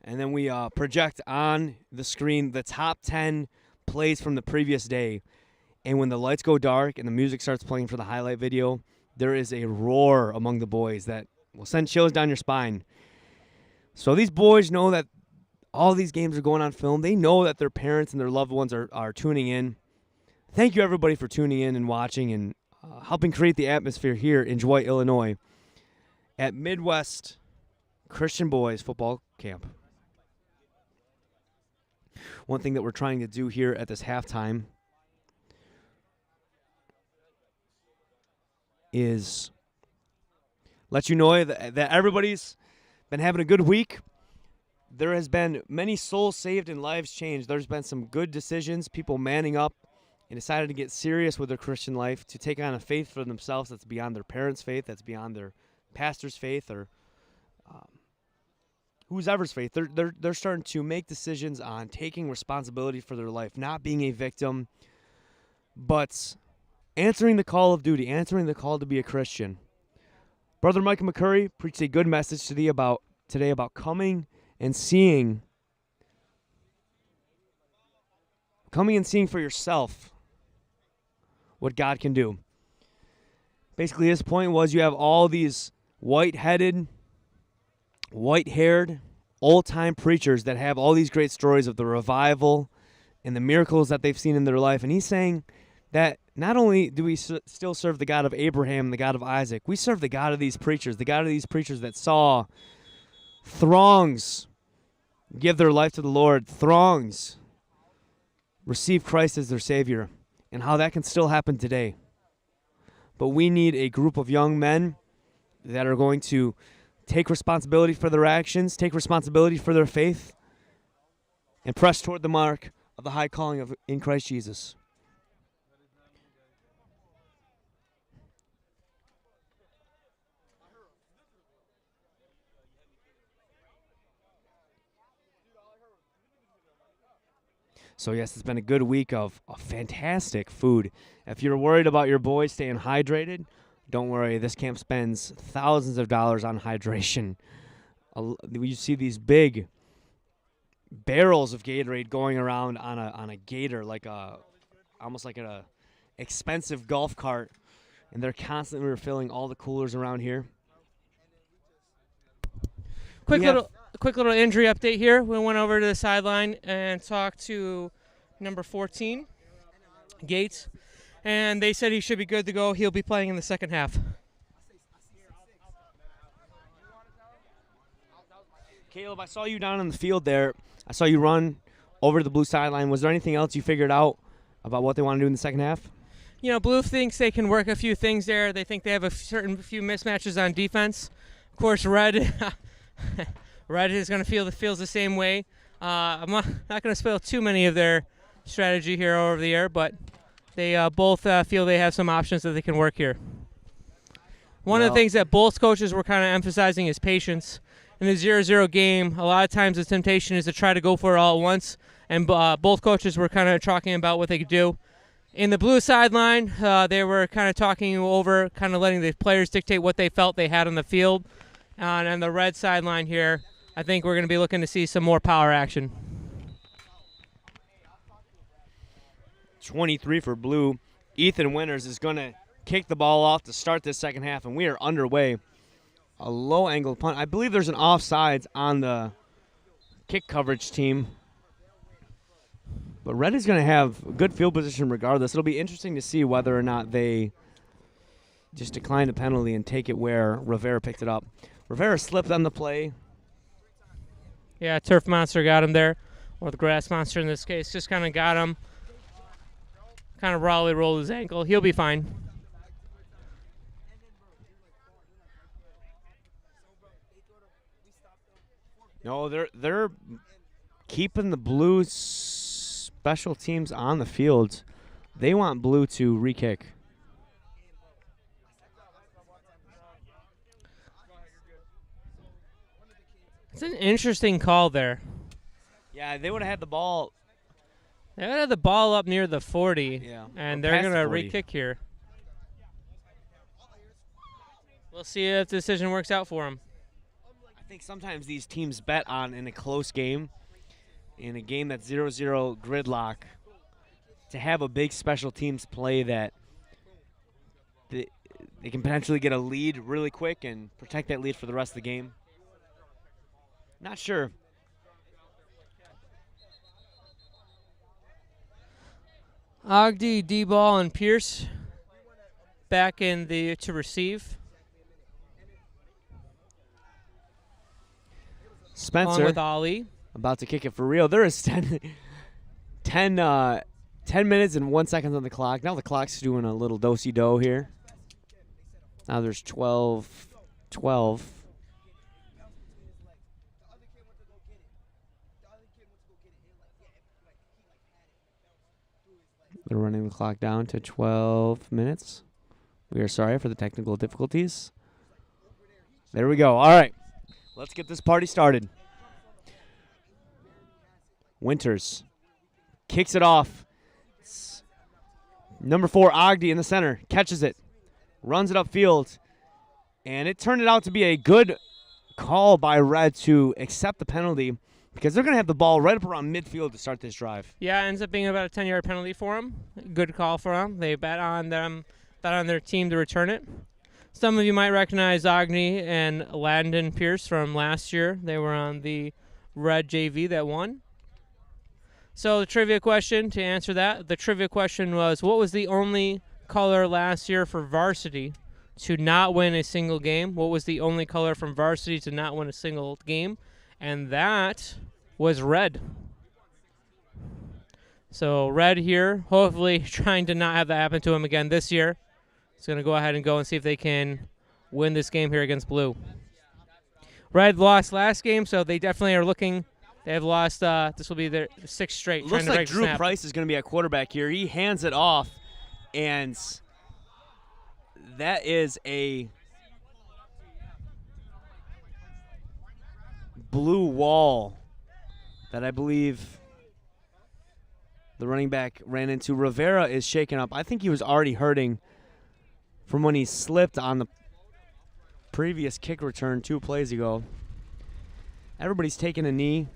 And then we project on the screen the top 10 plays from the previous day. And when the lights go dark and the music starts playing for the highlight video, there is a roar among the boys that will send chills down your spine. So these boys know that all these games are going on film. They know that their parents and their loved ones are tuning in. Thank you, everybody, for tuning in and watching and helping create the atmosphere here in Dwight, Illinois at Midwest Christian Boys Football Camp. One thing that we're trying to do here at this halftime is let you know that everybody's been having a good week. There has been many souls saved and lives changed. There's been some good decisions, people manning up and decided to get serious with their Christian life, to take on a faith for themselves that's beyond their parents' faith, that's beyond their pastor's faith, or whoever's faith. They're starting to make decisions on taking responsibility for their life, not being a victim, but answering the call of duty, answering the call to be a Christian. Brother Micah McCurry preached a good message today about coming and seeing for yourself what God can do. Basically, his point was you have all these white-headed, white-haired, old-time preachers that have all these great stories of the revival and the miracles that they've seen in their life. And he's saying that not only do we still serve the God of Abraham, the God of Isaac, we serve the God of these preachers, the God of these preachers that saw throngs give their life to the Lord, throngs receive Christ as their Savior, and how that can still happen today. But we need a group of young men that are going to take responsibility for their actions, take responsibility for their faith, and press toward the mark of the high calling in Christ Jesus. So, yes, it's been a good week of fantastic food. If you're worried about your boys staying hydrated, don't worry. This camp spends thousands of dollars on hydration. You see these big barrels of Gatorade going around on a gator, almost like an expensive golf cart, and they're constantly refilling all the coolers around here. Quick little injury update here. We went over to the sideline and talked to number 14, Gates, and they said he should be good to go. He'll be playing in the second half. Caleb, I saw you down on the field there. I saw you run over to the blue sideline. Was there anything else you figured out about what they want to do in the second half? You know, Blue thinks they can work a few things there. They think they have a few mismatches on defense. Of course, Red is going to feels the same way. I'm not going to spoil too many of their strategy here over the air, but they both feel they have some options that they can work here. One of the things that both coaches were kind of emphasizing is patience. In the 0-0 game, a lot of times the temptation is to try to go for it all at once, and both coaches were kind of talking about what they could do. In the blue sideline, they were kind of talking over, kind of letting the players dictate what they felt they had on the field. And on the red sideline here, I think we're going to be looking to see some more power action. 23 for Blue. Ethan Winters is going to kick the ball off to start this second half, and we are underway. A low-angle punt. I believe there's an offsides on the kick coverage team. But Red is going to have good field position regardless. It'll be interesting to see whether or not they just decline the penalty and take it where Rivera picked it up. Rivera slipped on the play. Yeah, Turf Monster got him there, or the Grass Monster in this case. Just kind of got him. Kind of Raleigh rolled his ankle. He'll be fine. No, they're keeping the Blues special teams on the field. They want Blue to re-kick. It's an interesting call there. Yeah, they would have had the ball. They would have the ball up near the 40, Yeah, and or they're past going the to 40. re-kick here. We'll see if the decision works out for them. I think sometimes these teams bet on, in a close game, in a game that's 0-0 gridlock, to have a big special teams play that they can potentially get a lead really quick and protect that lead for the rest of the game. Not sure. Ogden, D-Ball, and Pierce back in the to receive. Spencer Along with Ali. about to kick it for real. There is 10 minutes and 1 second on the clock. Now the clock's doing a little do-si-do here. Now there's 12. They're running the clock down to 12 minutes. We are sorry for the technical difficulties. There we go. All right. Let's get this party started. Winters kicks it off. Number 4, Ogden in the center. Catches it. Runs it upfield. And it turned out to be a good call by Red to accept the penalty because they're going to have the ball right up around midfield to start this drive. Yeah, ends up being about a 10-yard penalty for them. Good call for them. They bet on their team to return it. Some of you might recognize Agni and Landon Pierce from last year. They were on the Red JV that won. So the trivia question, to answer that, the trivia question was, what was the only color last year for varsity to not win a single game? What was the only color from varsity to not win a single game? And that was red. So red here, hopefully trying to not have that happen to him again this year. He's going to go ahead and go and see if they can win this game here against blue. Red lost last game, so they definitely are looking. They have lost. This will be their 6th straight. Looks like Drew Price is going to be at quarterback here. He hands it off, and that is a blue wall that I believe the running back ran into. Rivera is shaken up. I think he was already hurting from when he slipped on the previous kick return 2 plays ago. Everybody's taking a knee.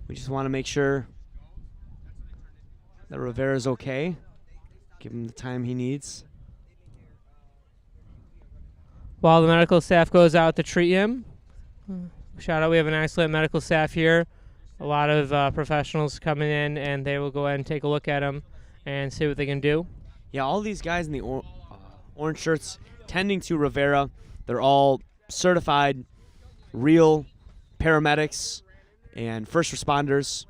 We just want to make sure that Rivera's okay. Give him the time he needs. While the medical staff goes out to treat him. Shout out, we have an excellent medical staff here. A lot of professionals coming in, and they will go ahead and take a look at him and see what they can do. Yeah, all these guys in the orange shirts tending to Rivera, they're all certified, real paramedics and first responders.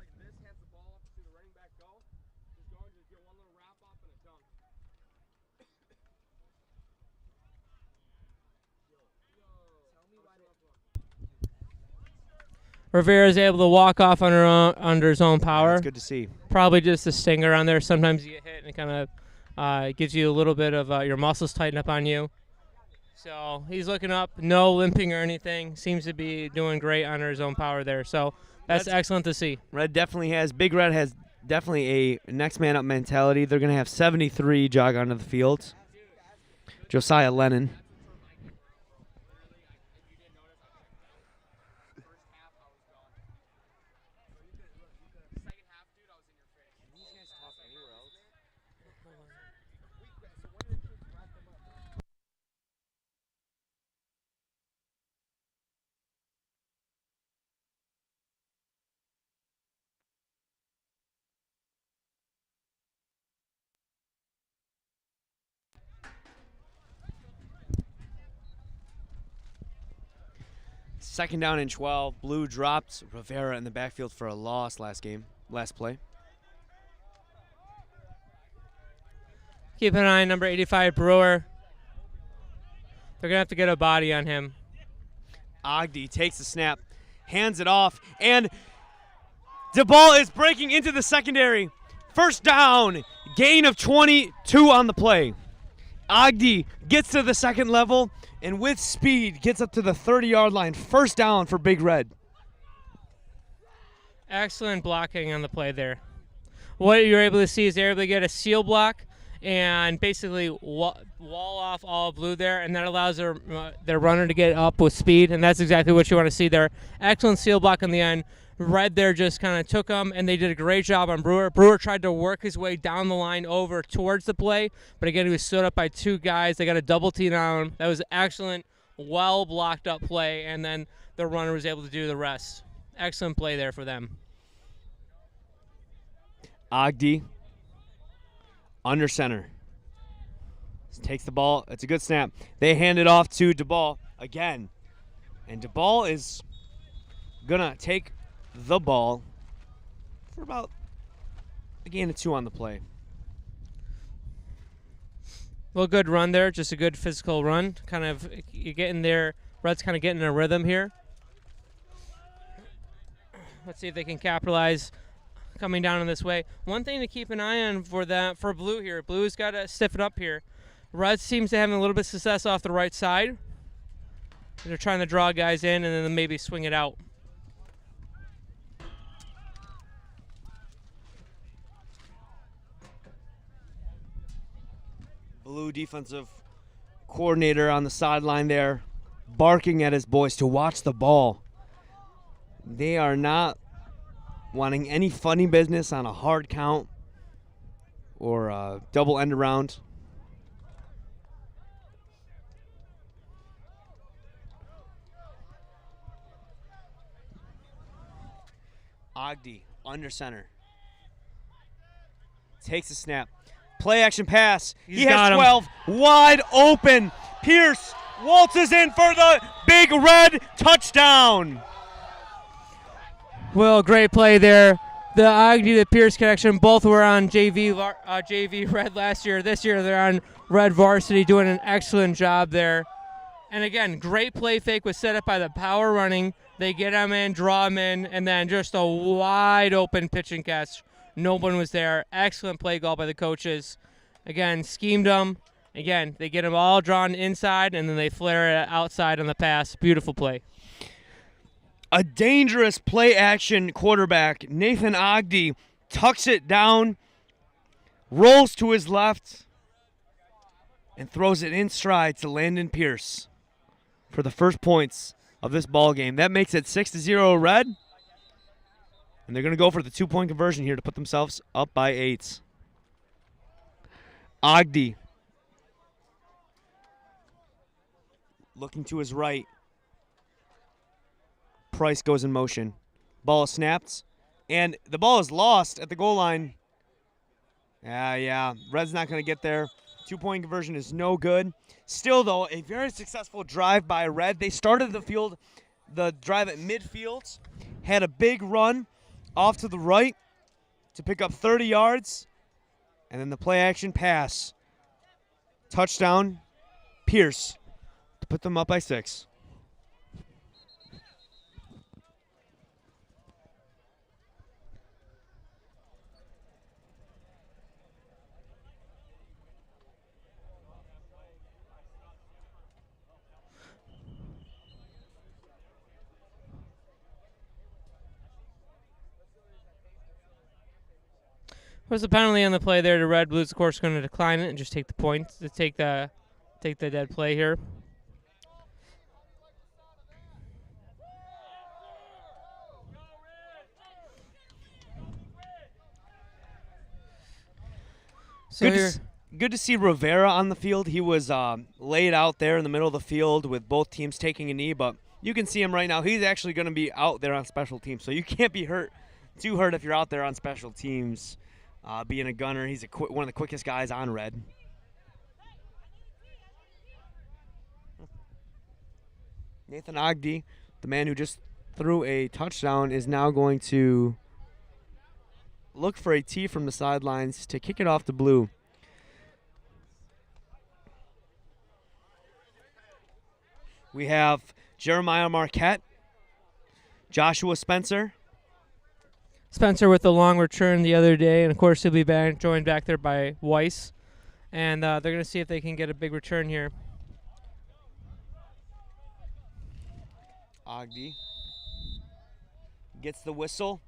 Rivera is able to walk off under his own power. That's good to see. Probably just a stinger on there. Sometimes you get hit and it kind of gives you a little bit of your muscles tighten up on you. So he's looking up, no limping or anything. Seems to be doing great under his own power there. So that's excellent to see. Big Red has definitely a next man up mentality. They're going to have 73 jog onto the field. Josiah Lennon. Second down and 12. Blue dropped Rivera in the backfield for a loss last play. Keep an eye on number 85, Brewer. They're going to have to get a body on him. Ogden takes the snap, hands it off, and DeBall is breaking into the secondary. First down, gain of 22 on the play. Ogdi gets to the second level and with speed gets up to the 30-yard line. First down for Big Red. Excellent blocking on the play there. What you're able to see is they're able to get a seal block and basically wall off all of blue there, and that allows their runner to get up with speed, and that's exactly what you want to see there. Excellent seal block in the end. Red there just kind of took them, and they did a great job on Brewer. Brewer tried to work his way down the line over towards the play, but again, he was stood up by two guys. They got a double team on him. That was excellent, well blocked up play, and then the runner was able to do the rest. Excellent play there for them. Ogdi under center. Takes the ball. It's a good snap. They hand it off to DeBall again. And DeBall is going to take the ball for about a gain of 2 on the play. Well, good run there. Just a good physical run. Kind of, you're getting there. Red's kind of getting a rhythm here. Let's see if they can capitalize coming down in this way. One thing to keep an eye on for Blue here. Blue's got to stiffen up here. Red seems to have a little bit of success off the right side. They're trying to draw guys in and then maybe swing it out. Blue defensive coordinator on the sideline there, barking at his boys to watch the ball. They are not wanting any funny business on a hard count or a double end around. Ogdi under center. Takes a snap. Play action pass. He has 12. Wide open. Pierce waltzes in for the Big Red touchdown. Well, great play there. The Ogdi to Pierce connection, both were on JV Red last year. This year they're on Red Varsity, doing an excellent job there. And again, great play fake was set up by the power running. They get him in, draw him in, and then just a wide open pitch and catch. No one was there. Excellent play call by the coaches. Again, schemed them. Again, they get them all drawn inside, and then they flare it outside on the pass. Beautiful play. A dangerous play action quarterback, Nathan Ogdi, tucks it down, rolls to his left, and throws it in stride to Landon Pierce for the first points of this ball game. That makes it 6-0 Red. And they're going to go for the 2-point conversion here to put themselves up by 8. Ogdi looking to his right. Price goes in motion. Ball is snapped. And the ball is lost at the goal line. Yeah. Red's not going to get there. 2-point conversion is no good. Still, though, a very successful drive by Red. They started the drive at midfield, had a big run off to the right to pick up 30 yards, and then the play action pass. Touchdown, Pierce, to put them up by 6. Was a penalty on the play there to Red. Blues, of course, going to decline it and just take the point to take the dead play here. So good to see Rivera on the field. He was laid out there in the middle of the field with both teams taking a knee, but you can see him right now. He's actually going to be out there on special teams, so you can't be too hurt if you're out there on special teams. Being a gunner, he's one of the quickest guys on Red. Nathan Ogdi, the man who just threw a touchdown, is now going to look for a tee from the sidelines to kick it off to Blue. We have Jeremiah Marquette, Joshua Spencer, Spencer with the long return the other day, and of course he'll be joined back there by Weiss. And they're going to see if they can get a big return here. Ogden gets the whistle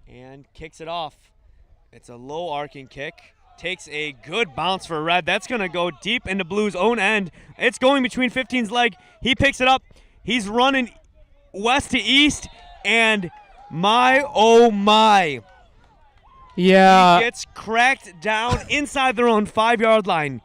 and kicks it off. It's a low arcing kick. Takes a good bounce for Red. That's going to go deep into Blue's own end. It's going between 15's leg. He picks it up. He's running west to east, and my, oh my. Yeah. He gets cracked down inside their own 5-yard line.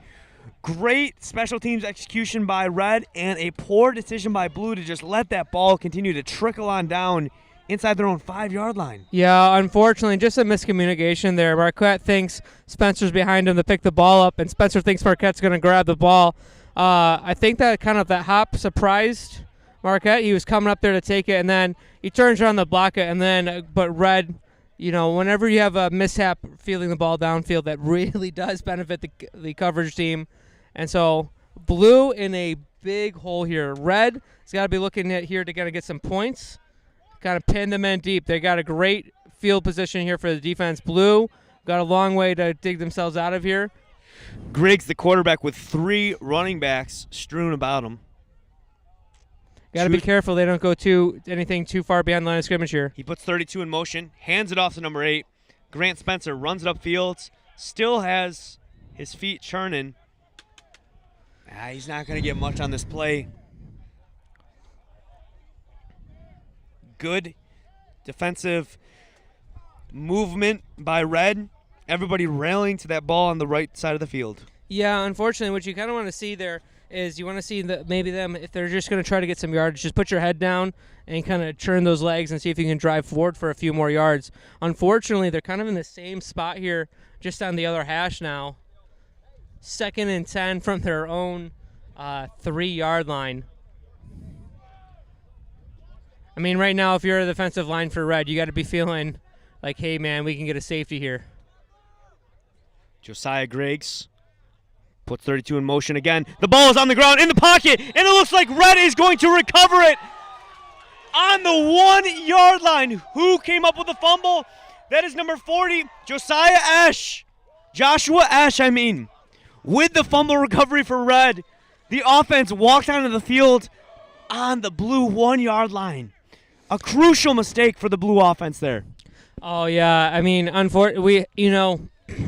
Great special teams execution by Red and a poor decision by Blue to just let that ball continue to trickle on down inside their own 5-yard line. Yeah, unfortunately, just a miscommunication there. Marquette thinks Spencer's behind him to pick the ball up, and Spencer thinks Marquette's going to grab the ball. I think that that hop surprised Marquette. He was coming up there to take it, and then he turns around to block it, and then but Red, whenever you have a mishap fielding the ball downfield, that really does benefit the coverage team. And so Blue in a big hole here. Red has got to be looking at here to get some points. Kind of pin them in deep. They got a great field position here for the defense. Blue got a long way to dig themselves out of here. Griggs, the quarterback, with 3 running backs strewn about him. Got to be careful they don't go anything too far beyond the line of scrimmage here. He puts 32 in motion, hands it off to number 8. Grant Spencer runs it upfield, still has his feet churning. He's not going to get much on this play. Good defensive movement by Red. Everybody railing to that ball on the right side of the field. Yeah, unfortunately, what you kind of want to see there is you want to see that maybe them, if they're just going to try to get some yards, just put your head down and kind of turn those legs and see if you can drive forward for a few more yards. Unfortunately, they're kind of in the same spot here, just on the other hash now. 2nd and 10 from their own 3-yard line. I mean, right now, if you're a defensive line for Red, you got to be feeling like, hey, man, we can get a safety here. Josiah Griggs puts 32 in motion again. The ball is on the ground in the pocket, and it looks like Red is going to recover it on the 1-yard line. Who came up with the fumble? That is number 40, Joshua Ash, with the fumble recovery for Red. The offense walked onto the field on the Blue 1-yard line. A crucial mistake for the Blue offense there. Oh yeah, I mean, unfortunately,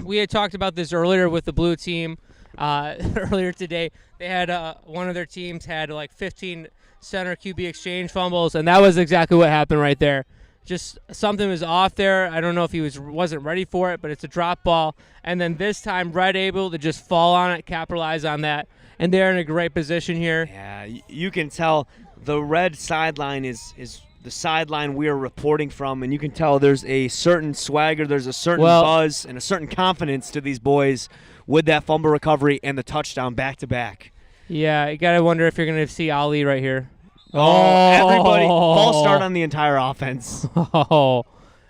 we had talked about this earlier with the Blue team. Earlier today, they had one of their teams had like 15 center QB exchange fumbles, and that was exactly what happened right there. Just something was off there. I don't know if he wasn't ready for it, but it's a drop ball. And then this time, Red able to just fall on it, capitalize on that, and they're in a great position here. Yeah, you can tell the Red sideline is the sideline we are reporting from, and you can tell there's a certain swagger, there's a certain buzz, and a certain confidence to these boys with that fumble recovery and the touchdown back-to-back. Yeah, you got to wonder if you're going to see Ali right here. Everybody, false start on the entire offense. Oh,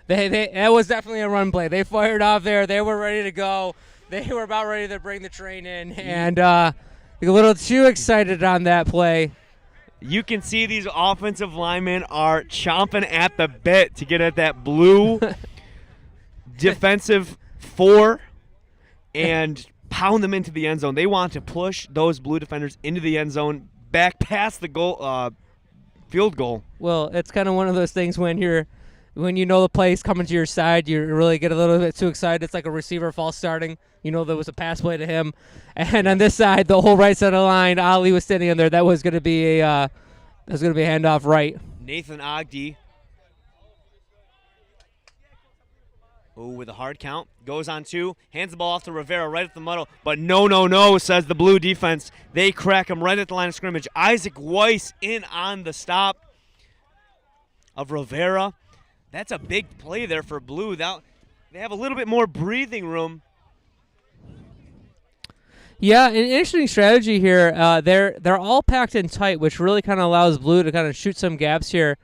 that was definitely a run play. They fired off there. They were ready to go. They were about ready to bring the train in, and a little too excited on that play. You can see these offensive linemen are chomping at the bit to get at that Blue defensive 4 and pound them into the end zone. They want to push those Blue defenders into the end zone, back past the goal, field goal. Well, it's kind of one of those things when you know the play's coming to your side, you really get a little bit too excited. It's like a receiver false starting. You know there was a pass play to him, and on this side, the whole right side of the line, Ali was standing in there. That was going to be a handoff right. Nathan Ogden. With a hard count, goes on 2, hands the ball off to Rivera right at the muddle, but no, says the Blue defense. They crack him right at the line of scrimmage. Isaac Weiss in on the stop of Rivera. That's a big play there for Blue. They have a little bit more breathing room. Yeah, an interesting strategy here. They're all packed in tight, which really kind of allows Blue to kind of shoot some gaps here.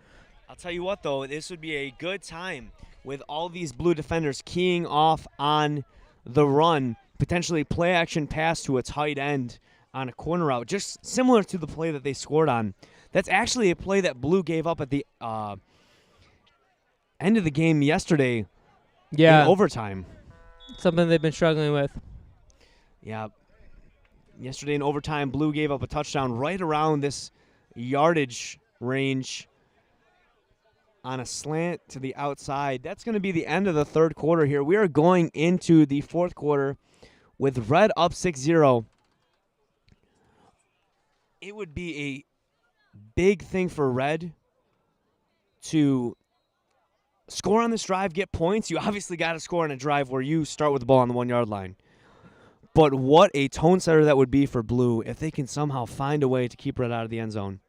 I'll tell you what, though, this would be a good time with all these Blue defenders keying off on the run, potentially play action pass to a tight end on a corner route, just similar to the play that they scored on. That's actually a play that Blue gave up at the ended the game yesterday Yeah, in overtime. something they've been struggling with. Yeah. Yesterday in overtime, Blue gave up a touchdown right around this yardage range on a slant to the outside. That's going to be the end of the third quarter here. We are going into the fourth quarter with Red up 6-0. It would be a big thing for Red to score on this drive, get points. You obviously got to score on a drive where you start with the ball on the 1 yard line. But what a tone setter that would be for Blue if they can somehow find a way to keep Red out of the end zone.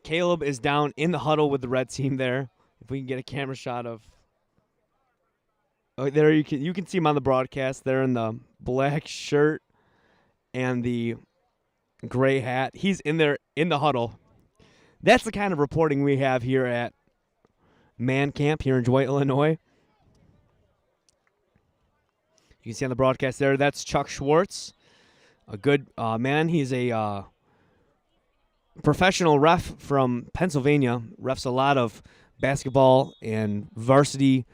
Caleb is down in the huddle with the Red team there. If we can get a camera shot of. Oh, there you can see him on the broadcast. There in the black shirt and the gray hat. He's in there in the huddle. That's the kind of reporting we have here at Man Camp here in Dwight, Illinois. You can see on the broadcast there, that's Chuck Schwartz, a good man. He's a professional ref from Pennsylvania. Refs a lot of basketball and varsity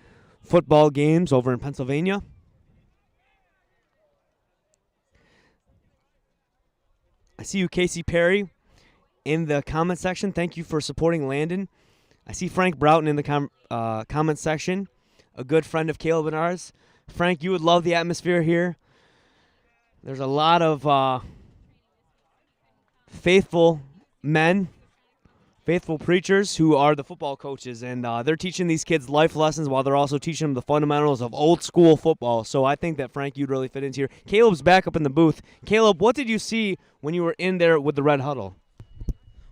football games over in Pennsylvania. I see you, Casey Perry, in the comment section. Thank you for supporting Landon. I see Frank Broughton in the comment section, a good friend of Caleb and ours. Frank, you would love the atmosphere here. There's a lot of faithful men, faithful preachers who are the football coaches, and they're teaching these kids life lessons while they're also teaching them the fundamentals of old school football. So I think that, Frank, you'd really fit into here. Caleb's back up in the booth. Caleb, what did you see when you were in there with the Red Huddle?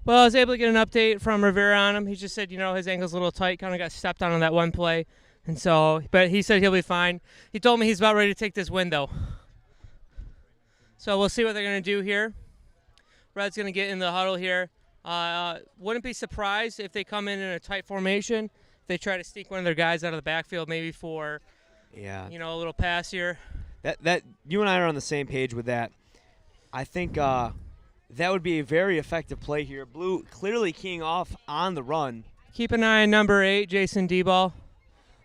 Well, I was able to get an update from Rivera on him. He just said, his ankle's a little tight, kind of got stepped on that one play. And so, but he said he'll be fine. He told me he's about ready to take this win, though. So we'll see what they're going to do here. Red's going to get in the huddle here. Wouldn't be surprised if they come in a tight formation. If they try to sneak one of their guys out of the backfield, maybe for, a little pass here. That you and I are on the same page with that. I think that would be a very effective play here. Blue clearly keying off on the run. Keep an eye on number 8, Jason Deball.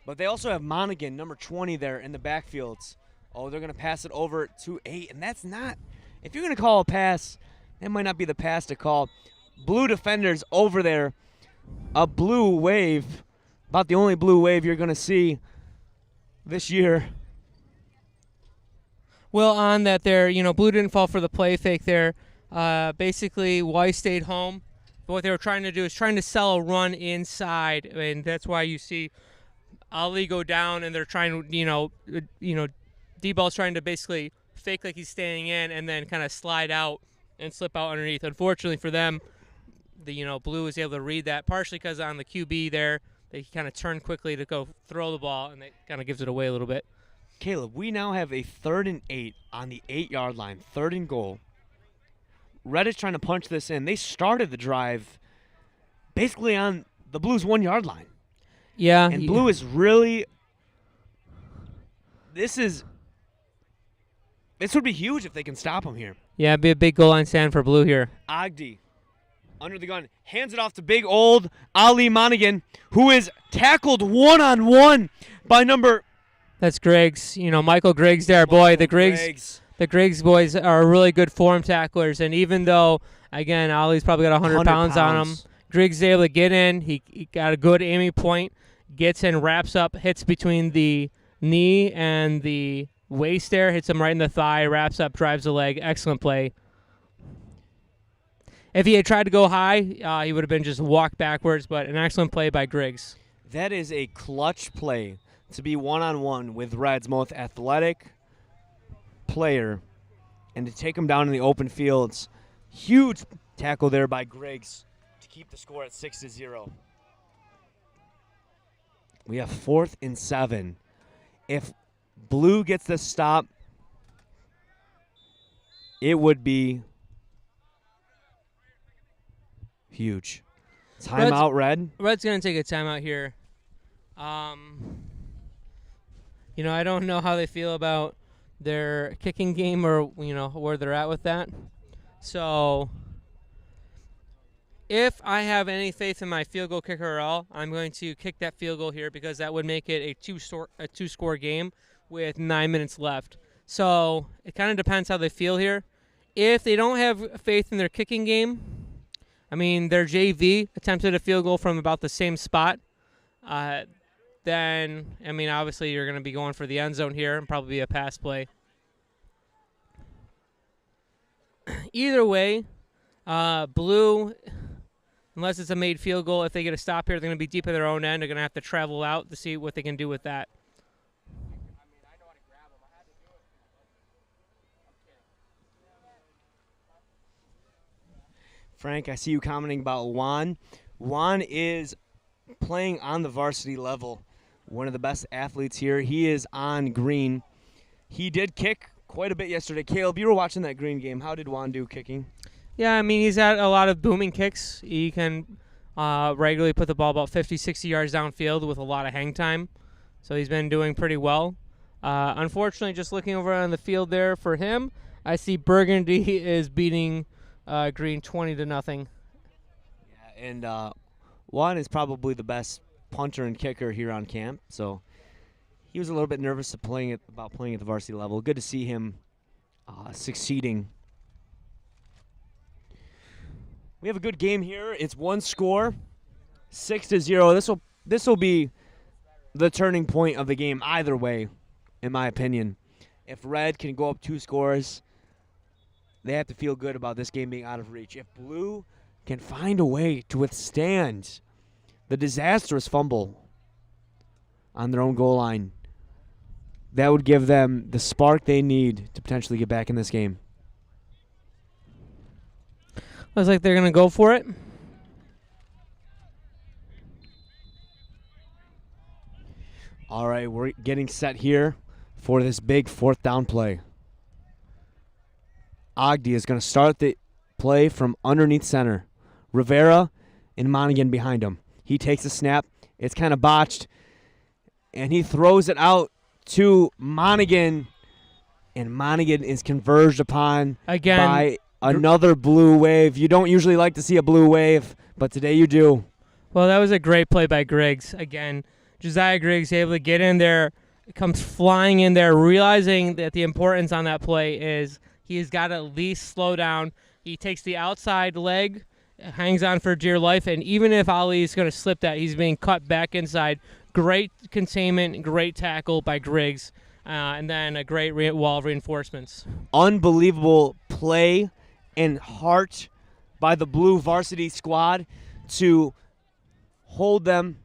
But they also have Monaghan, number 20, there in the backfields. Oh, they're going to pass it over to 8, and that's not – if you're going to call a pass, that might not be the pass to call. Blue defenders over there, a blue wave, about the only blue wave you're going to see this year. Well, on that there, Blue didn't fall for the play fake there. Basically, Weiss stayed home. But what they were trying to do is trying to sell a run inside, and that's why you see Ali go down, and they're trying to, D-Ball's trying to basically fake like he's staying in and then kind of slide out and slip out underneath. Unfortunately for them, the Blue was able to read that, partially because on the QB there, they kind of turn quickly to go throw the ball, and that kind of gives it away a little bit. Caleb, we now have a 3rd and 8 on the 8-yard line, 3rd and goal. Red is trying to punch this in. They started the drive basically on the Blues' 1-yard line. Yeah. And Blue is really – this would be huge if they can stop him here. Yeah, it'd be a big goal line stand for Blue here. Ogdi, under the gun, hands it off to big old Ali Monaghan, who is tackled one-on-one by number – That's Griggs. Michael Griggs there. Boy, the Griggs boys are really good form tacklers. And even though, again, Ollie's probably got 100 pounds on him, Griggs is able to get in. He got a good aiming point, gets in, wraps up, hits between the knee and the waist there, hits him right in the thigh, wraps up, drives the leg. Excellent play. If he had tried to go high, he would have been just walked backwards, but an excellent play by Griggs. That is a clutch play to be one-on-one with Red's most athletic player and to take him down in the open fields. Huge tackle there by Griggs to keep the score at 6-0. We have 4th and 7. If Blue gets the stop, it would be huge. Timeout, Red. Red's going to take a timeout here. I don't know how they feel about their kicking game or where they're at with that. So if I have any faith in my field goal kicker at all, I'm going to kick that field goal here because that would make it a two-score game with 9 minutes left. So it kind of depends how they feel here. If they don't have faith in their kicking game, I mean, their JV attempted a field goal from about the same spot, then, I mean, obviously you're going to be going for the end zone here and probably a pass play. Either way, Blue, unless it's a made field goal, if they get a stop here, they're going to be deep in their own end. They're going to have to travel out to see what they can do with that. Frank, I see you commenting about Juan. Juan is playing on the varsity level. One of the best athletes here. He is on green. He did kick quite a bit yesterday. Caleb, you were watching that green game. How did Juan do kicking? Yeah, I mean, he's had a lot of booming kicks. He can regularly put the ball about 50, 60 yards downfield with a lot of hang time. So he's been doing pretty well. Unfortunately, just looking over on the field there for him, I see Burgundy is beating Green 20-0. Yeah, and Juan is probably the best punter and kicker here on camp. So he was a little bit nervous about playing at the varsity level. Good to see him succeeding. We have a good game here. It's one score, 6-0. This will be the turning point of the game either way, in my opinion. If Red can go up 2 scores, they have to feel good about this game being out of reach. If Blue can find a way to withstand the disastrous fumble on their own goal line, that would give them the spark they need to potentially get back in this game. Looks like they're going to go for it. All right, we're getting set here for this big 4th down play. Ogden is going to start the play from underneath center. Rivera and Monaghan behind him. He takes a snap. It's kind of botched, and he throws it out to Monaghan, and Monaghan is converged upon Again, by another blue wave. You don't usually like to see a blue wave, but today you do. Well, that was a great play by Griggs. Again, Josiah Griggs able to get in there, comes flying in there, realizing that the importance on that play is he's got to at least slow down. He takes the outside leg, hangs on for dear life, and even if Ali is going to slip that, he's being cut back inside. Great containment, great tackle by Griggs, and then a great wall of reinforcements. Unbelievable play and heart by the Blue varsity squad to hold them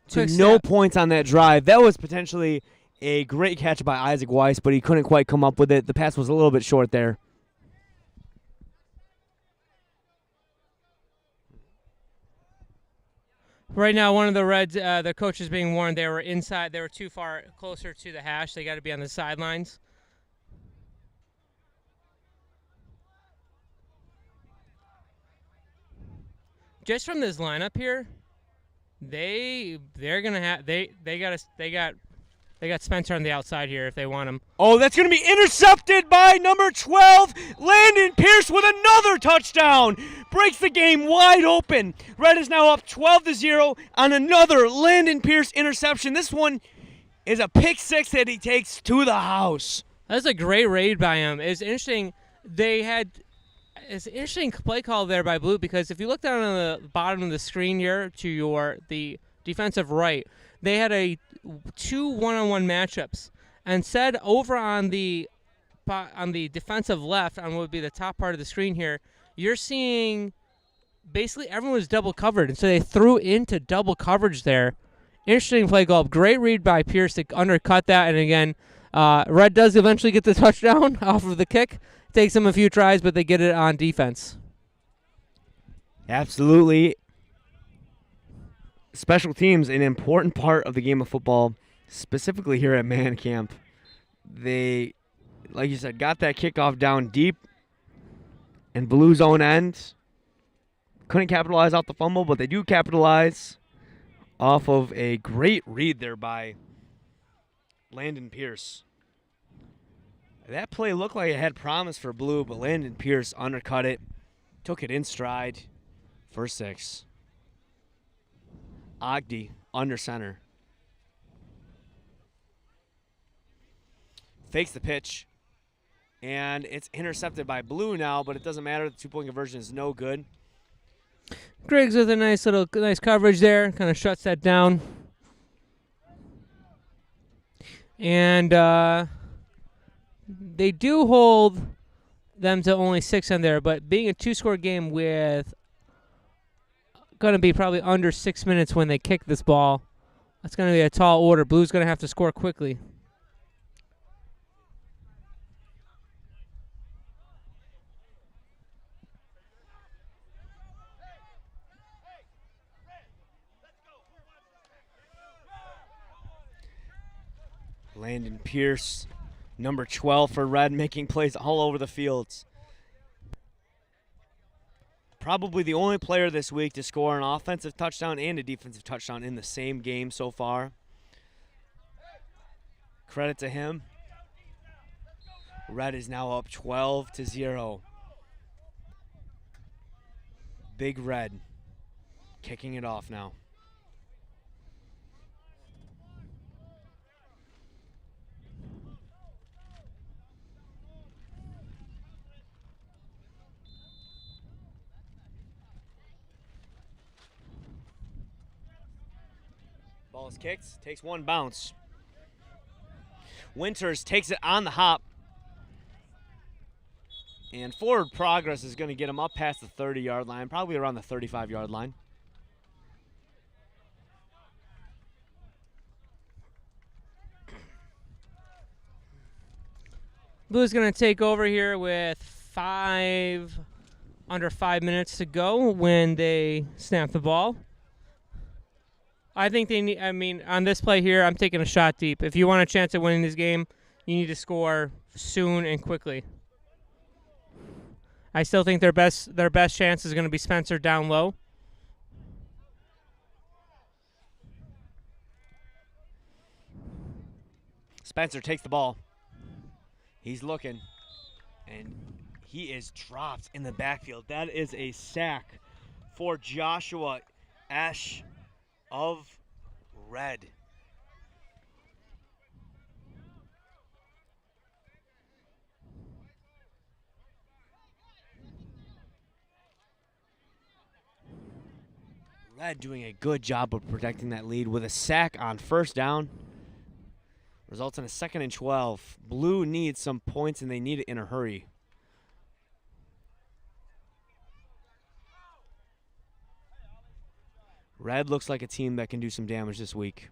to no points on that drive. That was potentially a great catch by Isaac Weiss, but he couldn't quite come up with it. The pass was a little bit short there. Right now, one of the Reds, the coach is being warned they were inside. They were too far closer to the hash. They got to be on the sidelines. Just from this lineup here, they're gonna have they got Spencer on the outside here if they want him. Oh, that's going to be intercepted by number 12, Landon Pierce with another touchdown. Breaks the game wide open. Red is now up 12-0 on another Landon Pierce interception. This one is a pick 6 that he takes to the house. That's a great raid by him. It's interesting. It's an interesting play call there by Blue because if you look down on the bottom of the screen here to the defensive right, they had 2 one-on-one matchups. And said over on the defensive left, on what would be the top part of the screen here, you're seeing basically everyone was double covered, and so they threw into double coverage there. Interesting play call. Great read by Pierce to undercut that, and again, Red does eventually get the touchdown off of the kick. Takes them a few tries, but they get it on defense. Absolutely. Special teams, an important part of the game of football, specifically here at Man Camp. They, like you said, got that kickoff down deep in Blue's own end. Couldn't capitalize off the fumble, but they do capitalize off of a great read there by Landon Pierce. That play looked like it had promise for Blue, but Landon Pierce undercut it, took it in stride for 6. Ogden under center. Fakes the pitch, and it's intercepted by Blue now, but it doesn't matter. The 2-point conversion is no good. Griggs with a nice coverage there, kind of shuts that down. And they do hold them to only 6 in there, but being a 2-score game with going to be probably under 6 minutes when they kick this ball, that's going to be a tall order. Blue's going to have to score quickly. Landon Pierce, number 12 for Red, making plays all over the fields. Probably the only player this week to score an offensive touchdown and a defensive touchdown in the same game so far. Credit to him. Red is now up 12-0. Big Red kicking it off now. Ball is kicked, takes one bounce. Winters takes it on the hop. And forward progress is going to get him up past the 30-yard line, probably around the 35-yard line. Blue's going to take over here with under 5 minutes to go when they snap the ball. I think they need, on this play here, I'm taking a shot deep. If you want a chance at winning this game, you need to score soon and quickly. I still think their best chance is going to be Spencer down low. Spencer takes the ball. He's looking, and he is dropped in the backfield. That is a sack for Joshua Esch of Red. Red doing a good job of protecting that lead with a sack on first down. Results in a 2nd and 12. Blue needs some points, and they need it in a hurry. Red looks like a team that can do some damage this week.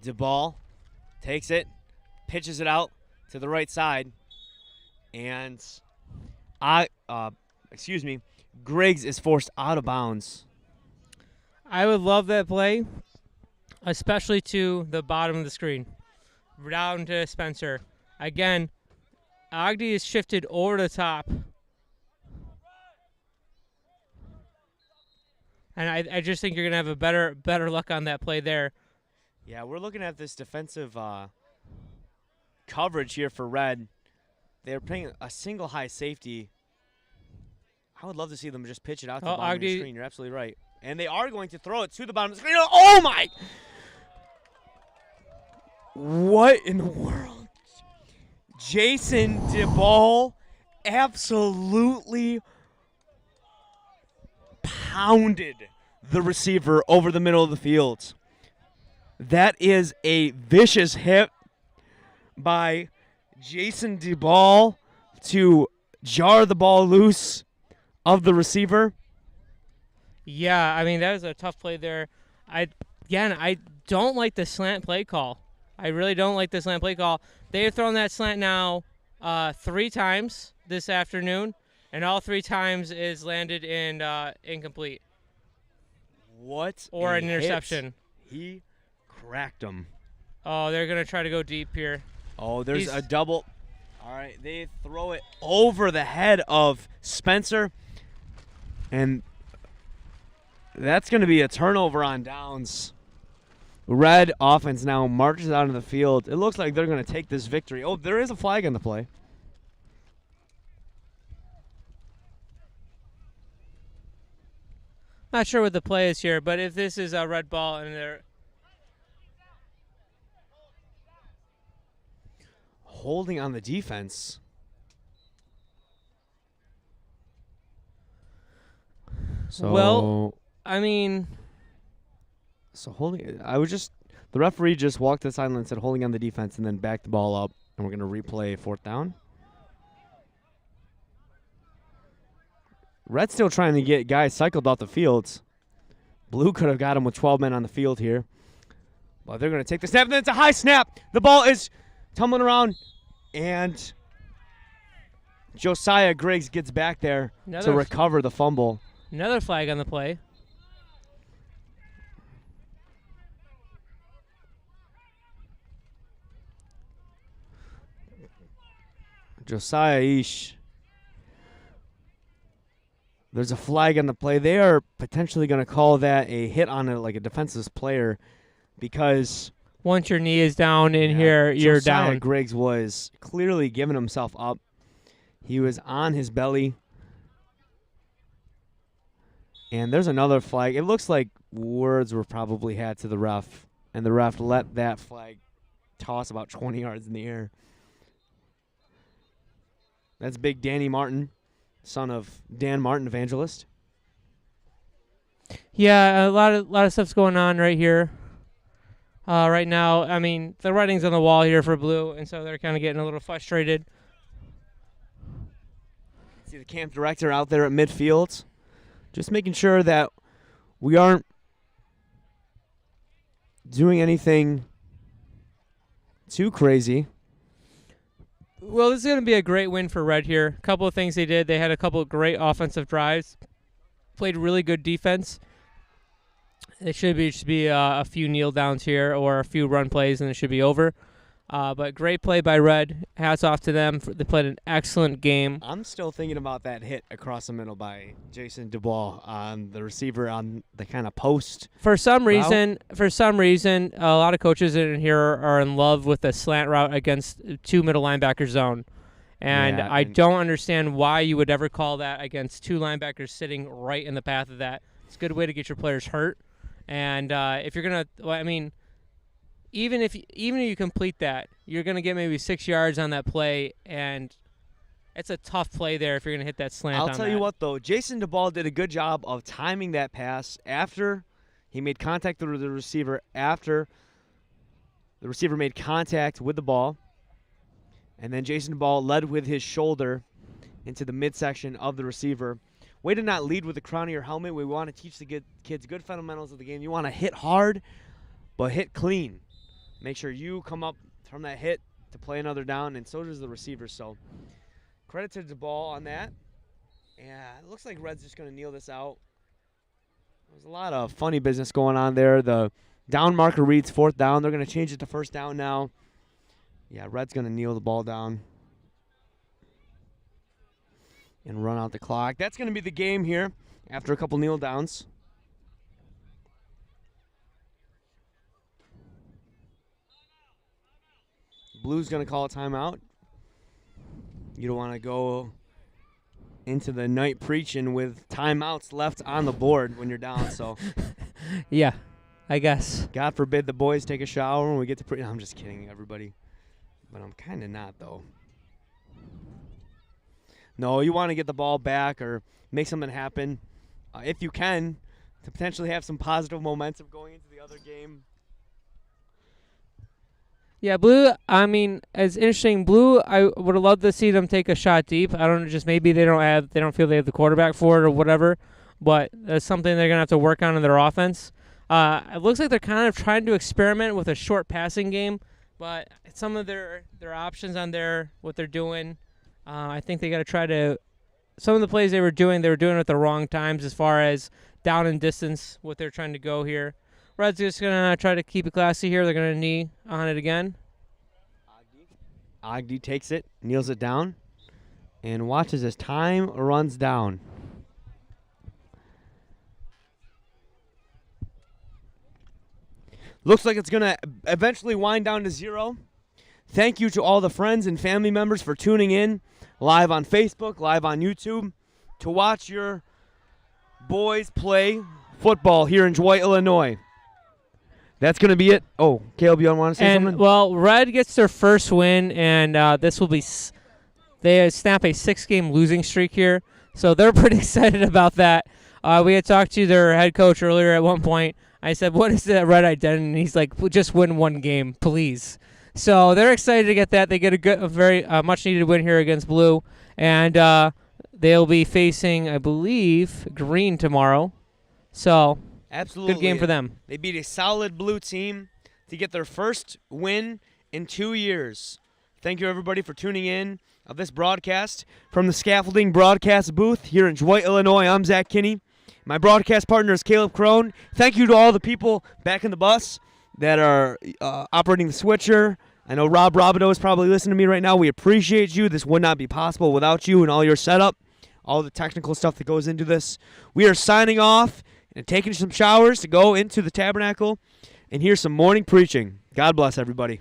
DeBall takes it, pitches it out to the right side, and Griggs is forced out of bounds. I would love that play, especially to the bottom of the screen. Down to Spencer. Again, Ogden is shifted over the top. And I just think you're going to have a better luck on that play there. Yeah, we're looking at this defensive coverage here for Red. They're playing a single high safety. I would love to see them just pitch it out to the bottom of the screen. You're absolutely right. And they are going to throw it to the bottom of the screen. Oh, my! What in the world? Jason DeBall absolutely pounded the receiver over the middle of the field. That is a vicious hit by Jason DeBall to jar the ball loose of the receiver. Yeah, that was a tough play there. I don't like the slant play call. I really don't like the slant play call. They have thrown that slant now 3 times this afternoon, and all 3 times is landed in incomplete. What? Or an interception. He cracked him. Oh, they're going to try to go deep here. Oh, there's He's- a double. All right, they throw it over the head of Spencer. And that's going to be a turnover on downs. Red offense now marches out of the field. It looks like they're going to take this victory. Oh, there is a flag on the play. Not sure what the play is here, but if this is a red ball and they're Holding on the defense. So, Well, I mean, so holding. The referee just walked to the sideline and said holding on the defense, and then backed the ball up, and we're going to replay fourth down. Red's still trying to get guys cycled off the fields. Blue could have got him with 12 men on the field here. But they're going to take the snap, and then it's a high snap. The ball is tumbling around, and Josiah Griggs gets back there to recover the fumble. Another flag on the play. Josiah Ish. There's a flag on the play. They are potentially going to call that a hit on a defenseless player because once your knee is down in here, you're Josiah down. Griggs was clearly giving himself up. He was on his belly. And there's another flag. It looks like words were probably had to the ref, and the ref let that flag toss about 20 yards in the air. That's big Danny Martin, son of Dan Martin, evangelist. Yeah, a lot of stuff's going on right here. Right now, I mean, the writing's on the wall here for Blue, and so they're kind of getting a little frustrated. See the camp director out there at midfield, just making sure that we aren't doing anything too crazy. Well, this is going to be a great win for Red here. A couple of things they did. They had a couple of great offensive drives, played really good defense. It should be a few kneel downs here or a few run plays, and it should be over. But great play by Red. Hats off to them. They played an excellent game. I'm still thinking about that hit across the middle by Jason Dubois on the receiver on the kind of post. For some reason, a lot of coaches in here are in love with the slant route against two middle linebacker zone. And Yeah, I don't understand why you would ever call that against two linebackers sitting right in the path of that. It's a good way to get your players hurt. And if you're going to, even if you complete that, you're going to get maybe 6 yards on that play, and it's a tough play there if you're going to hit that slant. I'll tell you what, though. Jason Dubois did a good job of timing that pass after he made contact with the receiver, after the receiver made contact with the ball, and then Jason Dubois led with his shoulder into the midsection of the receiver. Way to not lead with the crown of your helmet. We want to teach the kids good fundamentals of the game. You want to hit hard, but hit clean. Make sure you come up from that hit to play another down, and so does the receiver. So credit to Dubois on that. Yeah, it looks like Red's just going to kneel this out. There's a lot of funny business going on there. The down marker reads fourth down. They're going to change it to first down now. Yeah, Red's going to kneel the ball down and run out the clock. That's going to be the game here after a couple kneel downs. Blue's going to call a timeout. You don't want to go into the night preaching with timeouts left on the board when you're down. So, Yeah, I guess. God forbid the boys take a shower when we get to I'm just kidding, everybody. But I'm kind of not, though. No, you want to get the ball back or make something happen, if you can, to potentially have some positive momentum going into the other game. Yeah, Blue, it's interesting. Blue, I would have loved to see them take a shot deep. I don't know, just maybe they don't feel they have the quarterback for it or whatever, but that's something they're going to have to work on in their offense. It looks like they're kind of trying to experiment with a short passing game, but some of their options on there, what they're doing, I think they got to try to – some of the plays they were doing at the wrong times as far as down and distance, what they're trying to go here. Red's just going to try to keep it classy here. They're going to knee on it again. Ogden takes it, kneels it down, and watches as time runs down. Looks like it's going to eventually wind down to 0. Thank you to all the friends and family members for tuning in live on Facebook, live on YouTube, to watch your boys play football here in Dwight, Illinois. That's going to be it. Oh, Caleb, you want to say something? Well, Red gets their first win, and this will be they snap a 6-game losing streak here, so they're pretty excited about that. We had talked to their head coach earlier at one point. I said, what is that Red identity? And he's like, just win one game, please. So they're excited to get that. They get a very much-needed win here against Blue, and they'll be facing, I believe, Green tomorrow. So absolutely good game for them. They beat a solid Blue team to get their first win in 2 years. Thank you, everybody, for tuning in of this broadcast from the Scaffolding broadcast booth here in Dwight, Illinois. I'm Zach Kinney. My broadcast partner is Caleb Crone. Thank you to all the people back in the bus that are operating the switcher. I know Rob Robideau is probably listening to me right now. We appreciate you. This would not be possible without you and all your setup, all the technical stuff that goes into this. We are signing off and taking some showers to go into the tabernacle and hear some morning preaching. God bless everybody.